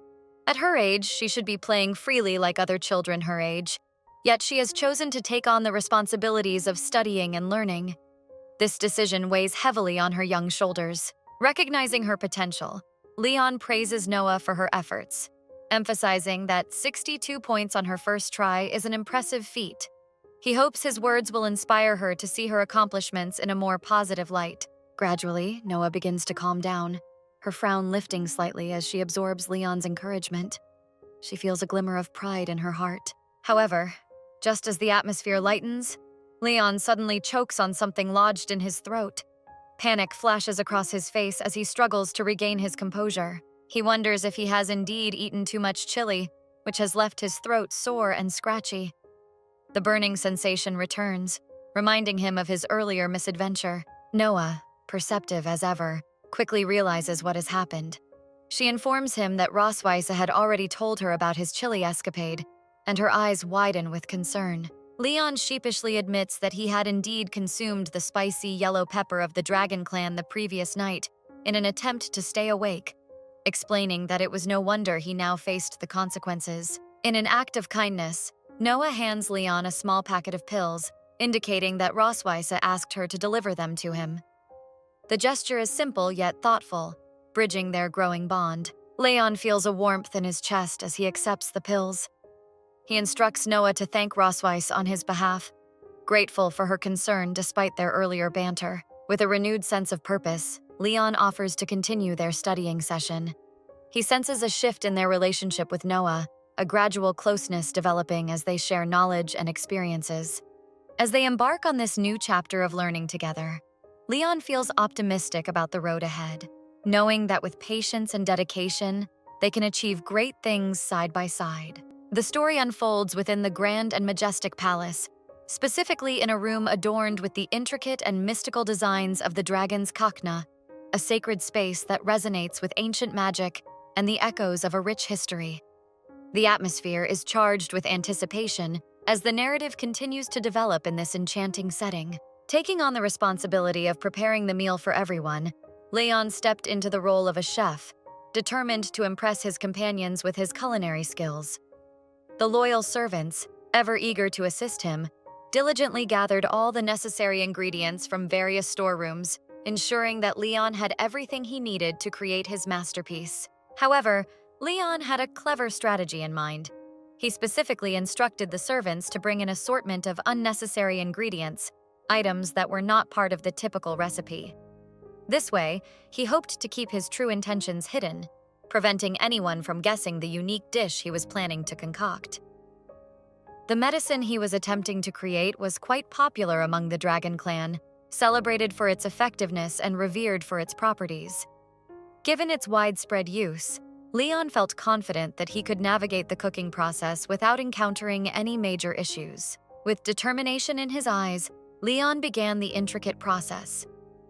At her age, she should be playing freely like other children her age, yet she has chosen to take on the responsibilities of studying and learning. This decision weighs heavily on her young shoulders. Recognizing her potential, Leon praises Noah for her efforts, emphasizing that 62 points on her first try is an impressive feat. He hopes his words will inspire her to see her accomplishments in a more positive light. Gradually, Noah begins to calm down, her frown lifting slightly as she absorbs Leon's encouragement. She feels a glimmer of pride in her heart. However, just as the atmosphere lightens, Leon suddenly chokes on something lodged in his throat. Panic flashes across his face as he struggles to regain his composure. He wonders if he has indeed eaten too much chili, which has left his throat sore and scratchy. The burning sensation returns, reminding him of his earlier misadventure. Noah, perceptive as ever, quickly realizes what has happened. She informs him that Rosweise had already told her about his chili escapade, and her eyes widen with concern. Leon sheepishly admits that he had indeed consumed the spicy yellow pepper of the dragon clan the previous night in an attempt to stay awake, explaining that it was no wonder he now faced the consequences. In an act of kindness, Noah hands Leon a small packet of pills, indicating that Rosweise asked her to deliver them to him. The gesture is simple yet thoughtful, bridging their growing bond. Leon feels a warmth in his chest as he accepts the pills. He instructs Noah to thank Rosweise on his behalf, grateful for her concern despite their earlier banter. With a renewed sense of purpose, Leon offers to continue their studying session. He senses a shift in their relationship with Noah, a gradual closeness developing as they share knowledge and experiences. As they embark on this new chapter of learning together, Leon feels optimistic about the road ahead, knowing that with patience and dedication, they can achieve great things side by side. The story unfolds within the grand and majestic palace, specifically in a room adorned with the intricate and mystical designs of the dragon's Kakna, a sacred space that resonates with ancient magic and the echoes of a rich history. The atmosphere is charged with anticipation as the narrative continues to develop in this enchanting setting. Taking on the responsibility of preparing the meal for everyone, Leon stepped into the role of a chef, determined to impress his companions with his culinary skills. The loyal servants, ever eager to assist him, diligently gathered all the necessary ingredients from various storerooms, ensuring that Leon had everything he needed to create his masterpiece. However, Leon had a clever strategy in mind. He specifically instructed the servants to bring an assortment of unnecessary ingredients, items that were not part of the typical recipe. This way, he hoped to keep his true intentions hidden, preventing anyone from guessing the unique dish he was planning to concoct. The medicine he was attempting to create was quite popular among the Dragon Clan, celebrated for its effectiveness and revered for its properties. Given its widespread use, Leon felt confident that he could navigate the cooking process without encountering any major issues. With determination in his eyes, Leon began the intricate process.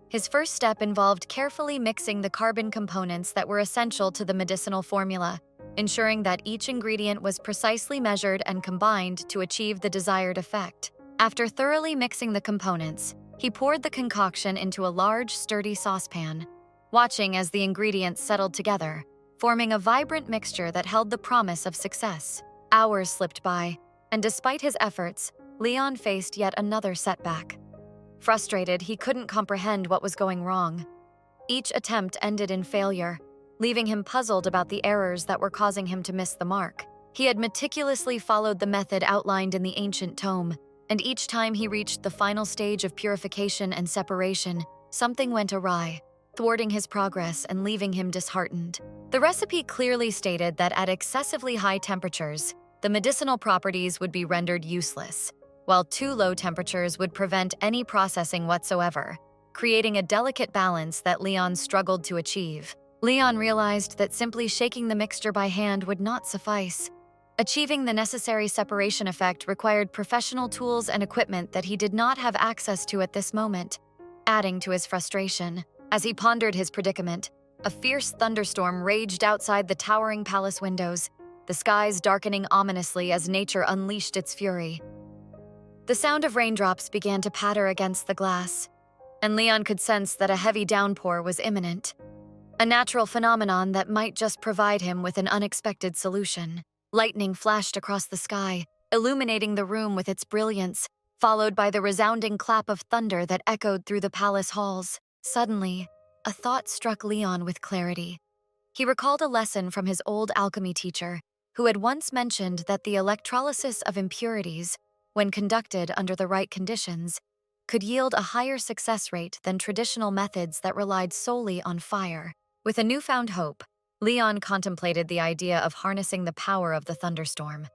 His first step involved carefully mixing the carbon components that were essential to the medicinal formula, ensuring that each ingredient was precisely measured and combined to achieve the desired effect. After thoroughly mixing the components, he poured the concoction into a large, sturdy saucepan, watching as the ingredients settled together, forming a vibrant mixture that held the promise of success. Hours slipped by, and despite his efforts, Leon faced yet another setback. Frustrated, he couldn't comprehend what was going wrong. Each attempt ended in failure, leaving him puzzled about the errors that were causing him to miss the mark. He had meticulously followed the method outlined in the ancient tome, and each time he reached the final stage of purification and separation, something went awry, thwarting his progress and leaving him disheartened. The recipe clearly stated that at excessively high temperatures, the medicinal properties would be rendered useless, while too low temperatures would prevent any processing whatsoever, creating a delicate balance that Leon struggled to achieve. Leon realized that simply shaking the mixture by hand would not suffice. Achieving the necessary separation effect required professional tools and equipment that he did not have access to at this moment, adding to his frustration. As he pondered his predicament, a fierce thunderstorm raged outside the towering palace windows, the skies darkening ominously as nature unleashed its fury. The sound of raindrops began to patter against the glass, and Leon could sense that a heavy downpour was imminent, a natural phenomenon that might just provide him with an unexpected solution. Lightning flashed across the sky, illuminating the room with its brilliance, followed by the resounding clap of thunder that echoed through the palace halls. Suddenly, a thought struck Leon with clarity. He recalled a lesson from his old alchemy teacher, who had once mentioned that the electrolysis of impurities, when conducted under the right conditions, could yield a higher success rate than traditional methods that relied solely on fire. With a newfound hope, Leon contemplated the idea of harnessing the power of the thunderstorm.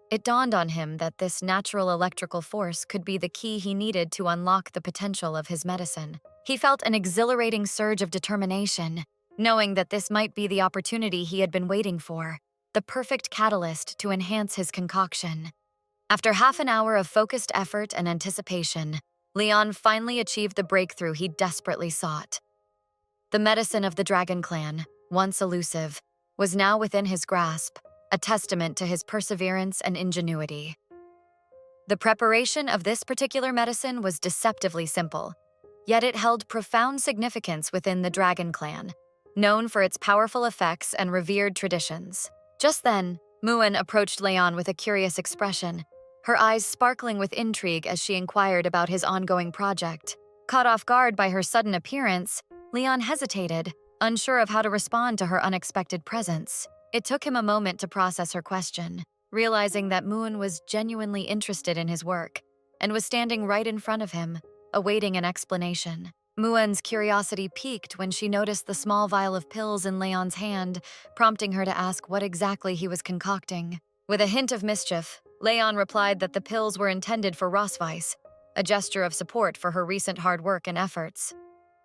It dawned on him that this natural electrical force could be the key he needed to unlock the potential of his medicine. He felt an exhilarating surge of determination, knowing that this might be the opportunity he had been waiting for, the perfect catalyst to enhance his concoction. After half an hour of focused effort and anticipation, Leon finally achieved the breakthrough he desperately sought. The medicine of the Dragon Clan, once elusive, was now within his grasp, a testament to his perseverance and ingenuity. The preparation of this particular medicine was deceptively simple, yet it held profound significance within the Dragon Clan, known for its powerful effects and revered traditions. Just then, Muan approached Leon with a curious expression, her eyes sparkling with intrigue as she inquired about his ongoing project. Caught off guard by her sudden appearance, Leon hesitated, unsure of how to respond to her unexpected presence. It took him a moment to process her question, realizing that Muan was genuinely interested in his work and was standing right in front of him, awaiting an explanation. Muan's curiosity piqued when she noticed the small vial of pills in Leon's hand, prompting her to ask what exactly he was concocting. With a hint of mischief, Leon replied that the pills were intended for Rosweiss, a gesture of support for her recent hard work and efforts.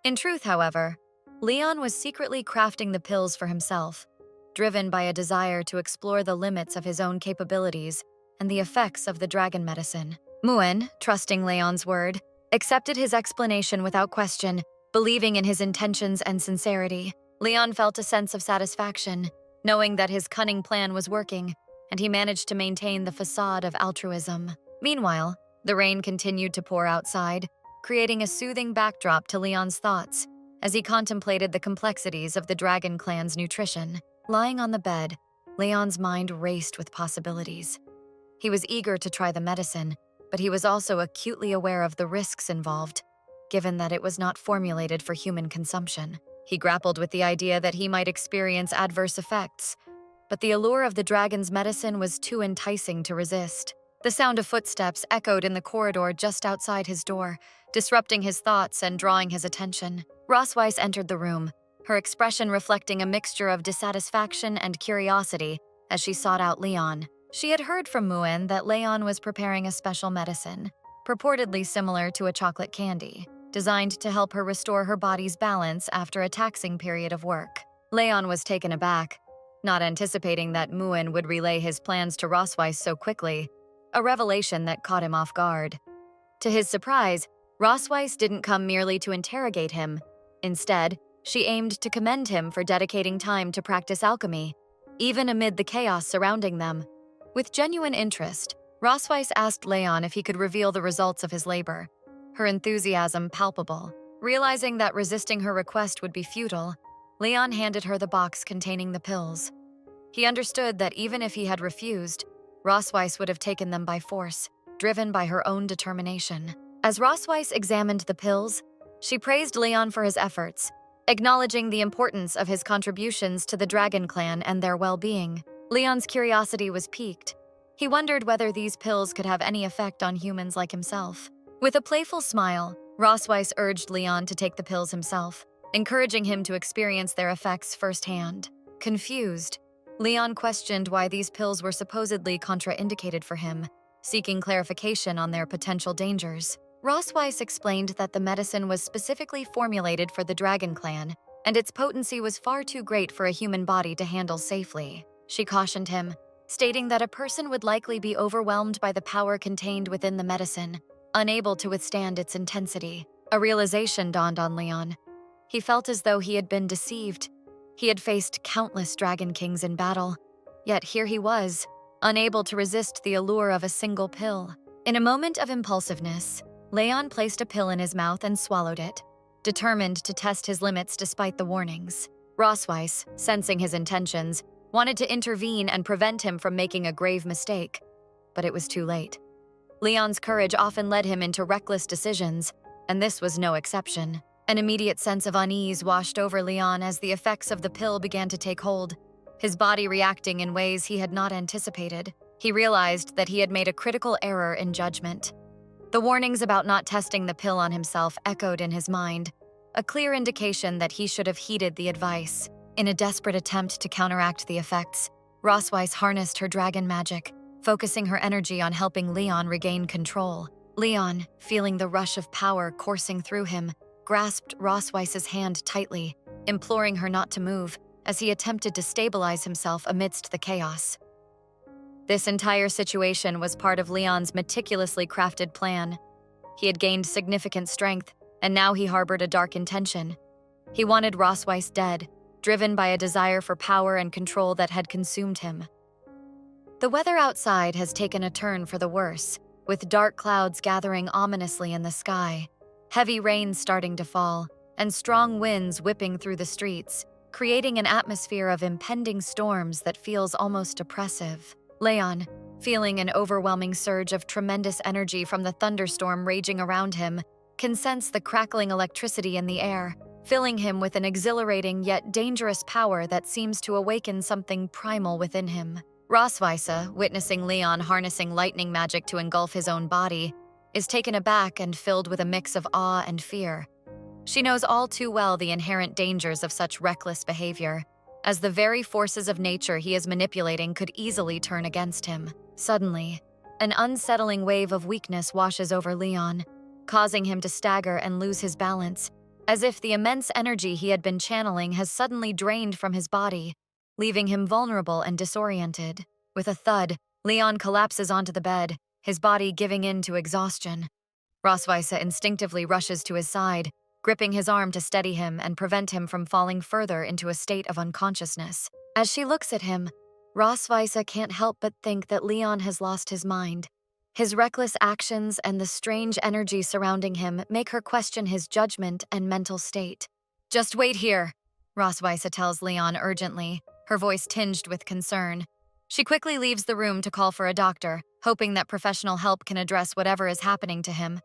In truth, however, Leon was secretly crafting the pills for himself, driven by a desire to explore the limits of his own capabilities and the effects of the dragon medicine. Muan, trusting Leon's word, accepted his explanation without question, believing in his intentions and sincerity. Leon felt a sense of satisfaction, knowing that his cunning plan was working, and he managed to maintain the facade of altruism. Meanwhile, the rain continued to pour outside, creating a soothing backdrop to Leon's thoughts as he contemplated the complexities of the Dragon Clan's nutrition. Lying on the bed, Leon's mind raced with possibilities. He was eager to try the medicine, but he was also acutely aware of the risks involved, given that it was not formulated for human consumption. He grappled with the idea that he might experience adverse effects, but the allure of the dragon's medicine was too enticing to resist. The sound of footsteps echoed in the corridor just outside his door, disrupting his thoughts and drawing his attention. Rosweiss entered the room, her expression reflecting a mixture of dissatisfaction and curiosity as she sought out Leon. She had heard from Muen that Leon was preparing a special medicine, purportedly similar to a chocolate candy, designed to help her restore her body's balance after a taxing period of work. Leon was taken aback, not anticipating that Muen would relay his plans to Rosweiss so quickly, a revelation that caught him off guard. To his surprise, Rosweiss didn't come merely to interrogate him. Instead, she aimed to commend him for dedicating time to practice alchemy, even amid the chaos surrounding them. With genuine interest, Rosweiss asked Leon if he could reveal the results of his labor, her enthusiasm palpable. Realizing that resisting her request would be futile, Leon handed her the box containing the pills. He understood that even if he had refused, Rosweiss would have taken them by force, driven by her own determination. As Rosweiss examined the pills, she praised Leon for his efforts, acknowledging the importance of his contributions to the Dragon Clan and their well-being. Leon's curiosity was piqued. He wondered whether these pills could have any effect on humans like himself. With a playful smile, Rosweiss urged Leon to take the pills himself, encouraging him to experience their effects firsthand. Confused, Leon questioned why these pills were supposedly contraindicated for him, seeking clarification on their potential dangers. Rosweiss explained that the medicine was specifically formulated for the Dragon Clan, and its potency was far too great for a human body to handle safely. She cautioned him, stating that a person would likely be overwhelmed by the power contained within the medicine, unable to withstand its intensity. A realization dawned on Leon. He felt as though he had been deceived. He had faced countless Dragon Kings in battle, yet here he was, unable to resist the allure of a single pill. In a moment of impulsiveness, Leon placed a pill in his mouth and swallowed it, determined to test his limits despite the warnings. Rosweiss, sensing his intentions, wanted to intervene and prevent him from making a grave mistake, but it was too late. Leon's courage often led him into reckless decisions, and this was no exception. An immediate sense of unease washed over Leon as the effects of the pill began to take hold, his body reacting in ways he had not anticipated. He realized that he had made a critical error in judgment. The warnings about not testing the pill on himself echoed in his mind, a clear indication that he should have heeded the advice. In a desperate attempt to counteract the effects, Rosweiss harnessed her dragon magic, focusing her energy on helping Leon regain control. Leon, feeling the rush of power coursing through him, grasped Rosweiss's hand tightly, imploring her not to move as he attempted to stabilize himself amidst the chaos. This entire situation was part of Leon's meticulously crafted plan. He had gained significant strength, and now he harbored a dark intention. He wanted Rosweiss dead, driven by a desire for power and control that had consumed him. The weather outside has taken a turn for the worse, with dark clouds gathering ominously in the sky, heavy rain starting to fall, and strong winds whipping through the streets, creating an atmosphere of impending storms that feels almost oppressive. Leon, feeling an overwhelming surge of tremendous energy from the thunderstorm raging around him, can sense the crackling electricity in the air, filling him with an exhilarating yet dangerous power that seems to awaken something primal within him. Rosweiss, witnessing Leon harnessing lightning magic to engulf his own body, is taken aback and filled with a mix of awe and fear. She knows all too well the inherent dangers of such reckless behavior, as the very forces of nature he is manipulating could easily turn against him. Suddenly, an unsettling wave of weakness washes over Leon, causing him to stagger and lose his balance, as if the immense energy he had been channeling has suddenly drained from his body, leaving him vulnerable and disoriented. With a thud, Leon collapses onto the bed, his body giving in to exhaustion. Rosweiss instinctively rushes to his side, gripping his arm to steady him and prevent him from falling further into a state of unconsciousness. As she looks at him, Rosweiss can't help but think that Leon has lost his mind. His reckless actions and the strange energy surrounding him make her question his judgment and mental state. "Just wait here," Rosweiss tells Leon urgently, her voice tinged with concern. She quickly leaves the room to call for a doctor, hoping that professional help can address whatever is happening to him.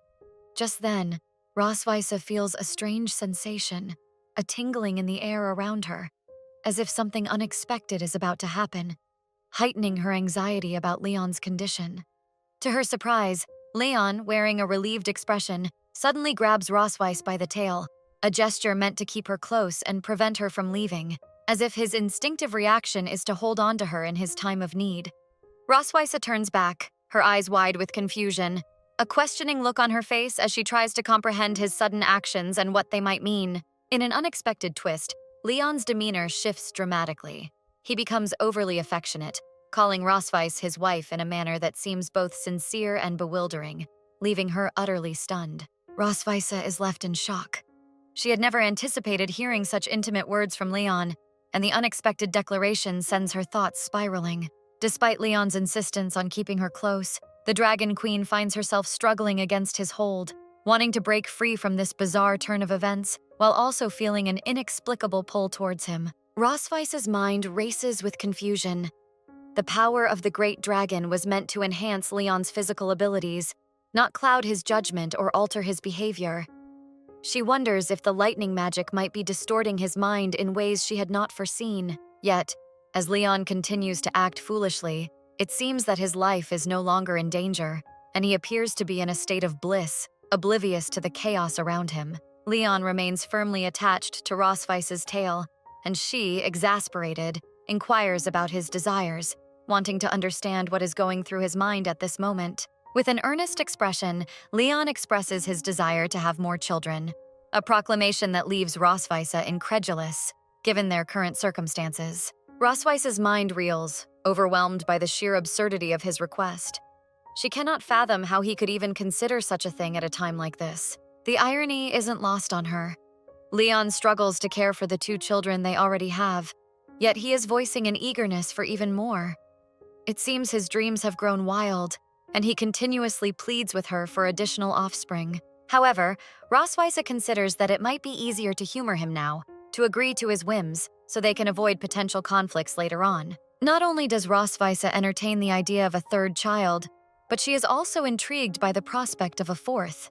Just then, Rosweiss feels a strange sensation, a tingling in the air around her, as if something unexpected is about to happen, heightening her anxiety about Leon's condition. To her surprise, Leon, wearing a relieved expression, suddenly grabs Rosweiss by the tail, a gesture meant to keep her close and prevent her from leaving, as if his instinctive reaction is to hold on to her in his time of need. Roswitha turns back, her eyes wide with confusion, a questioning look on her face as she tries to comprehend his sudden actions and what they might mean. In an unexpected twist, Leon's demeanor shifts dramatically. He becomes overly affectionate, calling Roswitha his wife in a manner that seems both sincere and bewildering, leaving her utterly stunned. Roswitha is left in shock. She had never anticipated hearing such intimate words from Leon, and the unexpected declaration sends her thoughts spiraling. Despite Leon's insistence on keeping her close, the Dragon Queen finds herself struggling against his hold, wanting to break free from this bizarre turn of events, while also feeling an inexplicable pull towards him. Roswitha's mind races with confusion. The power of the great dragon was meant to enhance Leon's physical abilities, not cloud his judgment or alter his behavior. She wonders if the lightning magic might be distorting his mind in ways she had not foreseen. Yet, as Leon continues to act foolishly, it seems that his life is no longer in danger, and he appears to be in a state of bliss, oblivious to the chaos around him. Leon remains firmly attached to Roswitha's tail, and she, exasperated, inquires about his desires, wanting to understand what is going through his mind at this moment. With an earnest expression, Leon expresses his desire to have more children, a proclamation that leaves Roswitha incredulous, given their current circumstances. Roswitha's mind reels, overwhelmed by the sheer absurdity of his request. She cannot fathom how he could even consider such a thing at a time like this. The irony isn't lost on her. Leon struggles to care for the 2 children they already have, yet he is voicing an eagerness for even more. It seems his dreams have grown wild, and he continuously pleads with her for additional offspring. However, Roswitha considers that it might be easier to humor him now, to agree to his whims, so they can avoid potential conflicts later on. Not only does Roswitha entertain the idea of a 3rd child, but she is also intrigued by the prospect of a 4th.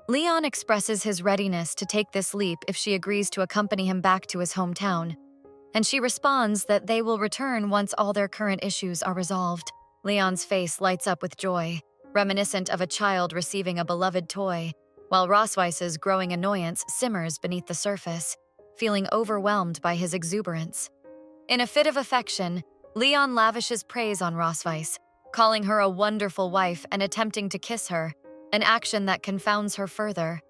Leon expresses his readiness to take this leap if she agrees to accompany him back to his hometown, and she responds that they will return once all their current issues are resolved. Leon's face lights up with joy, reminiscent of a child receiving a beloved toy, while Roswitha's growing annoyance simmers beneath the surface, feeling overwhelmed by his exuberance. In a fit of affection, Leon lavishes praise on Roswitha, calling her a wonderful wife and attempting to kiss her, an action that confounds her further.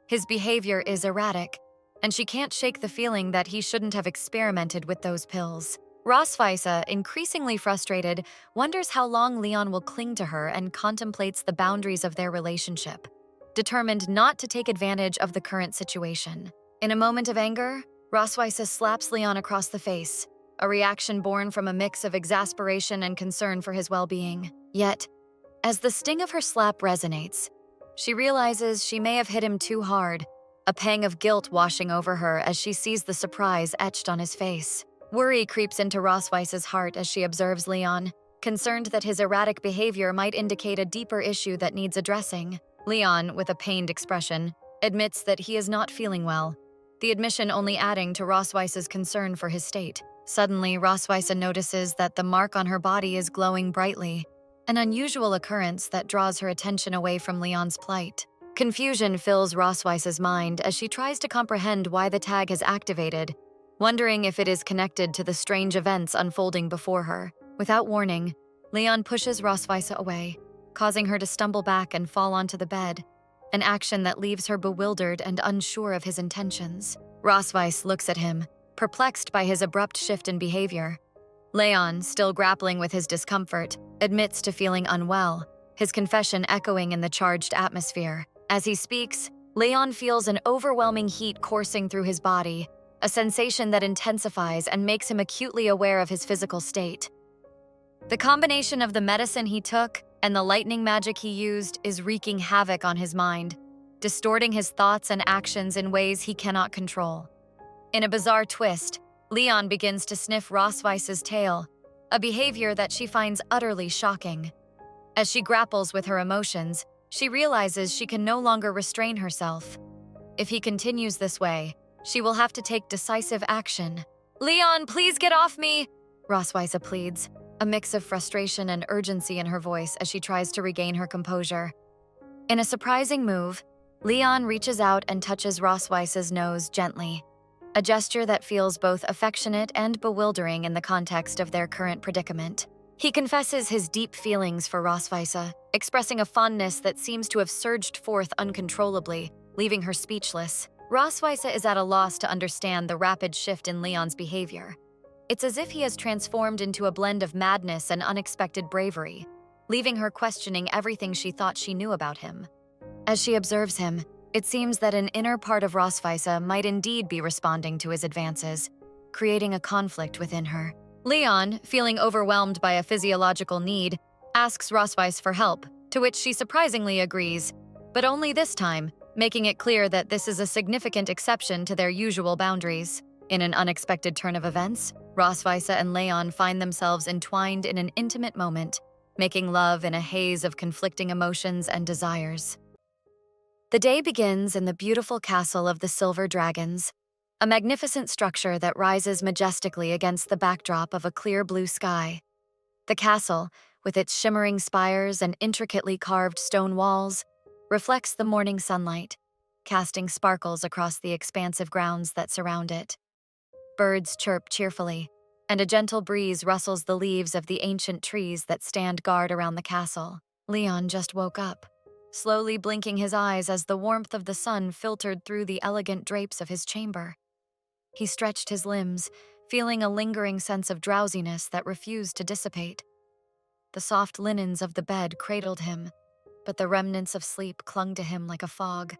His behavior is erratic, and she can't shake the feeling that he shouldn't have experimented with those pills. Roswitha, increasingly frustrated, wonders how long Leon will cling to her and contemplates the boundaries of their relationship, determined not to take advantage of the current situation. In a moment of anger, Roswitha slaps Leon across the face, a reaction born from a mix of exasperation and concern for his well-being. Yet, as the sting of her slap resonates, she realizes she may have hit him too hard, a pang of guilt washing over her as she sees the surprise etched on his face. Worry creeps into Roswitha's heart as she observes Leon, concerned that his erratic behavior might indicate a deeper issue that needs addressing. Leon, with a pained expression, admits that he is not feeling well, the admission only adding to Roswitha's concern for his state. Suddenly, Roswitha notices that the mark on her body is glowing brightly, an unusual occurrence that draws her attention away from Leon's plight. Confusion fills Roswitha's mind as she tries to comprehend why the tag has activated, wondering if it is connected to the strange events unfolding before her. Without warning, Leon pushes Roswitha away, causing her to stumble back and fall onto the bed, an action that leaves her bewildered and unsure of his intentions. Roswitha looks at him, perplexed by his abrupt shift in behavior. Leon, still grappling with his discomfort, admits to feeling unwell, his confession echoing in the charged atmosphere. As he speaks, Leon feels an overwhelming heat coursing through his body, a sensation that intensifies and makes him acutely aware of his physical state. The combination of the medicine he took and the lightning magic he used is wreaking havoc on his mind, distorting his thoughts and actions in ways he cannot control. In a bizarre twist, Leon begins to sniff Roswitha's tail, a behavior that she finds utterly shocking. As she grapples with her emotions, she realizes she can no longer restrain herself. If he continues this way, she will have to take decisive action. "Leon, please get off me!" Roswitha pleads, a mix of frustration and urgency in her voice as she tries to regain her composure. In a surprising move, Leon reaches out and touches Roswitha's nose gently, a gesture that feels both affectionate and bewildering in the context of their current predicament. He confesses his deep feelings for Rosweise, expressing a fondness that seems to have surged forth uncontrollably, leaving her speechless. Rosweise is at a loss to understand the rapid shift in Leon's behavior. It's as if he has transformed into a blend of madness and unexpected bravery, leaving her questioning everything she thought she knew about him. As she observes him, it seems that an inner part of Rosweise might indeed be responding to his advances, creating a conflict within her. Leon, feeling overwhelmed by a physiological need, asks Rosweise for help, to which she surprisingly agrees, but only this time, making it clear that this is a significant exception to their usual boundaries. In an unexpected turn of events, Rosweise and Leon find themselves entwined in an intimate moment, making love in a haze of conflicting emotions and desires. The day begins in the beautiful castle of the Silver Dragons, a magnificent structure that rises majestically against the backdrop of a clear blue sky. The castle, with its shimmering spires and intricately carved stone walls, reflects the morning sunlight, casting sparkles across the expansive grounds that surround it. Birds chirp cheerfully, and a gentle breeze rustles the leaves of the ancient trees that stand guard around the castle. Leon just woke up, slowly blinking his eyes as the warmth of the sun filtered through the elegant drapes of his chamber. He stretched his limbs, feeling a lingering sense of drowsiness that refused to dissipate. The soft linens of the bed cradled him, but the remnants of sleep clung to him like a fog,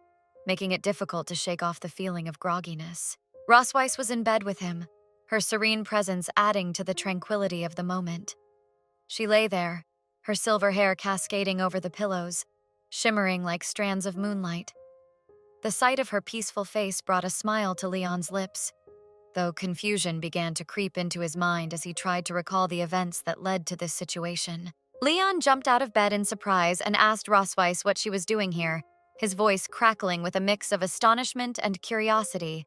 making it difficult to shake off the feeling of grogginess. Rosweise was in bed with him, her serene presence adding to the tranquility of the moment. She lay there, her silver hair cascading over the pillows, shimmering like strands of moonlight. The sight of her peaceful face brought a smile to Leon's lips, though confusion began to creep into his mind as he tried to recall the events that led to this situation. Leon jumped out of bed in surprise and asked Rosweise what she was doing here, his voice crackling with a mix of astonishment and curiosity.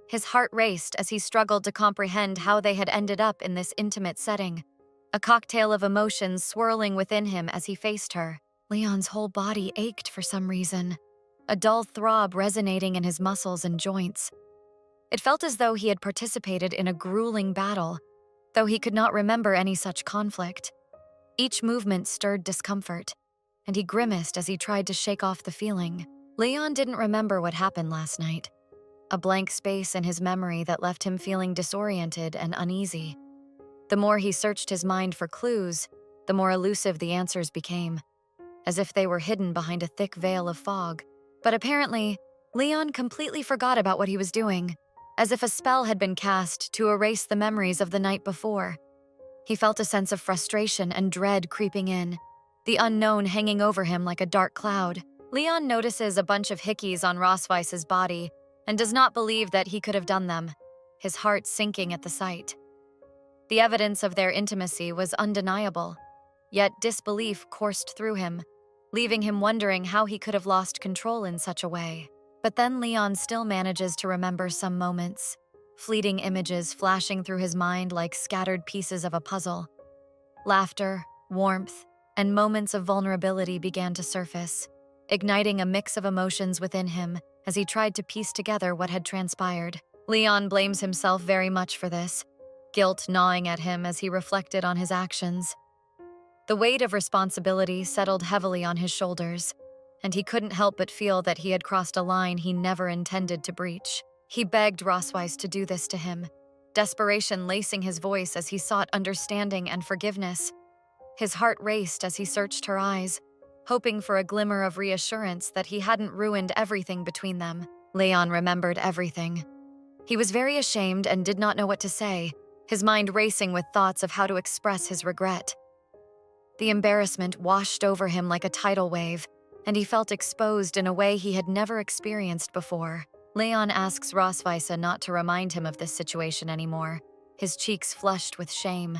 His heart raced as he struggled to comprehend how they had ended up in this intimate setting, a cocktail of emotions swirling within him as he faced her. Leon's whole body ached for some reason, a dull throb resonating in his muscles and joints. It felt as though he had participated in a grueling battle, though he could not remember any such conflict. Each movement stirred discomfort, and he grimaced as he tried to shake off the feeling. Leon didn't remember what happened last night, a blank space in his memory that left him feeling disoriented and uneasy. The more he searched his mind for clues, the more elusive the answers became, as if they were hidden behind a thick veil of fog. But apparently, Leon completely forgot about what he was doing, as if a spell had been cast to erase the memories of the night before. He felt a sense of frustration and dread creeping in, the unknown hanging over him like a dark cloud. Leon notices a bunch of hickeys on Rosweise's body and does not believe that he could have done them, his heart sinking at the sight. The evidence of their intimacy was undeniable, yet disbelief coursed through him, leaving him wondering how he could have lost control in such a way. But then Leon still manages to remember some moments, fleeting images flashing through his mind like scattered pieces of a puzzle. Laughter, warmth, and moments of vulnerability began to surface, igniting a mix of emotions within him as he tried to piece together what had transpired. Leon blames himself very much for this, guilt gnawing at him as he reflected on his actions. The weight of responsibility settled heavily on his shoulders, and he couldn't help but feel that he had crossed a line he never intended to breach. He begged Rosweise to do this to him, desperation lacing his voice as he sought understanding and forgiveness. His heart raced as he searched her eyes, hoping for a glimmer of reassurance that he hadn't ruined everything between them. Leon remembered everything. He was very ashamed and did not know what to say, his mind racing with thoughts of how to express his regret. The embarrassment washed over him like a tidal wave, and he felt exposed in a way he had never experienced before. Leon asks Rosweise not to remind him of this situation anymore, his cheeks flushed with shame.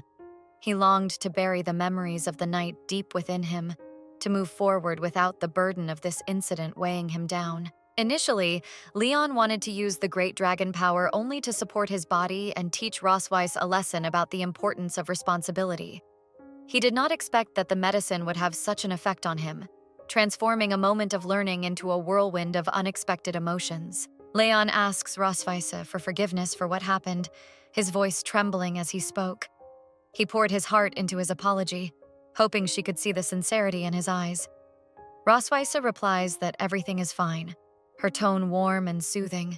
He longed to bury the memories of the night deep within him, to move forward without the burden of this incident weighing him down. Initially, Leon wanted to use the Great Dragon power only to support his body and teach Rosweise a lesson about the importance of responsibility. He did not expect that the medicine would have such an effect on him, transforming a moment of learning into a whirlwind of unexpected emotions. Leon asks Rosweise for forgiveness for what happened, his voice trembling as he spoke. He poured his heart into his apology, hoping she could see the sincerity in his eyes. Roswitha replies that everything is fine, her tone warm and soothing,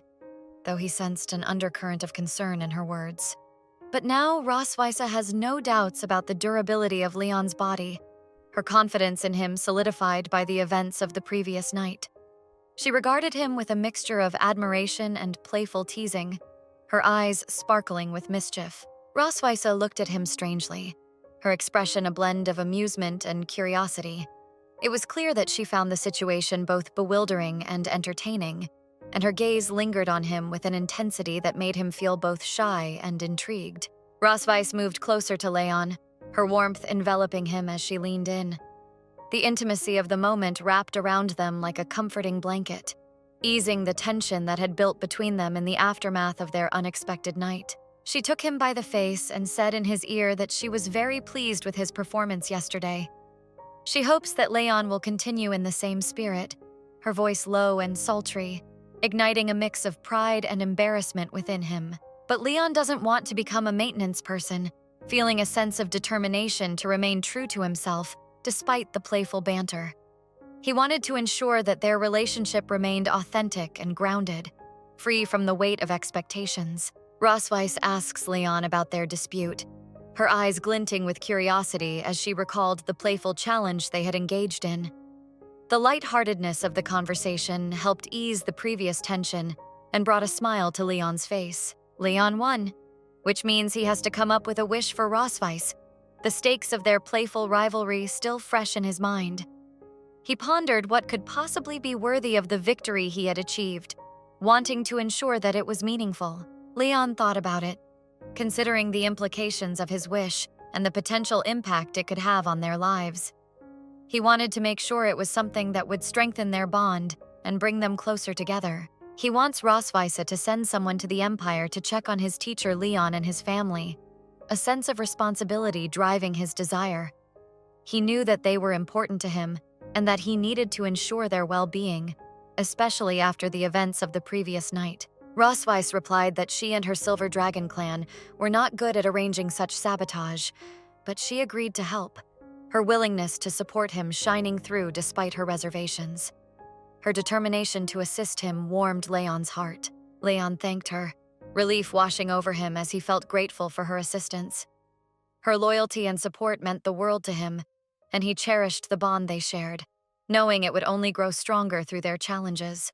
though he sensed an undercurrent of concern in her words. But now Roswitha has no doubts about the durability of Leon's body, her confidence in him solidified by the events of the previous night. She regarded him with a mixture of admiration and playful teasing, her eyes sparkling with mischief. Roswitha looked at him strangely, her expression a blend of amusement and curiosity. It was clear that she found the situation both bewildering and entertaining, and her gaze lingered on him with an intensity that made him feel both shy and intrigued. Roswitha moved closer to Leon, her warmth enveloping him as she leaned in. The intimacy of the moment wrapped around them like a comforting blanket, easing the tension that had built between them in the aftermath of their unexpected night. She took him by the face and said in his ear that she was very pleased with his performance yesterday. She hopes that Leon will continue in the same spirit, her voice low and sultry, igniting a mix of pride and embarrassment within him. But Leon doesn't want to become a maintenance person, feeling a sense of determination to remain true to himself despite the playful banter. He wanted to ensure that their relationship remained authentic and grounded, free from the weight of expectations. Roswitha asks Leon about their dispute, her eyes glinting with curiosity as she recalled the playful challenge they had engaged in. The lightheartedness of the conversation helped ease the previous tension and brought a smile to Leon's face. Leon won, which means he has to come up with a wish for Roswitha, the stakes of their playful rivalry still fresh in his mind. He pondered what could possibly be worthy of the victory he had achieved, wanting to ensure that it was meaningful. Leon thought about it, considering the implications of his wish and the potential impact it could have on their lives. He wanted to make sure it was something that would strengthen their bond and bring them closer together. He wants Roswitha to send someone to the Empire to check on his teacher Leon and his family, a sense of responsibility driving his desire. He knew that they were important to him and that he needed to ensure their well-being, especially after the events of the previous night. Roswitha replied that she and her Silver Dragon clan were not good at arranging such sabotage, but she agreed to help, her willingness to support him shining through despite her reservations. Her determination to assist him warmed Leon's heart. Leon thanked her, relief washing over him as he felt grateful for her assistance. Her loyalty and support meant the world to him, and he cherished the bond they shared, knowing it would only grow stronger through their challenges.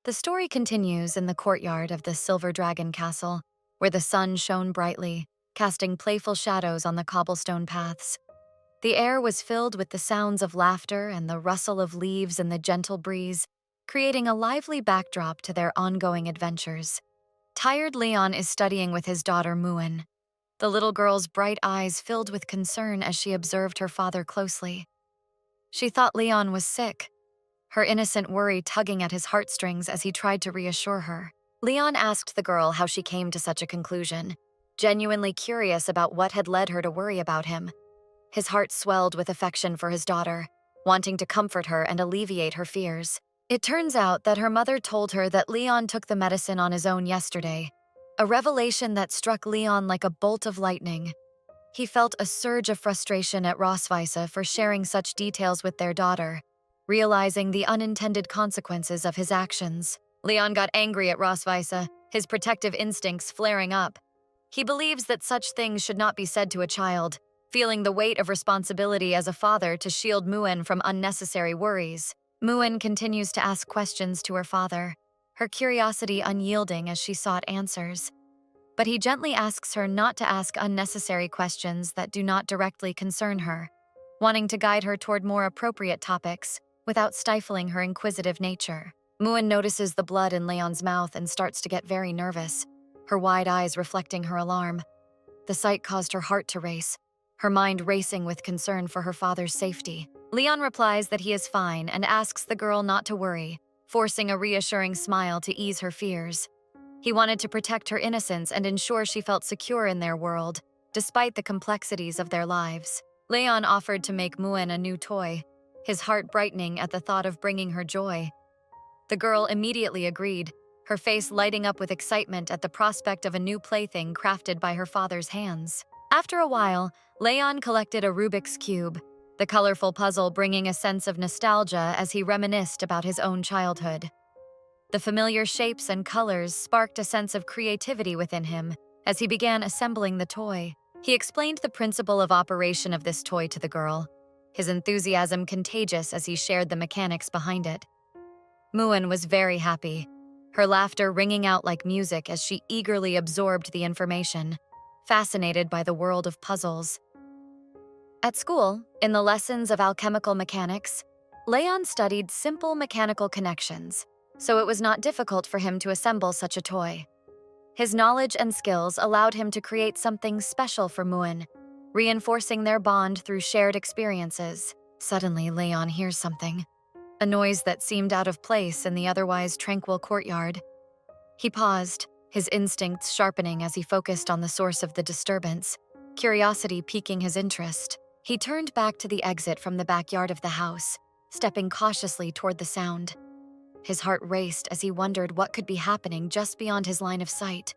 The story continues in the courtyard of the Silver Dragon Castle, where the sun shone brightly, casting playful shadows on the cobblestone paths. The air was filled with the sounds of laughter and the rustle of leaves in the gentle breeze, creating a lively backdrop to their ongoing adventures. Tired Leon is studying with his daughter Muin. The little girl's bright eyes filled with concern as she observed her father closely. She thought Leon was sick, her innocent worry tugging at his heartstrings as he tried to reassure her. Leon asked the girl how she came to such a conclusion, genuinely curious about what had led her to worry about him. His heart swelled with affection for his daughter, wanting to comfort her and alleviate her fears. It turns out that her mother told her that Leon took the medicine on his own yesterday, a revelation that struck Leon like a bolt of lightning. He felt a surge of frustration at Roswitha for sharing such details with their daughter, realizing the unintended consequences of his actions. Leon got angry at Roswitha, his protective instincts flaring up. He believes that such things should not be said to a child, feeling the weight of responsibility as a father to shield Muin from unnecessary worries. Muin continues to ask questions to her father, her curiosity unyielding as she sought answers. But he gently asks her not to ask unnecessary questions that do not directly concern her, wanting to guide her toward more appropriate topics without stifling her inquisitive nature. Muin notices the blood in Leon's mouth and starts to get very nervous, her wide eyes reflecting her alarm. The sight caused her heart to race, her mind racing with concern for her father's safety. Leon replies that he is fine and asks the girl not to worry, forcing a reassuring smile to ease her fears. He wanted to protect her innocence and ensure she felt secure in their world, despite the complexities of their lives. Leon offered to make Muin a new toy, his heart brightening at the thought of bringing her joy. The girl immediately agreed, her face lighting up with excitement at the prospect of a new plaything crafted by her father's hands. After a while, Leon collected a Rubik's Cube, the colorful puzzle bringing a sense of nostalgia as he reminisced about his own childhood. The familiar shapes and colors sparked a sense of creativity within him as he began assembling the toy. He explained the principle of operation of this toy to the girl, his enthusiasm contagious as he shared the mechanics behind it. Muin was very happy, her laughter ringing out like music as she eagerly absorbed the information, fascinated by the world of puzzles. At school, in the lessons of alchemical mechanics, Leon studied simple mechanical connections, so it was not difficult for him to assemble such a toy. His knowledge and skills allowed him to create something special for Muin, reinforcing their bond through shared experiences. Suddenly, Leon hears something, a noise that seemed out of place in the otherwise tranquil courtyard. He paused, his instincts sharpening as he focused on the source of the disturbance, curiosity piquing his interest. He turned back to the exit from the backyard of the house, stepping cautiously toward the sound. His heart raced as he wondered what could be happening just beyond his line of sight,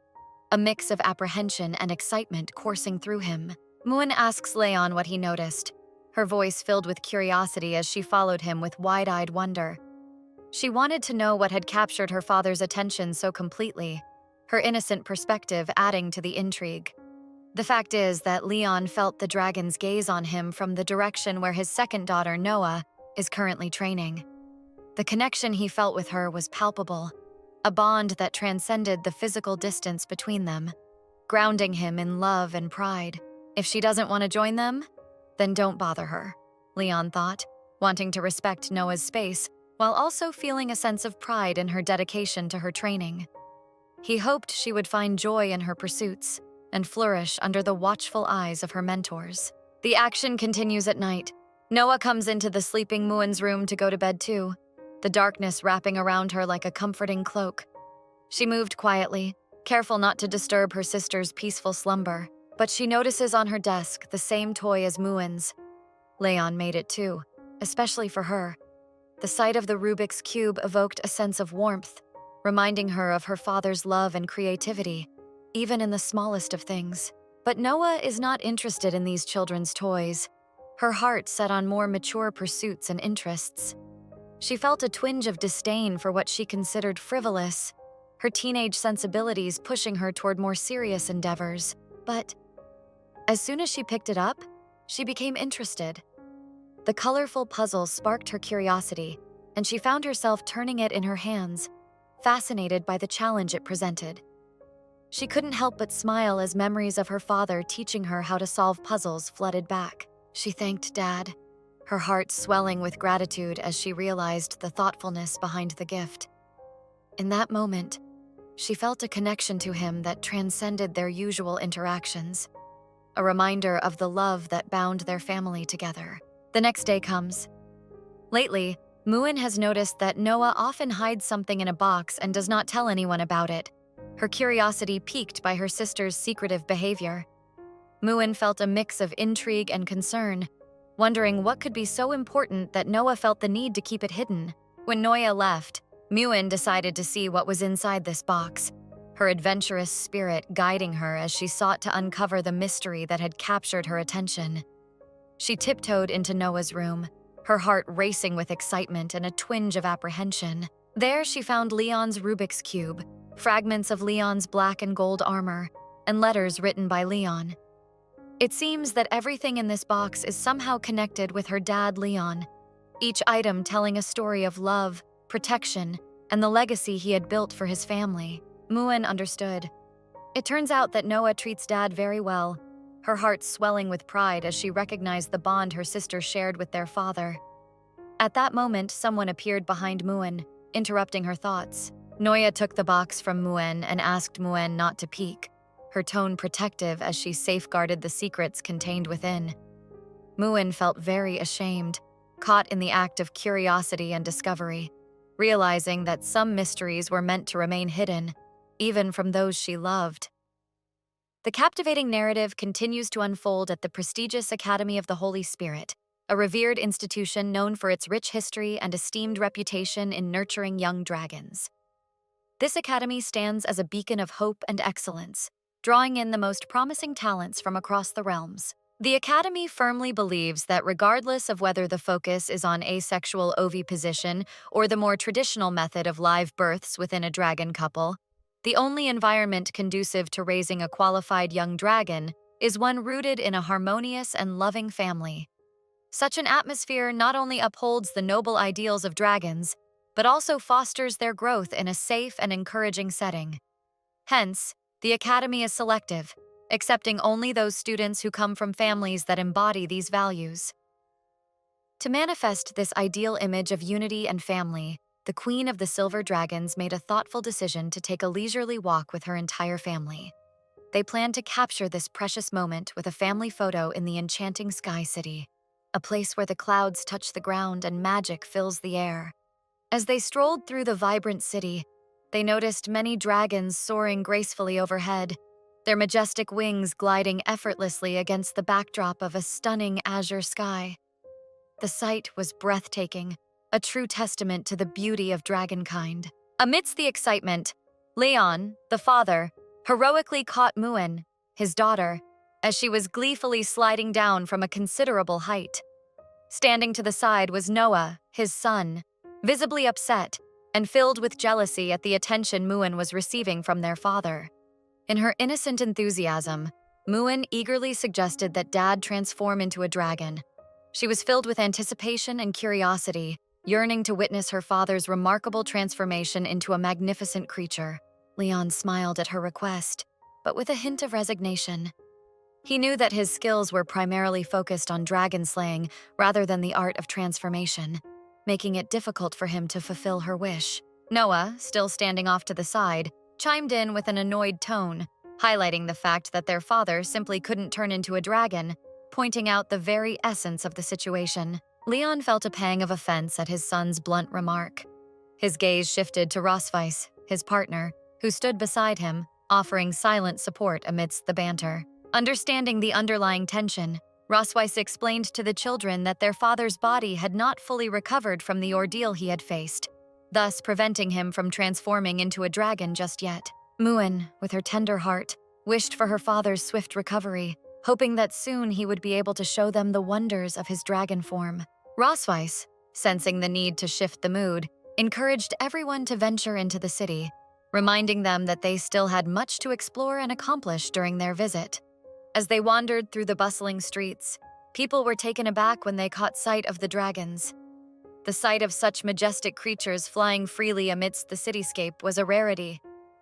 a mix of apprehension and excitement coursing through him. Muin asks Leon what he noticed, her voice filled with curiosity as she followed him with wide-eyed wonder. She wanted to know what had captured her father's attention so completely, her innocent perspective adding to the intrigue. The fact is that Leon felt the dragon's gaze on him from the direction where his second daughter, Noah, is currently training. The connection he felt with her was palpable, a bond that transcended the physical distance between them, grounding him in love and pride. If she doesn't want to join them, then don't bother her, Leon thought, wanting to respect Noah's space while also feeling a sense of pride in her dedication to her training. He hoped she would find joy in her pursuits and flourish under the watchful eyes of her mentors. The action continues at night. Noah comes into the sleeping Muin's room to go to bed too, the darkness wrapping around her like a comforting cloak. She moved quietly, careful not to disturb her sister's peaceful slumber, but she notices on her desk the same toy as Muin's. Leon made it too, especially for her. The sight of the Rubik's Cube evoked a sense of warmth, reminding her of her father's love and creativity, even in the smallest of things. But Noah is not interested in these children's toys, her heart set on more mature pursuits and interests. She felt a twinge of disdain for what she considered frivolous, her teenage sensibilities pushing her toward more serious endeavors. But as soon as she picked it up, she became interested. The colorful puzzle sparked her curiosity, and she found herself turning it in her hands, fascinated by the challenge it presented. She couldn't help but smile as memories of her father teaching her how to solve puzzles flooded back. She thanked Dad, her heart swelling with gratitude as she realized the thoughtfulness behind the gift. In that moment, she felt a connection to him that transcended their usual interactions, a reminder of the love that bound their family together. The next day comes. Lately, Muin has noticed that Noah often hides something in a box and does not tell anyone about it, her curiosity piqued by her sister's secretive behavior. Muin felt a mix of intrigue and concern, wondering what could be so important that Noah felt the need to keep it hidden. When Noah left, Muin decided to see what was inside this box, her adventurous spirit guiding her as she sought to uncover the mystery that had captured her attention. She tiptoed into Noah's room, her heart racing with excitement and a twinge of apprehension. There she found Leon's Rubik's Cube, fragments of Leon's black and gold armor, and letters written by Leon. It seems that everything in this box is somehow connected with her dad, Leon, each item telling a story of love, protection, and the legacy he had built for his family. Muin understood. It turns out that Noah treats Dad very well, her heart swelling with pride as she recognized the bond her sister shared with their father. At that moment, someone appeared behind Muin, interrupting her thoughts. Noah took the box from Muin and asked Muin not to peek, her tone protective as she safeguarded the secrets contained within. Muin felt very ashamed, caught in the act of curiosity and discovery, realizing that some mysteries were meant to remain hidden, even from those she loved. The captivating narrative continues to unfold at the prestigious Academy of the Holy Spirit, a revered institution known for its rich history and esteemed reputation in nurturing young dragons. This academy stands as a beacon of hope and excellence, drawing in the most promising talents from across the realms. The Academy firmly believes that regardless of whether the focus is on asexual oviposition or the more traditional method of live births within a dragon couple, the only environment conducive to raising a qualified young dragon is one rooted in a harmonious and loving family. Such an atmosphere not only upholds the noble ideals of dragons, but also fosters their growth in a safe and encouraging setting. Hence, the Academy is selective, accepting only those students who come from families that embody these values. To manifest this ideal image of unity and family, the Queen of the Silver Dragons made a thoughtful decision to take a leisurely walk with her entire family. They planned to capture this precious moment with a family photo in the enchanting Sky City, a place where the clouds touch the ground and magic fills the air. As they strolled through the vibrant city, they noticed many dragons soaring gracefully overhead, their majestic wings gliding effortlessly against the backdrop of a stunning azure sky. The sight was breathtaking, a true testament to the beauty of dragonkind. Amidst the excitement, Leon, the father, heroically caught Muin, his daughter, as she was gleefully sliding down from a considerable height. Standing to the side was Noah, his son, visibly upset and filled with jealousy at the attention Muin was receiving from their father. In her innocent enthusiasm, Muin eagerly suggested that Dad transform into a dragon. She was filled with anticipation and curiosity, yearning to witness her father's remarkable transformation into a magnificent creature. Leon smiled at her request, but with a hint of resignation. He knew that his skills were primarily focused on dragon slaying rather than the art of transformation, making it difficult for him to fulfill her wish. Noah, still standing off to the side, chimed in with an annoyed tone, highlighting the fact that their father simply couldn't turn into a dragon, pointing out the very essence of the situation. Leon felt a pang of offense at his son's blunt remark. His gaze shifted to Rosweis, his partner, who stood beside him, offering silent support amidst the banter. Understanding the underlying tension, Rosweis explained to the children that their father's body had not fully recovered from the ordeal he had faced, thus preventing him from transforming into a dragon just yet. Muin, with her tender heart, wished for her father's swift recovery, hoping that soon he would be able to show them the wonders of his dragon form. Rosweis, sensing the need to shift the mood, encouraged everyone to venture into the city, reminding them that they still had much to explore and accomplish during their visit. As they wandered through the bustling streets, people were taken aback when they caught sight of the dragons. The sight of such majestic creatures flying freely amidst the cityscape was a rarity,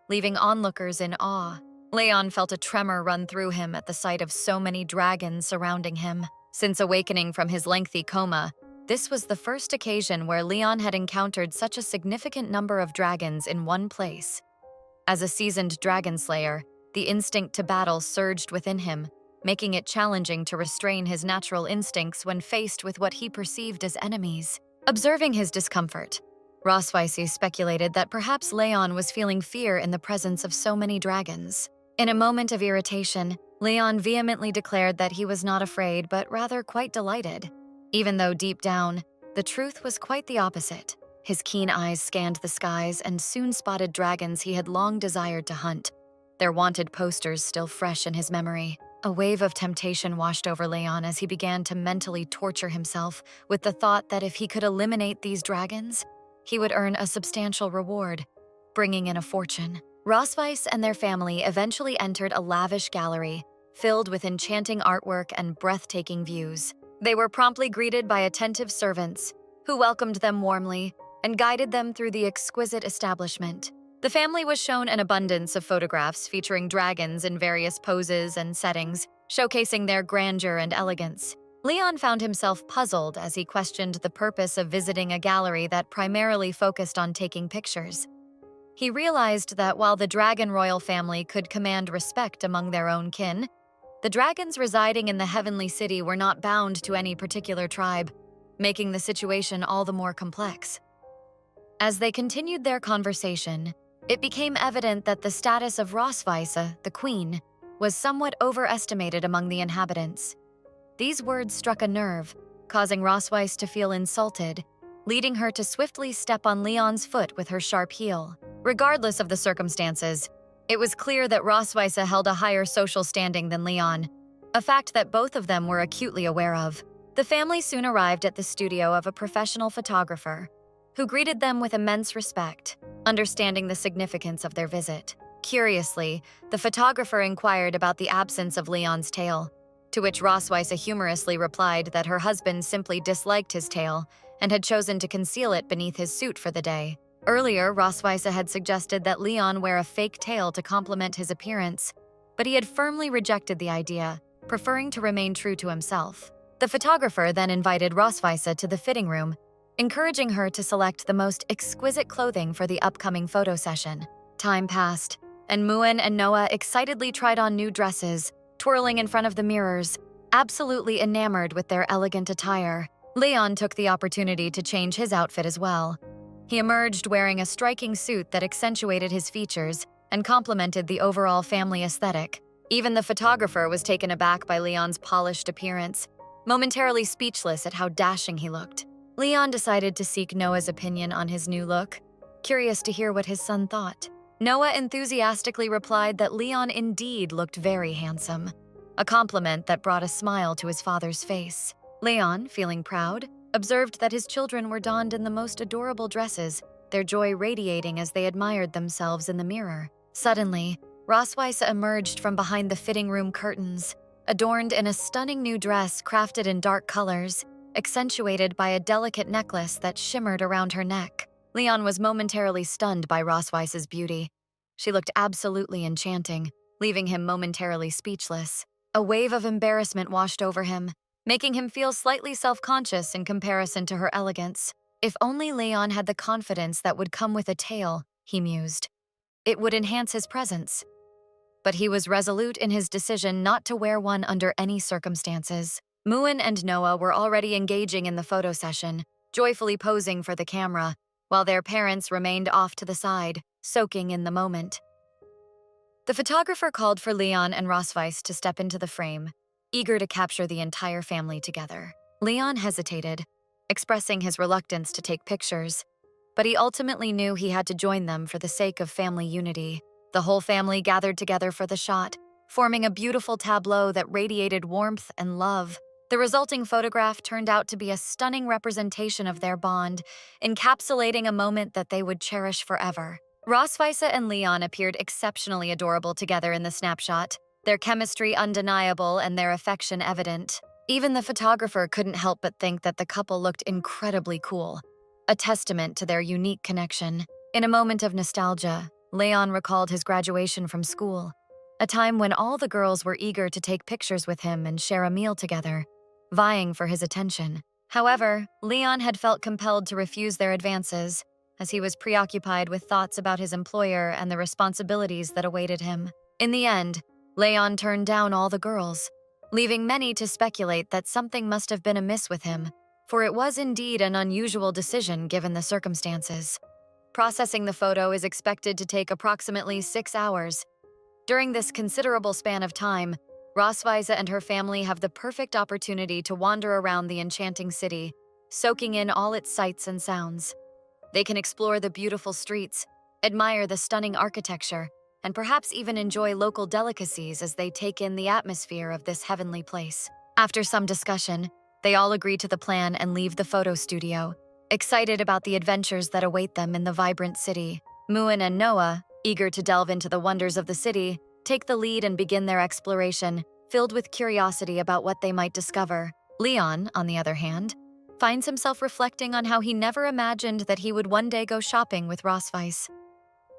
leaving onlookers in awe. Leon felt a tremor run through him at the sight of so many dragons surrounding him. Since awakening from his lengthy coma, this was the first occasion where Leon had encountered such a significant number of dragons in one place. As a seasoned dragon slayer, the instinct to battle surged within him, making it challenging to restrain his natural instincts when faced with what he perceived as enemies. Observing his discomfort, Rosweis speculated that perhaps Leon was feeling fear in the presence of so many dragons. In a moment of irritation, Leon vehemently declared that he was not afraid but rather quite delighted, even though deep down, the truth was quite the opposite. His keen eyes scanned the skies and soon spotted dragons he had long desired to hunt, their wanted posters still fresh in his memory. A wave of temptation washed over Leon as he began to mentally torture himself with the thought that if he could eliminate these dragons, he would earn a substantial reward, bringing in a fortune. Rosweis and their family eventually entered a lavish gallery, filled with enchanting artwork and breathtaking views. They were promptly greeted by attentive servants, who welcomed them warmly and guided them through the exquisite establishment. The family was shown an abundance of photographs featuring dragons in various poses and settings, showcasing their grandeur and elegance. Leon found himself puzzled as he questioned the purpose of visiting a gallery that primarily focused on taking pictures. He realized that while the dragon royal family could command respect among their own kin, the dragons residing in the heavenly city were not bound to any particular tribe, making the situation all the more complex. As they continued their conversation, it became evident that the status of Rosweis, the queen, was somewhat overestimated among the inhabitants. These words struck a nerve, causing Rosweis to feel insulted, leading her to swiftly step on Leon's foot with her sharp heel. Regardless of the circumstances, It was clear that Roswitha held a higher social standing than Leon, a fact that both of them were acutely aware of. The family soon arrived at the studio of a professional photographer, who greeted them with immense respect, understanding the significance of their visit. Curiously, the photographer inquired about the absence of Leon's tail, to which Roswitha humorously replied that her husband simply disliked his tail and had chosen to conceal it beneath his suit for the day. Earlier, Roswitha had suggested that Leon wear a fake tail to complement his appearance, but he had firmly rejected the idea, preferring to remain true to himself. The photographer then invited Roswitha to the fitting room, encouraging her to select the most exquisite clothing for the upcoming photo session. Time passed, and Muin and Noah excitedly tried on new dresses, twirling in front of the mirrors, absolutely enamored with their elegant attire. Leon took the opportunity to change his outfit as well. He emerged wearing a striking suit that accentuated his features and complemented the overall family aesthetic. Even the photographer was taken aback by Leon's polished appearance, momentarily speechless at how dashing he looked. Leon decided to seek Noah's opinion on his new look, curious to hear what his son thought. Noah enthusiastically replied that Leon indeed looked very handsome, a compliment that brought a smile to his father's face. Leon, feeling proud, observed that his children were donned in the most adorable dresses, their joy radiating as they admired themselves in the mirror. Suddenly, Roswitha emerged from behind the fitting room curtains, adorned in a stunning new dress crafted in dark colors, accentuated by a delicate necklace that shimmered around her neck. Leon was momentarily stunned by Roswitha's beauty. She looked absolutely enchanting, leaving him momentarily speechless. A wave of embarrassment washed over him, making him feel slightly self-conscious in comparison to her elegance. If only Leon had the confidence that would come with a tail, he mused. It would enhance his presence. But he was resolute in his decision not to wear one under any circumstances. Muin and Noah were already engaging in the photo session, joyfully posing for the camera, while their parents remained off to the side, soaking in the moment. The photographer called for Leon and Roswitha to step into the frame, eager to capture the entire family together. Leon hesitated, expressing his reluctance to take pictures, but he ultimately knew he had to join them for the sake of family unity. The whole family gathered together for the shot, forming a beautiful tableau that radiated warmth and love. The resulting photograph turned out to be a stunning representation of their bond, encapsulating a moment that they would cherish forever. Roswitha and Leon appeared exceptionally adorable together in the snapshot, their chemistry undeniable and their affection evident. Even the photographer couldn't help but think that the couple looked incredibly cool, a testament to their unique connection. In a moment of nostalgia, Leon recalled his graduation from school, a time when all the girls were eager to take pictures with him and share a meal together, vying for his attention. However, Leon had felt compelled to refuse their advances, as he was preoccupied with thoughts about his employer and the responsibilities that awaited him. In the end, Leon turned down all the girls, leaving many to speculate that something must have been amiss with him, for it was indeed an unusual decision given the circumstances. Processing the photo is expected to take approximately 6 hours. During this considerable span of time, Roswitha and her family have the perfect opportunity to wander around the enchanting city, soaking in all its sights and sounds. They can explore the beautiful streets, admire the stunning architecture, and perhaps even enjoy local delicacies as they take in the atmosphere of this heavenly place. After some discussion, they all agree to the plan and leave the photo studio, excited about the adventures that await them in the vibrant city. Muin and Noah, eager to delve into the wonders of the city, take the lead and begin their exploration, filled with curiosity about what they might discover. Leon, on the other hand, finds himself reflecting on how he never imagined that he would one day go shopping with Roswitha.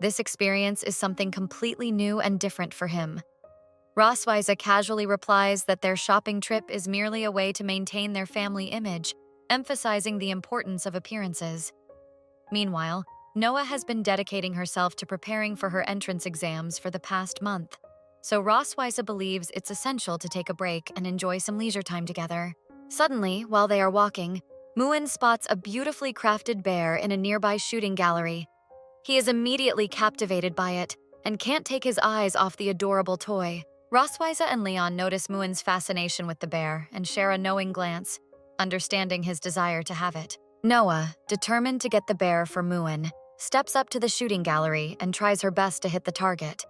This experience is something completely new and different for him. Roswitha casually replies that their shopping trip is merely a way to maintain their family image, emphasizing the importance of appearances. Meanwhile, Noah has been dedicating herself to preparing for her entrance exams for the past month, so Roswitha believes it's essential to take a break and enjoy some leisure time together. Suddenly, while they are walking, Muin spots a beautifully crafted bear in a nearby shooting gallery. He is immediately captivated by it and can't take his eyes off the adorable toy. Roswitha and Leon notice Muin's fascination with the bear and share a knowing glance, understanding his desire to have it. Noah, determined to get the bear for Muin, steps up to the shooting gallery and tries her best to hit the target.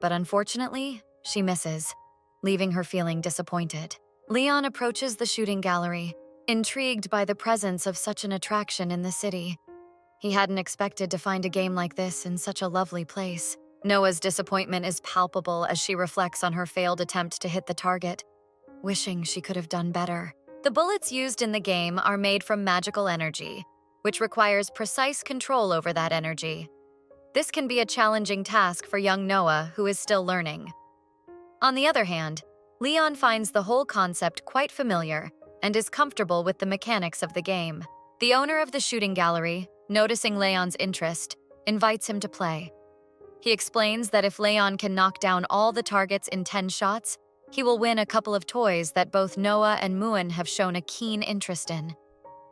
but unfortunately, she misses, leaving her feeling disappointed. Leon approaches the shooting gallery, intrigued by the presence of such an attraction in the city. He hadn't expected to find a game like this in such a lovely place. Noah's disappointment is palpable as she reflects on her failed attempt to hit the target, wishing she could have done better. The bullets used in the game are made from magical energy, which requires precise control over that energy. This can be a challenging task for young Noah, who is still learning. On the other hand, Leon finds the whole concept quite familiar and is comfortable with the mechanics of the game. The owner of the shooting gallery, noticing Leon's interest, invites him to play. He explains that if Leon can knock down all the targets in 10 shots, he will win a couple of toys that both Noah and Muin have shown a keen interest in.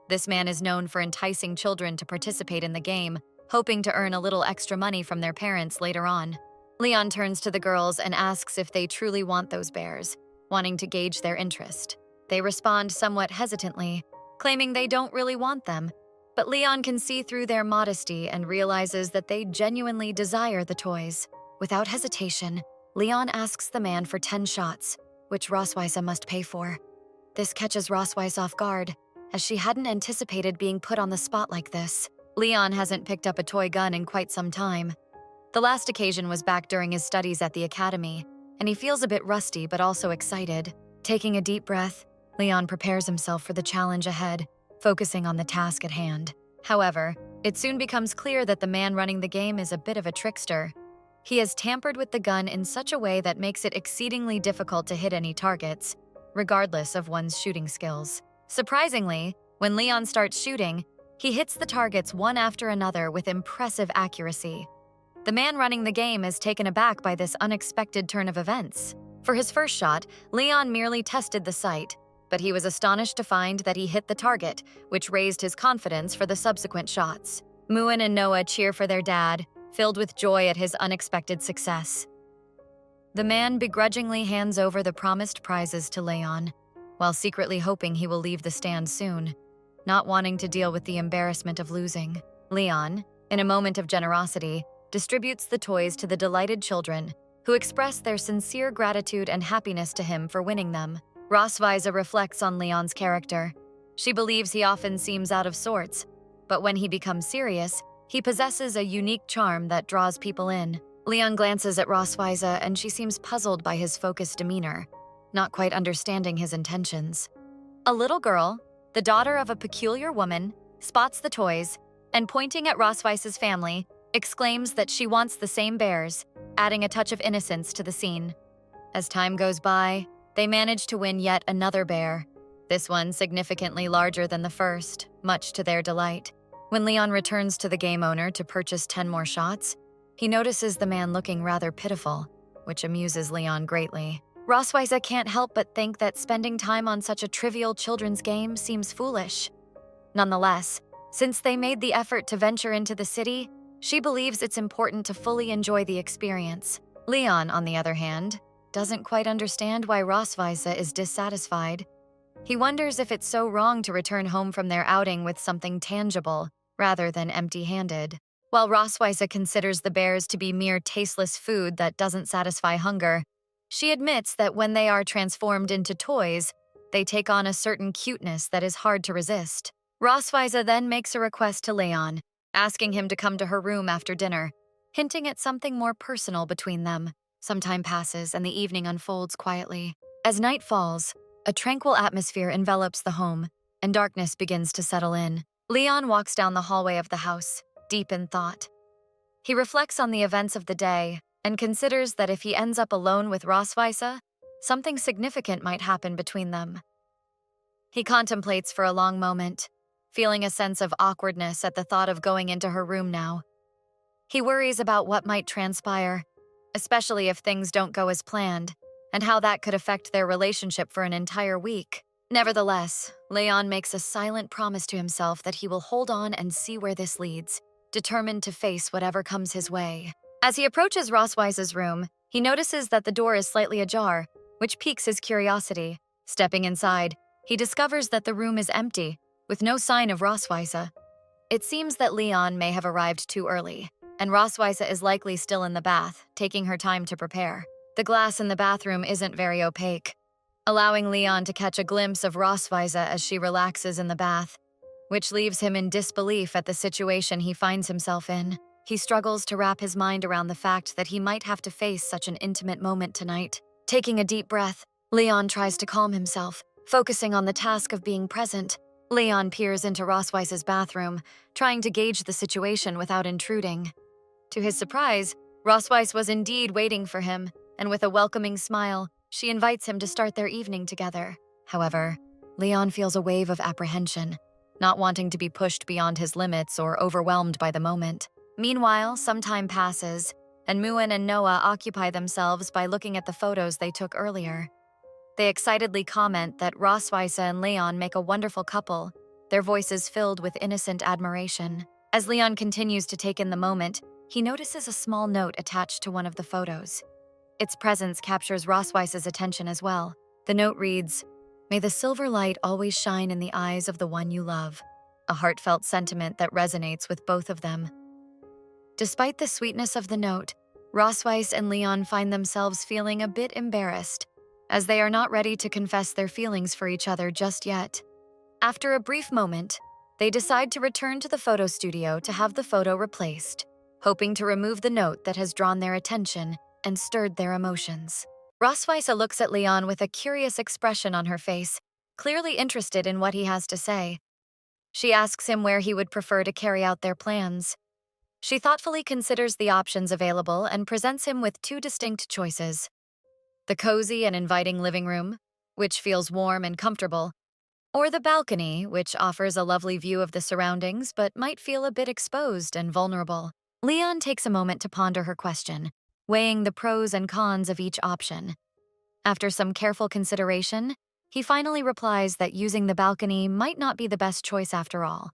This man is known for enticing children to participate in the game, hoping to earn a little extra money from their parents later on. Leon turns to the girls and asks if they truly want those bears, wanting to gauge their interest. They respond somewhat hesitantly, claiming they don't really want them, but Leon can see through their modesty and realizes that they genuinely desire the toys. Without hesitation, Leon asks the man for 10 shots, which Roswitha must pay for. This catches Roswitha off guard, as she hadn't anticipated being put on the spot like this. Leon hasn't picked up a toy gun in quite some time. The last occasion was back during his studies at the academy, and he feels a bit rusty but also excited. Taking a deep breath, Leon prepares himself for the challenge ahead, focusing on the task at hand. However, it soon becomes clear that the man running the game is a bit of a trickster. He has tampered with the gun in such a way that makes it exceedingly difficult to hit any targets, regardless of one's shooting skills. Surprisingly, when Leon starts shooting, he hits the targets one after another with impressive accuracy. The man running the game is taken aback by this unexpected turn of events. For his first shot, Leon merely tested the sight, but he was astonished to find that he hit the target, which raised his confidence for the subsequent shots. Muin and Noah cheer for their dad, filled with joy at his unexpected success. The man begrudgingly hands over the promised prizes to Leon, while secretly hoping he will leave the stand soon, not wanting to deal with the embarrassment of losing. Leon, in a moment of generosity, distributes the toys to the delighted children, who express their sincere gratitude and happiness to him for winning them. Roswitha reflects on Leon's character. She believes he often seems out of sorts, but when he becomes serious, he possesses a unique charm that draws people in. Leon glances at Roswitha and she seems puzzled by his focused demeanor, not quite understanding his intentions. A little girl, the daughter of a peculiar woman, spots the toys and, pointing at Roswitha's family, exclaims that she wants the same bears, adding a touch of innocence to the scene. As time goes by, they manage to win yet another bear, this one significantly larger than the first, much to their delight. When Leon returns to the game owner to purchase 10 more shots, he notices the man looking rather pitiful, which amuses Leon greatly. Roswitha can't help but think that spending time on such a trivial children's game seems foolish. Nonetheless, since they made the effort to venture into the city, she believes it's important to fully enjoy the experience. Leon, on the other hand, doesn't quite understand why Roswitha is dissatisfied. He wonders if it's so wrong to return home from their outing with something tangible, rather than empty-handed. While Roswitha considers the bears to be mere tasteless food that doesn't satisfy hunger, she admits that when they are transformed into toys, they take on a certain cuteness that is hard to resist. Roswitha then makes a request to Leon, asking him to come to her room after dinner, hinting at something more personal between them. Some time passes and the evening unfolds quietly. As night falls, a tranquil atmosphere envelops the home, and darkness begins to settle in. Leon walks down the hallway of the house, deep in thought. He reflects on the events of the day and considers that if he ends up alone with Roswitha, something significant might happen between them. He contemplates for a long moment, feeling a sense of awkwardness at the thought of going into her room now. He worries about what might transpire, especially if things don't go as planned, and how that could affect their relationship for an entire week. Nevertheless, Leon makes a silent promise to himself that he will hold on and see where this leads, determined to face whatever comes his way. As he approaches Roswitha's room, he notices that the door is slightly ajar, which piques his curiosity. Stepping inside, he discovers that the room is empty, with no sign of Roswitha. It seems that Leon may have arrived too early. and Roswitha is likely still in the bath, taking her time to prepare. The glass in the bathroom isn't very opaque, allowing Leon to catch a glimpse of Roswitha as she relaxes in the bath, which leaves him in disbelief at the situation he finds himself in. He struggles to wrap his mind around the fact that he might have to face such an intimate moment tonight. Taking a deep breath, Leon tries to calm himself, focusing on the task of being present. Leon peers into Roswitha's bathroom, trying to gauge the situation without intruding. To his surprise, Roswitha was indeed waiting for him, and with a welcoming smile, she invites him to start their evening together. However, Leon feels a wave of apprehension, not wanting to be pushed beyond his limits or overwhelmed by the moment. Meanwhile, some time passes, and Muin and Noah occupy themselves by looking at the photos they took earlier. They excitedly comment that Roswitha and Leon make a wonderful couple, their voices filled with innocent admiration. As Leon continues to take in the moment, he notices a small note attached to one of the photos. Its presence captures Roswitha's attention as well. The note reads, "May the silver light always shine in the eyes of the one you love," a heartfelt sentiment that resonates with both of them. Despite the sweetness of the note, Roswitha and Leon find themselves feeling a bit embarrassed, as they are not ready to confess their feelings for each other just yet. After a brief moment, they decide to return to the photo studio to have the photo replaced, hoping to remove the note that has drawn their attention and stirred their emotions. Roswitha looks at Leon with a curious expression on her face, clearly interested in what he has to say. She asks him where he would prefer to carry out their plans. She thoughtfully considers the options available and presents him with two distinct choices: the cozy and inviting living room, which feels warm and comfortable, or the balcony, which offers a lovely view of the surroundings but might feel a bit exposed and vulnerable. Leon takes a moment to ponder her question, weighing the pros and cons of each option. After some careful consideration, he finally replies that using the balcony might not be the best choice after all.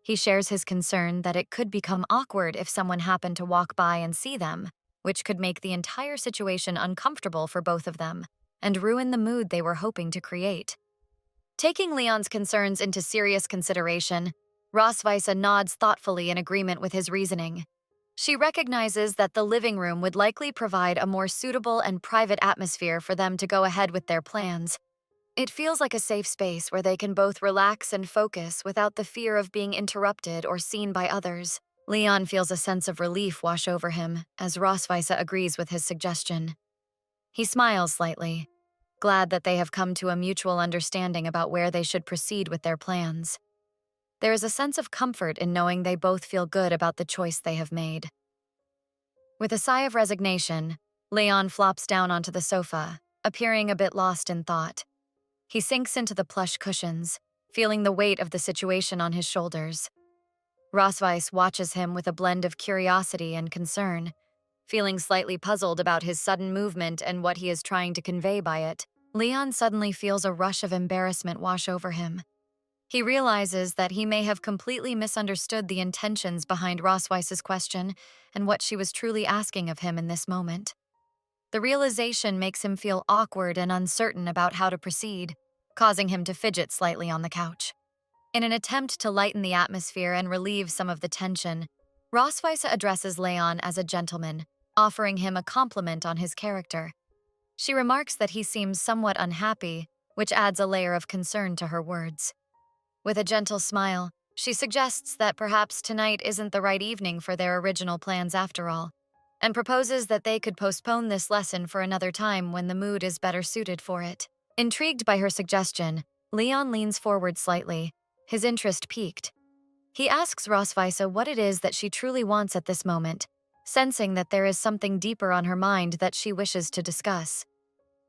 He shares his concern that it could become awkward if someone happened to walk by and see them, which could make the entire situation uncomfortable for both of them and ruin the mood they were hoping to create. Taking Leon's concerns into serious consideration, Roswitha nods thoughtfully in agreement with his reasoning. She recognizes that the living room would likely provide a more suitable and private atmosphere for them to go ahead with their plans. It feels like a safe space where they can both relax and focus without the fear of being interrupted or seen by others. Leon feels a sense of relief wash over him as Roswitha agrees with his suggestion. He smiles slightly, glad that they have come to a mutual understanding about where they should proceed with their plans. There is a sense of comfort in knowing they both feel good about the choice they have made. With a sigh of resignation, Leon flops down onto the sofa, appearing a bit lost in thought. He sinks into the plush cushions, feeling the weight of the situation on his shoulders. Roswitha watches him with a blend of curiosity and concern, feeling slightly puzzled about his sudden movement and what he is trying to convey by it. Leon suddenly feels a rush of embarrassment wash over him. He realizes that he may have completely misunderstood the intentions behind Roswitha's question and what she was truly asking of him in this moment. The realization makes him feel awkward and uncertain about how to proceed, causing him to fidget slightly on the couch. In an attempt to lighten the atmosphere and relieve some of the tension, Roswitha addresses Leon as a gentleman, offering him a compliment on his character. She remarks that he seems somewhat unhappy, which adds a layer of concern to her words. With a gentle smile, she suggests that perhaps tonight isn't the right evening for their original plans after all, and proposes that they could postpone this lesson for another time when the mood is better suited for it. Intrigued by her suggestion, Leon leans forward slightly, his interest piqued. He asks Roswitha what it is that she truly wants at this moment, sensing that there is something deeper on her mind that she wishes to discuss.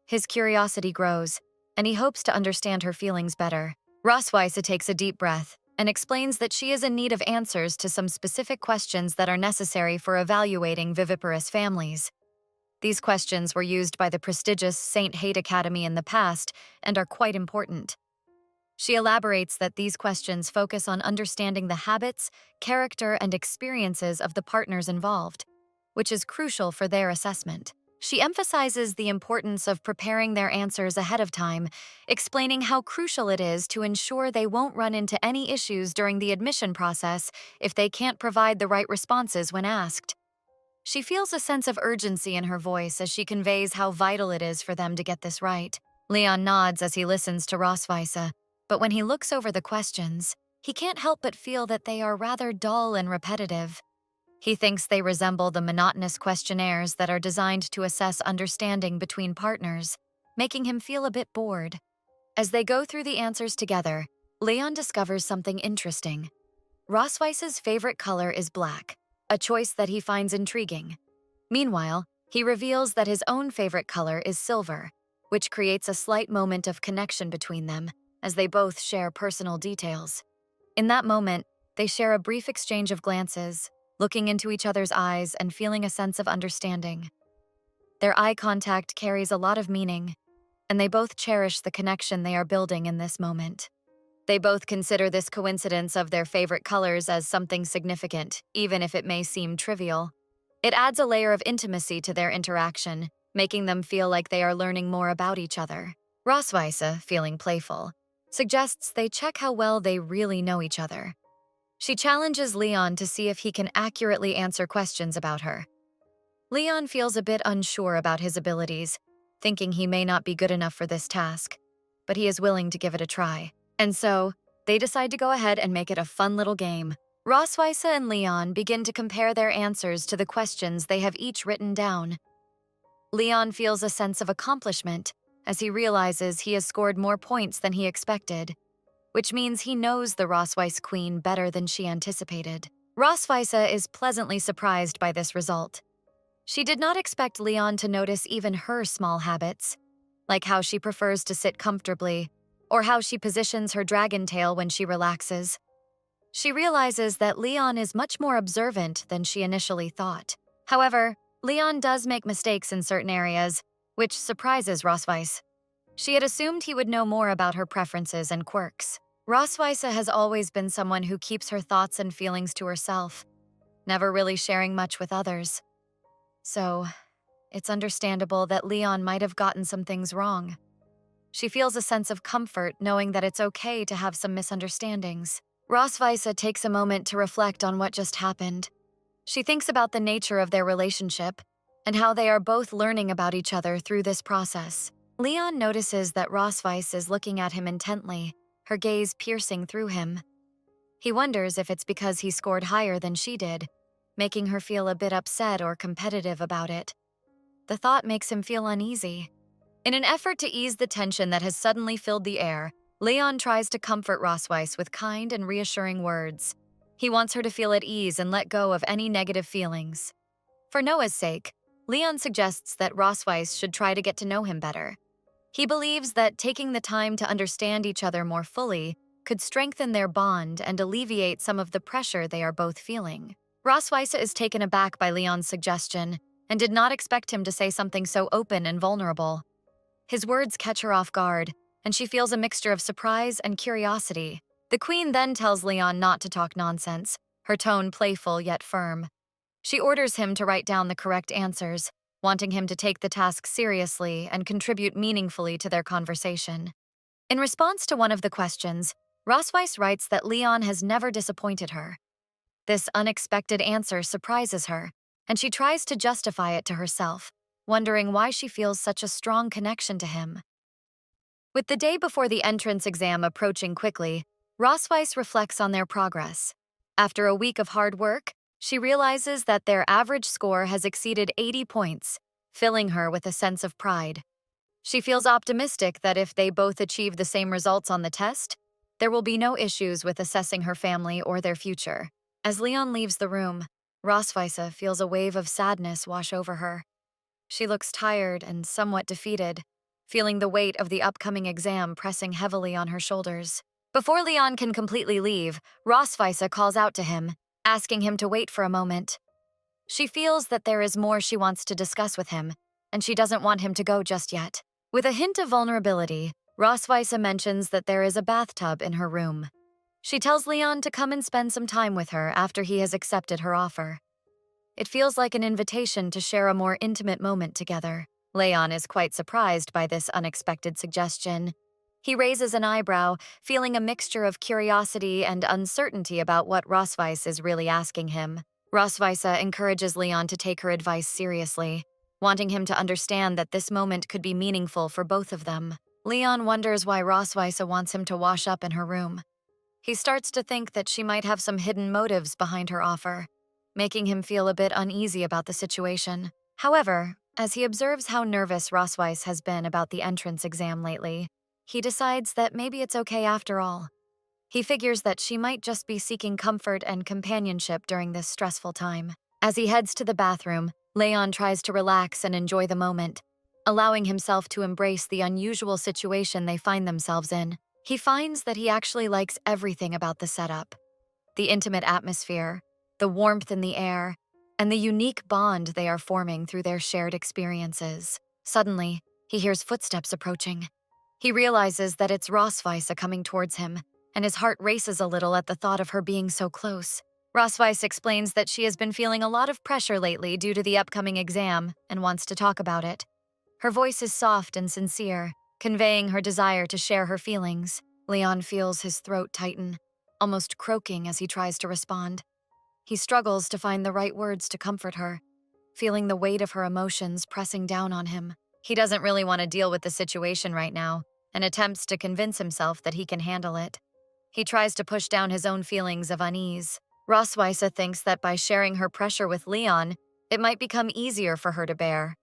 His curiosity grows, and he hopes to understand her feelings better. Roswitha takes a deep breath and explains that she is in need of answers to some specific questions that are necessary for evaluating viviparous families. These questions were used by the prestigious St. Haight Academy in the past and are quite important. She elaborates that these questions focus on understanding the habits, character, and experiences of the partners involved, which is crucial for their assessment. She emphasizes the importance of preparing their answers ahead of time, explaining how crucial it is to ensure they won't run into any issues during the admission process if they can't provide the right responses when asked. She feels a sense of urgency in her voice as she conveys how vital it is for them to get this right. Leon nods as he listens to Rosweise, but when he looks over the questions, he can't help but feel that they are rather dull and repetitive. He thinks they resemble the monotonous questionnaires that are designed to assess understanding between partners, making him feel a bit bored. As they go through the answers together, Leon discovers something interesting. Rosweise's favorite color is black, a choice that he finds intriguing. Meanwhile, he reveals that his own favorite color is silver, which creates a slight moment of connection between them as they both share personal details. In that moment, they share a brief exchange of glances, looking into each other's eyes and feeling a sense of understanding. Their eye contact carries a lot of meaning, and they both cherish the connection they are building in this moment. They both consider this coincidence of their favorite colors as something significant, even if it may seem trivial. It adds a layer of intimacy to their interaction, making them feel like they are learning more about each other. Rosweise, feeling playful, suggests they check how well they really know each other. She challenges Leon to see if he can accurately answer questions about her. Leon feels a bit unsure about his abilities, thinking he may not be good enough for this task, but he is willing to give it a try. And so, they decide to go ahead and make it a fun little game. Rosweise and Leon begin to compare their answers to the questions they have each written down. Leon feels a sense of accomplishment as he realizes he has scored more points than he expected, which means he knows the Rosweise queen better than she anticipated. Rosweise is pleasantly surprised by this result. She did not expect Leon to notice even her small habits, like how she prefers to sit comfortably, or how she positions her dragon tail when she relaxes. She realizes that Leon is much more observant than she initially thought. However, Leon does make mistakes in certain areas, which surprises Rosweise. She had assumed he would know more about her preferences and quirks. Rosweise has always been someone who keeps her thoughts and feelings to herself, never really sharing much with others. So, it's understandable that Leon might have gotten some things wrong. She feels a sense of comfort knowing that it's okay to have some misunderstandings. Rosweise takes a moment to reflect on what just happened. She thinks about the nature of their relationship and how they are both learning about each other through this process. Leon notices that Rosweise is looking at him intently, her gaze piercing through him. He wonders if it's because he scored higher than she did, making her feel a bit upset or competitive about it. The thought makes him feel uneasy. In an effort to ease the tension that has suddenly filled the air, Leon tries to comfort Rosweise with kind and reassuring words. He wants her to feel at ease and let go of any negative feelings. For Noah's sake, Leon suggests that Rosweise should try to get to know him better. He believes that taking the time to understand each other more fully could strengthen their bond and alleviate some of the pressure they are both feeling. Rosweise is taken aback by Leon's suggestion and did not expect him to say something so open and vulnerable. His words catch her off guard, and she feels a mixture of surprise and curiosity. The queen then tells Leon not to talk nonsense, her tone playful yet firm. She orders him to write down the correct answers, wanting him to take the task seriously and contribute meaningfully to their conversation. In response to one of the questions, Rosweise writes that Leon has never disappointed her. This unexpected answer surprises her, and she tries to justify it to herself, wondering why she feels such a strong connection to him. With the day before the entrance exam approaching quickly, Rosweise reflects on their progress. After a week of hard work, she realizes that their average score has exceeded 80 points, filling her with a sense of pride. She feels optimistic that if they both achieve the same results on the test, there will be no issues with assessing her family or their future. As Leon leaves the room, Rosweise feels a wave of sadness wash over her. She looks tired and somewhat defeated, feeling the weight of the upcoming exam pressing heavily on her shoulders. Before Leon can completely leave, Rosweise calls out to him, asking him to wait for a moment. She feels that there is more she wants to discuss with him, and she doesn't want him to go just yet. With a hint of vulnerability, Rosweise mentions that there is a bathtub in her room. She tells Leon to come and spend some time with her after he has accepted her offer. It feels like an invitation to share a more intimate moment together. Leon is quite surprised by this unexpected suggestion. He raises an eyebrow, feeling a mixture of curiosity and uncertainty about what Rosweiss is really asking him. Rosweissa encourages Leon to take her advice seriously, wanting him to understand that this moment could be meaningful for both of them. Leon wonders why Rosweissa wants him to wash up in her room. He starts to think that she might have some hidden motives behind her offer, making him feel a bit uneasy about the situation. However, as he observes how nervous Rosweiss has been about the entrance exam lately, he decides that maybe it's okay after all. He figures that she might just be seeking comfort and companionship during this stressful time. As he heads to the bathroom, Leon tries to relax and enjoy the moment, allowing himself to embrace the unusual situation they find themselves in. He finds that he actually likes everything about the setup: the intimate atmosphere, the warmth in the air, and the unique bond they are forming through their shared experiences. Suddenly, he hears footsteps approaching. He realizes that it's Rosweissa coming towards him, and his heart races a little at the thought of her being so close. Rosweiss explains that she has been feeling a lot of pressure lately due to the upcoming exam and wants to talk about it. Her voice is soft and sincere, conveying her desire to share her feelings. Leon feels his throat tighten, almost croaking as he tries to respond. He struggles to find the right words to comfort her, feeling the weight of her emotions pressing down on him. He doesn't really want to deal with the situation right now, and attempts to convince himself that he can handle it. He tries to push down his own feelings of unease. Rosweissa thinks that by sharing her pressure with Leon, it might become easier for her to bear.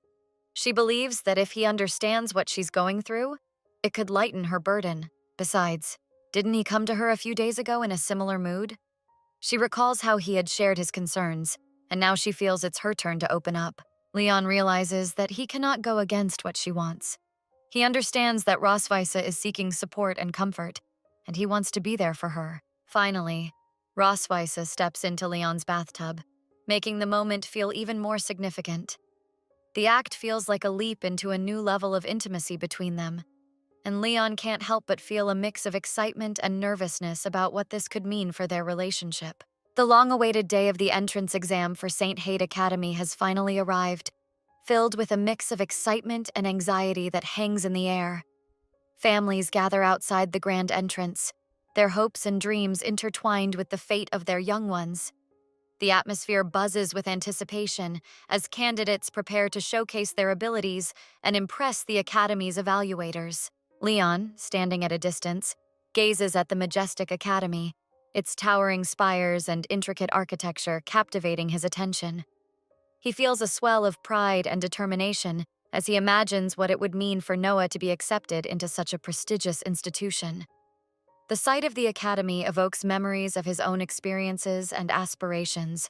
She believes that if he understands what she's going through, it could lighten her burden. Besides, didn't he come to her a few days ago in a similar mood? She recalls how he had shared his concerns, and now she feels it's her turn to open up. Leon realizes that he cannot go against what she wants. He understands that Rosweissa is seeking support and comfort, and he wants to be there for her. Finally, Rosweissa steps into Leon's bathtub, making the moment feel even more significant. The act feels like a leap into a new level of intimacy between them, and Leon can't help but feel a mix of excitement and nervousness about what this could mean for their relationship. The long-awaited day of the entrance exam for St. Haight Academy has finally arrived, filled with a mix of excitement and anxiety that hangs in the air. Families gather outside the grand entrance, their hopes and dreams intertwined with the fate of their young ones. The atmosphere buzzes with anticipation as candidates prepare to showcase their abilities and impress the Academy's evaluators. Leon, standing at a distance, gazes at the majestic Academy, its towering spires and intricate architecture captivating his attention. He feels a swell of pride and determination as he imagines what it would mean for Noah to be accepted into such a prestigious institution. The sight of the Academy evokes memories of his own experiences and aspirations,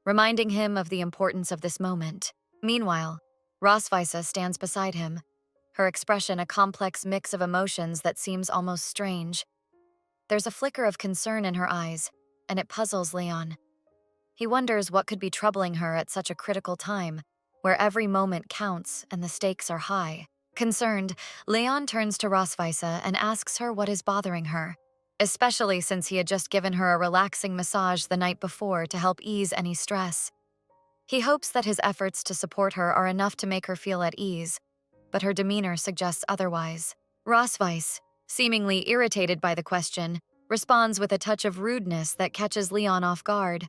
reminding him of the importance of this moment. Meanwhile, Rosweissa stands beside him, her expression a complex mix of emotions that seems almost strange. There's a flicker of concern in her eyes, and it puzzles Leon. He wonders what could be troubling her at such a critical time, where every moment counts and the stakes are high. Concerned, Leon turns to Rosweissa and asks her what is bothering her, especially since he had just given her a relaxing massage the night before to help ease any stress. He hopes that his efforts to support her are enough to make her feel at ease, but her demeanor suggests otherwise. Rosweiss, seemingly irritated by the question, responds with a touch of rudeness that catches Leon off guard.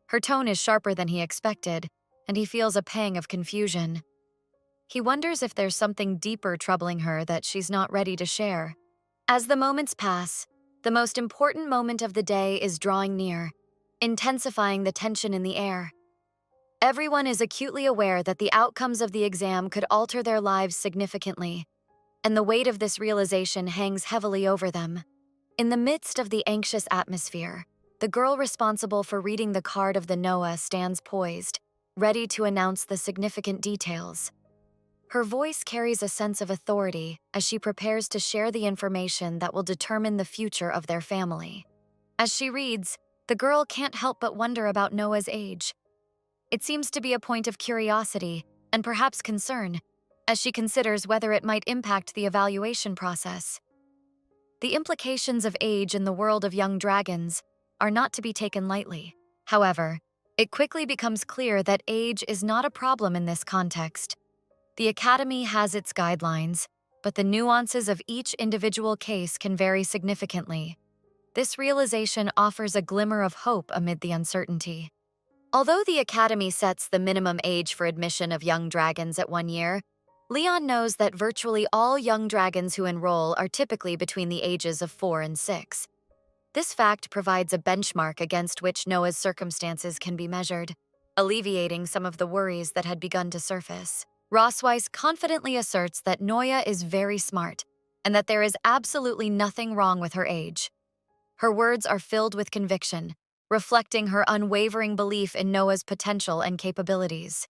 Her tone is sharper than he expected, and he feels a pang of confusion. He wonders if there's something deeper troubling her that she's not ready to share. As the moments pass, the most important moment of the day is drawing near, intensifying the tension in the air. Everyone is acutely aware that the outcomes of the exam could alter their lives significantly, and the weight of this realization hangs heavily over them. In the midst of the anxious atmosphere, the girl responsible for reading the card of the Noah stands poised, ready to announce the significant details. Her voice carries a sense of authority as she prepares to share the information that will determine the future of their family. As she reads, the girl can't help but wonder about Noah's age. It seems to be a point of curiosity and perhaps concern, as she considers whether it might impact the evaluation process. The implications of age in the world of young dragons are not to be taken lightly. However, It quickly becomes clear that age is not a problem in this context. The Academy has its guidelines, but the nuances of each individual case can vary significantly. This realization offers a glimmer of hope amid the uncertainty. Although the Academy sets the minimum age for admission of young dragons at 1 year, Leon knows that virtually all young dragons who enroll are typically between the ages of 4 and 6. This fact provides a benchmark against which Noah's circumstances can be measured, alleviating some of the worries that had begun to surface. Rossweiss confidently asserts that Noya is very smart and that there is absolutely nothing wrong with her age. Her words are filled with conviction, reflecting her unwavering belief in Noah's potential and capabilities.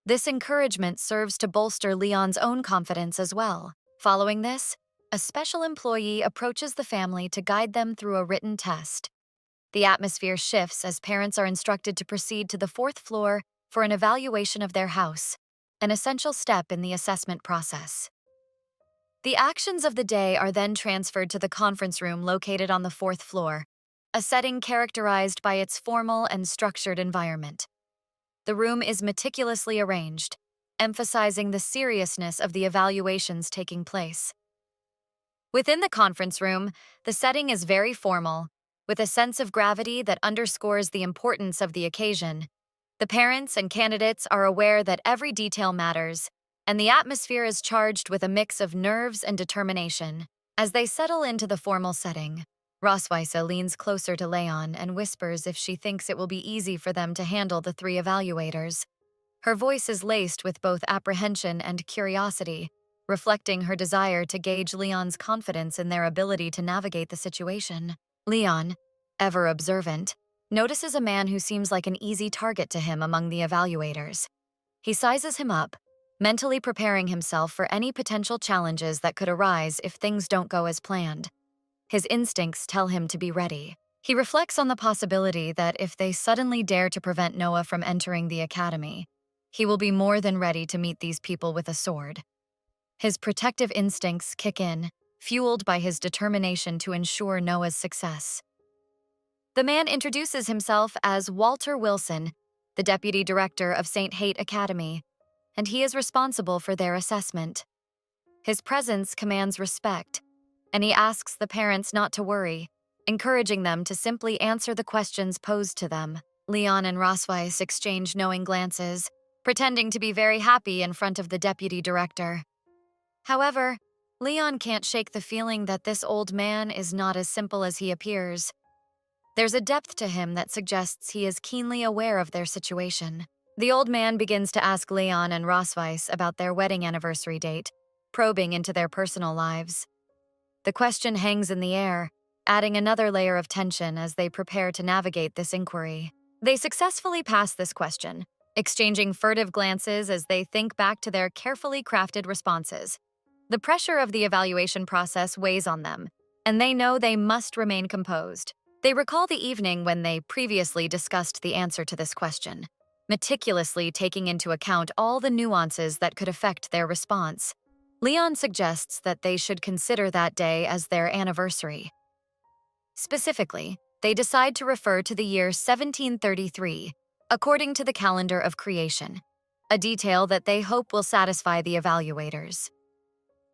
This encouragement serves to bolster Leon's own confidence as well. Following this, a special employee approaches the family to guide them through a written test. The atmosphere shifts as parents are instructed to proceed to the 4th floor for an evaluation of their house, an essential step in the assessment process. The actions of the day are then transferred to the conference room located on the 4th floor, a setting characterized by its formal and structured environment. The room is meticulously arranged, emphasizing the seriousness of the evaluations taking place. Within the conference room, the setting is very formal, with a sense of gravity that underscores the importance of the occasion. The parents and candidates are aware that every detail matters, and the atmosphere is charged with a mix of nerves and determination. As they settle into the formal setting, Rosweisse leans closer to Leon and whispers if she thinks it will be easy for them to handle the 3 evaluators. Her voice is laced with both apprehension and curiosity, reflecting her desire to gauge Leon's confidence in their ability to navigate the situation. Leon, ever observant, notices a man who seems like an easy target to him among the evaluators. He sizes him up, mentally preparing himself for any potential challenges that could arise if things don't go as planned. His instincts tell him to be ready. He reflects on the possibility that if they suddenly dare to prevent Noah from entering the academy, he will be more than ready to meet these people with a sword. His protective instincts kick in, fueled by his determination to ensure Noah's success. The man introduces himself as Walter Wilson, the deputy director of St. Hate Academy, and he is responsible for their assessment. His presence commands respect, and he asks the parents not to worry, encouraging them to simply answer the questions posed to them. Leon and Rosweiss exchange knowing glances, pretending to be very happy in front of the deputy director. However, Leon can't shake the feeling that this old man is not as simple as he appears. There's a depth to him that suggests he is keenly aware of their situation. The old man begins to ask Leon and Rosweiss about their wedding anniversary date, probing into their personal lives. The question hangs in the air, adding another layer of tension as they prepare to navigate this inquiry. They successfully pass this question, exchanging furtive glances as they think back to their carefully crafted responses. The pressure of the evaluation process weighs on them, and they know they must remain composed. They recall the evening when they previously discussed the answer to this question, meticulously taking into account all the nuances that could affect their response. Leon suggests that they should consider that day as their anniversary. Specifically, they decide to refer to the year 1733, according to the calendar of creation, a detail that they hope will satisfy the evaluators.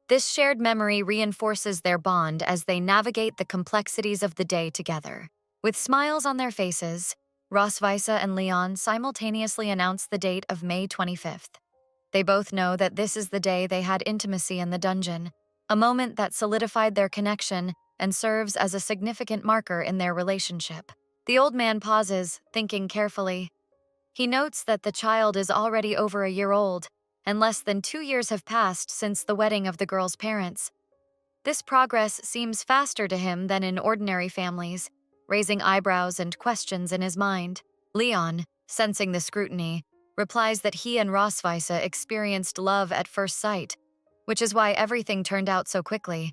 This shared memory reinforces their bond as they navigate the complexities of the day together. With smiles on their faces, Rosweisse and Leon simultaneously announce the date of May 25th. They both know that this is the day they had intimacy in the dungeon, a moment that solidified their connection and serves as a significant marker in their relationship. The old man pauses, thinking carefully. He notes that the child is already over a year old, and less than 2 years have passed since the wedding of the girl's parents. This progress seems faster to him than in ordinary families, raising eyebrows and questions in his mind. Leon, sensing the scrutiny, replies that he and Rosweisse experienced love at first sight, which is why everything turned out so quickly.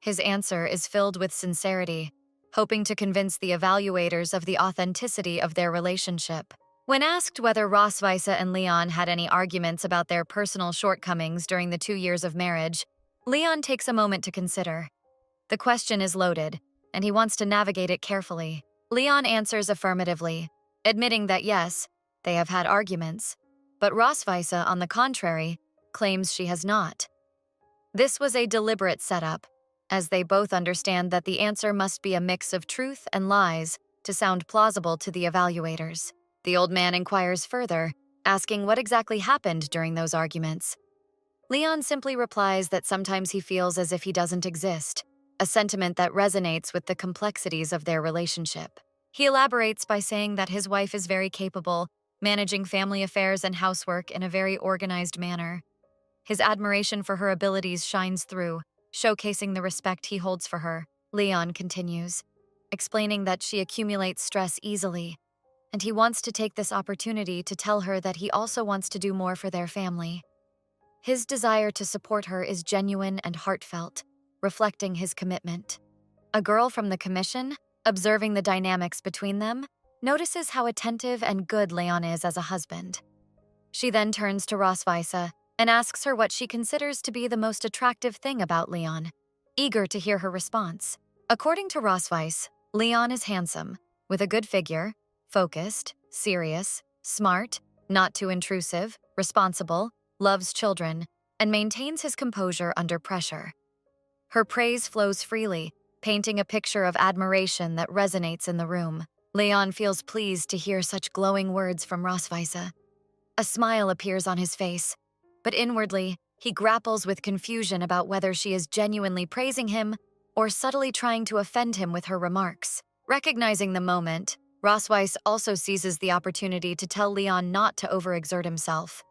His answer is filled with sincerity, hoping to convince the evaluators of the authenticity of their relationship. When asked whether Rosweisse and Leon had any arguments about their personal shortcomings during the 2 years of marriage, Leon takes a moment to consider. The question is loaded, and he wants to navigate it carefully. Leon answers affirmatively, admitting that yes, they have had arguments, but Rosweise, on the contrary, claims she has not. This was a deliberate setup, as they both understand that the answer must be a mix of truth and lies to sound plausible to the evaluators. The old man inquires further, asking what exactly happened during those arguments. Leon simply replies that sometimes he feels as if he doesn't exist, a sentiment that resonates with the complexities of their relationship. He elaborates by saying that his wife is very capable, managing family affairs and housework in a very organized manner. His admiration for her abilities shines through, showcasing the respect he holds for her. Leon continues, explaining that she accumulates stress easily, and he wants to take this opportunity to tell her that he also wants to do more for their family. His desire to support her is genuine and heartfelt, reflecting his commitment. A girl from the commission, observing the dynamics between them, notices how attentive and good Leon is as a husband. She then turns to Rosweise and asks her what she considers to be the most attractive thing about Leon, eager to hear her response. According to Rosweise, Leon is handsome, with a good figure, focused, serious, smart, not too intrusive, responsible, loves children, and maintains his composure under pressure. Her praise flows freely, painting a picture of admiration that resonates in the room. Leon feels pleased to hear such glowing words from Rosweise. A smile appears on his face, but inwardly, he grapples with confusion about whether she is genuinely praising him or subtly trying to offend him with her remarks. Recognizing the moment, Rosweise also seizes the opportunity to tell Leon not to overexert himself.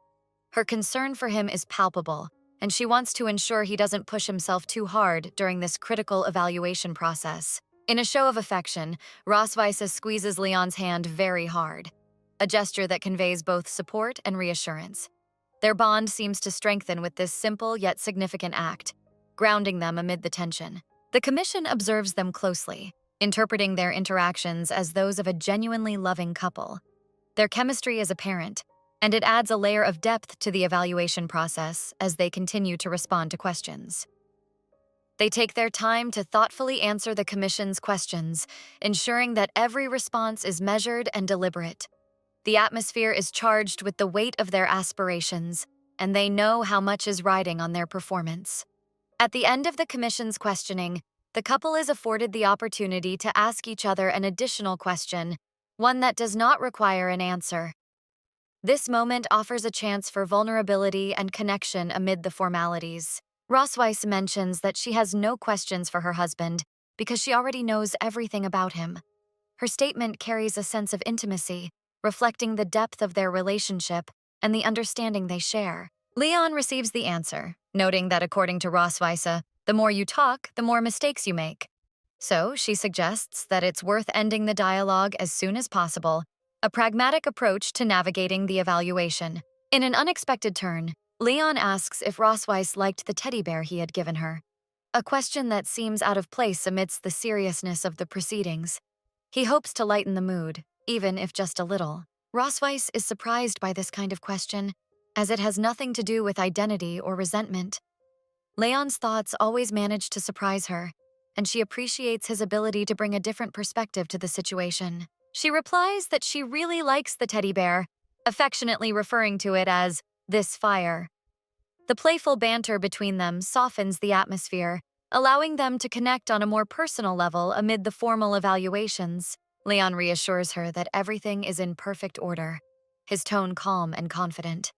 Her concern for him is palpable, and she wants to ensure he doesn't push himself too hard during this critical evaluation process. In a show of affection, Rosweise squeezes Leon's hand very hard, a gesture that conveys both support and reassurance. Their bond seems to strengthen with this simple yet significant act, grounding them amid the tension. The commission observes them closely, interpreting their interactions as those of a genuinely loving couple. Their chemistry is apparent, and it adds a layer of depth to the evaluation process as they continue to respond to questions. They take their time to thoughtfully answer the commission's questions, ensuring that every response is measured and deliberate. The atmosphere is charged with the weight of their aspirations, and they know how much is riding on their performance. At the end of the commission's questioning, the couple is afforded the opportunity to ask each other an additional question, one that does not require an answer. This moment offers a chance for vulnerability and connection amid the formalities. Rosweise mentions that she has no questions for her husband because she already knows everything about him. Her statement carries a sense of intimacy, reflecting the depth of their relationship and the understanding they share. Leon receives the answer, noting that according to Rosweise, the more you talk, the more mistakes you make. So she suggests that it's worth ending the dialogue as soon as possible, a pragmatic approach to navigating the evaluation. In an unexpected turn, Leon asks if Rosweise liked the teddy bear he had given her, a question that seems out of place amidst the seriousness of the proceedings. He hopes to lighten the mood, even if just a little. Rosweise is surprised by this kind of question, as it has nothing to do with identity or resentment. Leon's thoughts always manage to surprise her, and she appreciates his ability to bring a different perspective to the situation. She replies that she really likes the teddy bear, affectionately referring to it as this fire. The playful banter between them softens the atmosphere, allowing them to connect on a more personal level amid the formal evaluations. Leon reassures her that everything is in perfect order, his tone calm and confident.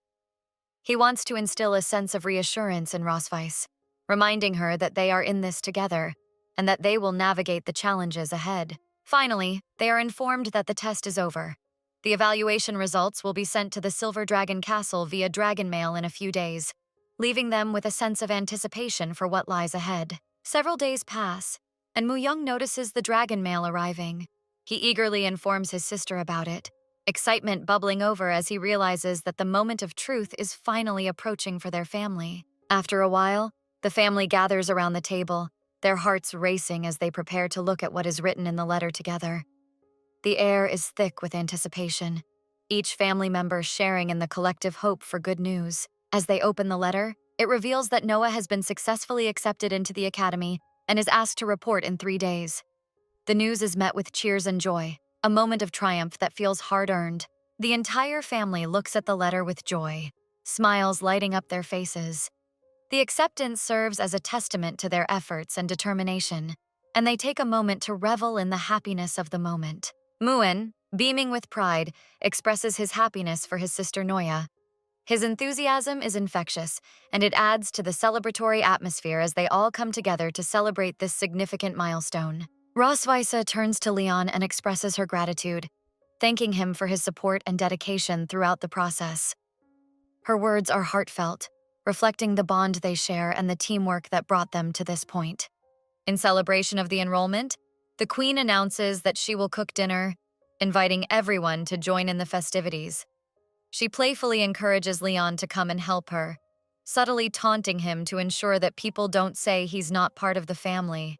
He wants to instill a sense of reassurance in Rosweise, reminding her that they are in this together and that they will navigate the challenges ahead. Finally, they are informed that the test is over. The evaluation results will be sent to the Silver Dragon Castle via dragon mail in a few days, leaving them with a sense of anticipation for what lies ahead. Several days pass, and Mu-young notices the dragon mail arriving. He eagerly informs his sister about it, excitement bubbling over as he realizes that the moment of truth is finally approaching for their family. After a while, the family gathers around the table, their hearts racing as they prepare to look at what is written in the letter together. The air is thick with anticipation, each family member sharing in the collective hope for good news. As they open the letter, it reveals that Noah has been successfully accepted into the academy and is asked to report in 3 days. The news is met with cheers and joy, a moment of triumph that feels hard-earned. The entire family looks at the letter with joy, smiles lighting up their faces. The acceptance serves as a testament to their efforts and determination, and they take a moment to revel in the happiness of the moment. Muen, beaming with pride, expresses his happiness for his sister Noya. His enthusiasm is infectious, and it adds to the celebratory atmosphere as they all come together to celebrate this significant milestone. Rosweisa turns to Leon and expresses her gratitude, thanking him for his support and dedication throughout the process. Her words are heartfelt, reflecting the bond they share and the teamwork that brought them to this point. In celebration of the enrollment, the Queen announces that she will cook dinner, inviting everyone to join in the festivities. She playfully encourages Leon to come and help her, subtly taunting him to ensure that people don't say he's not part of the family.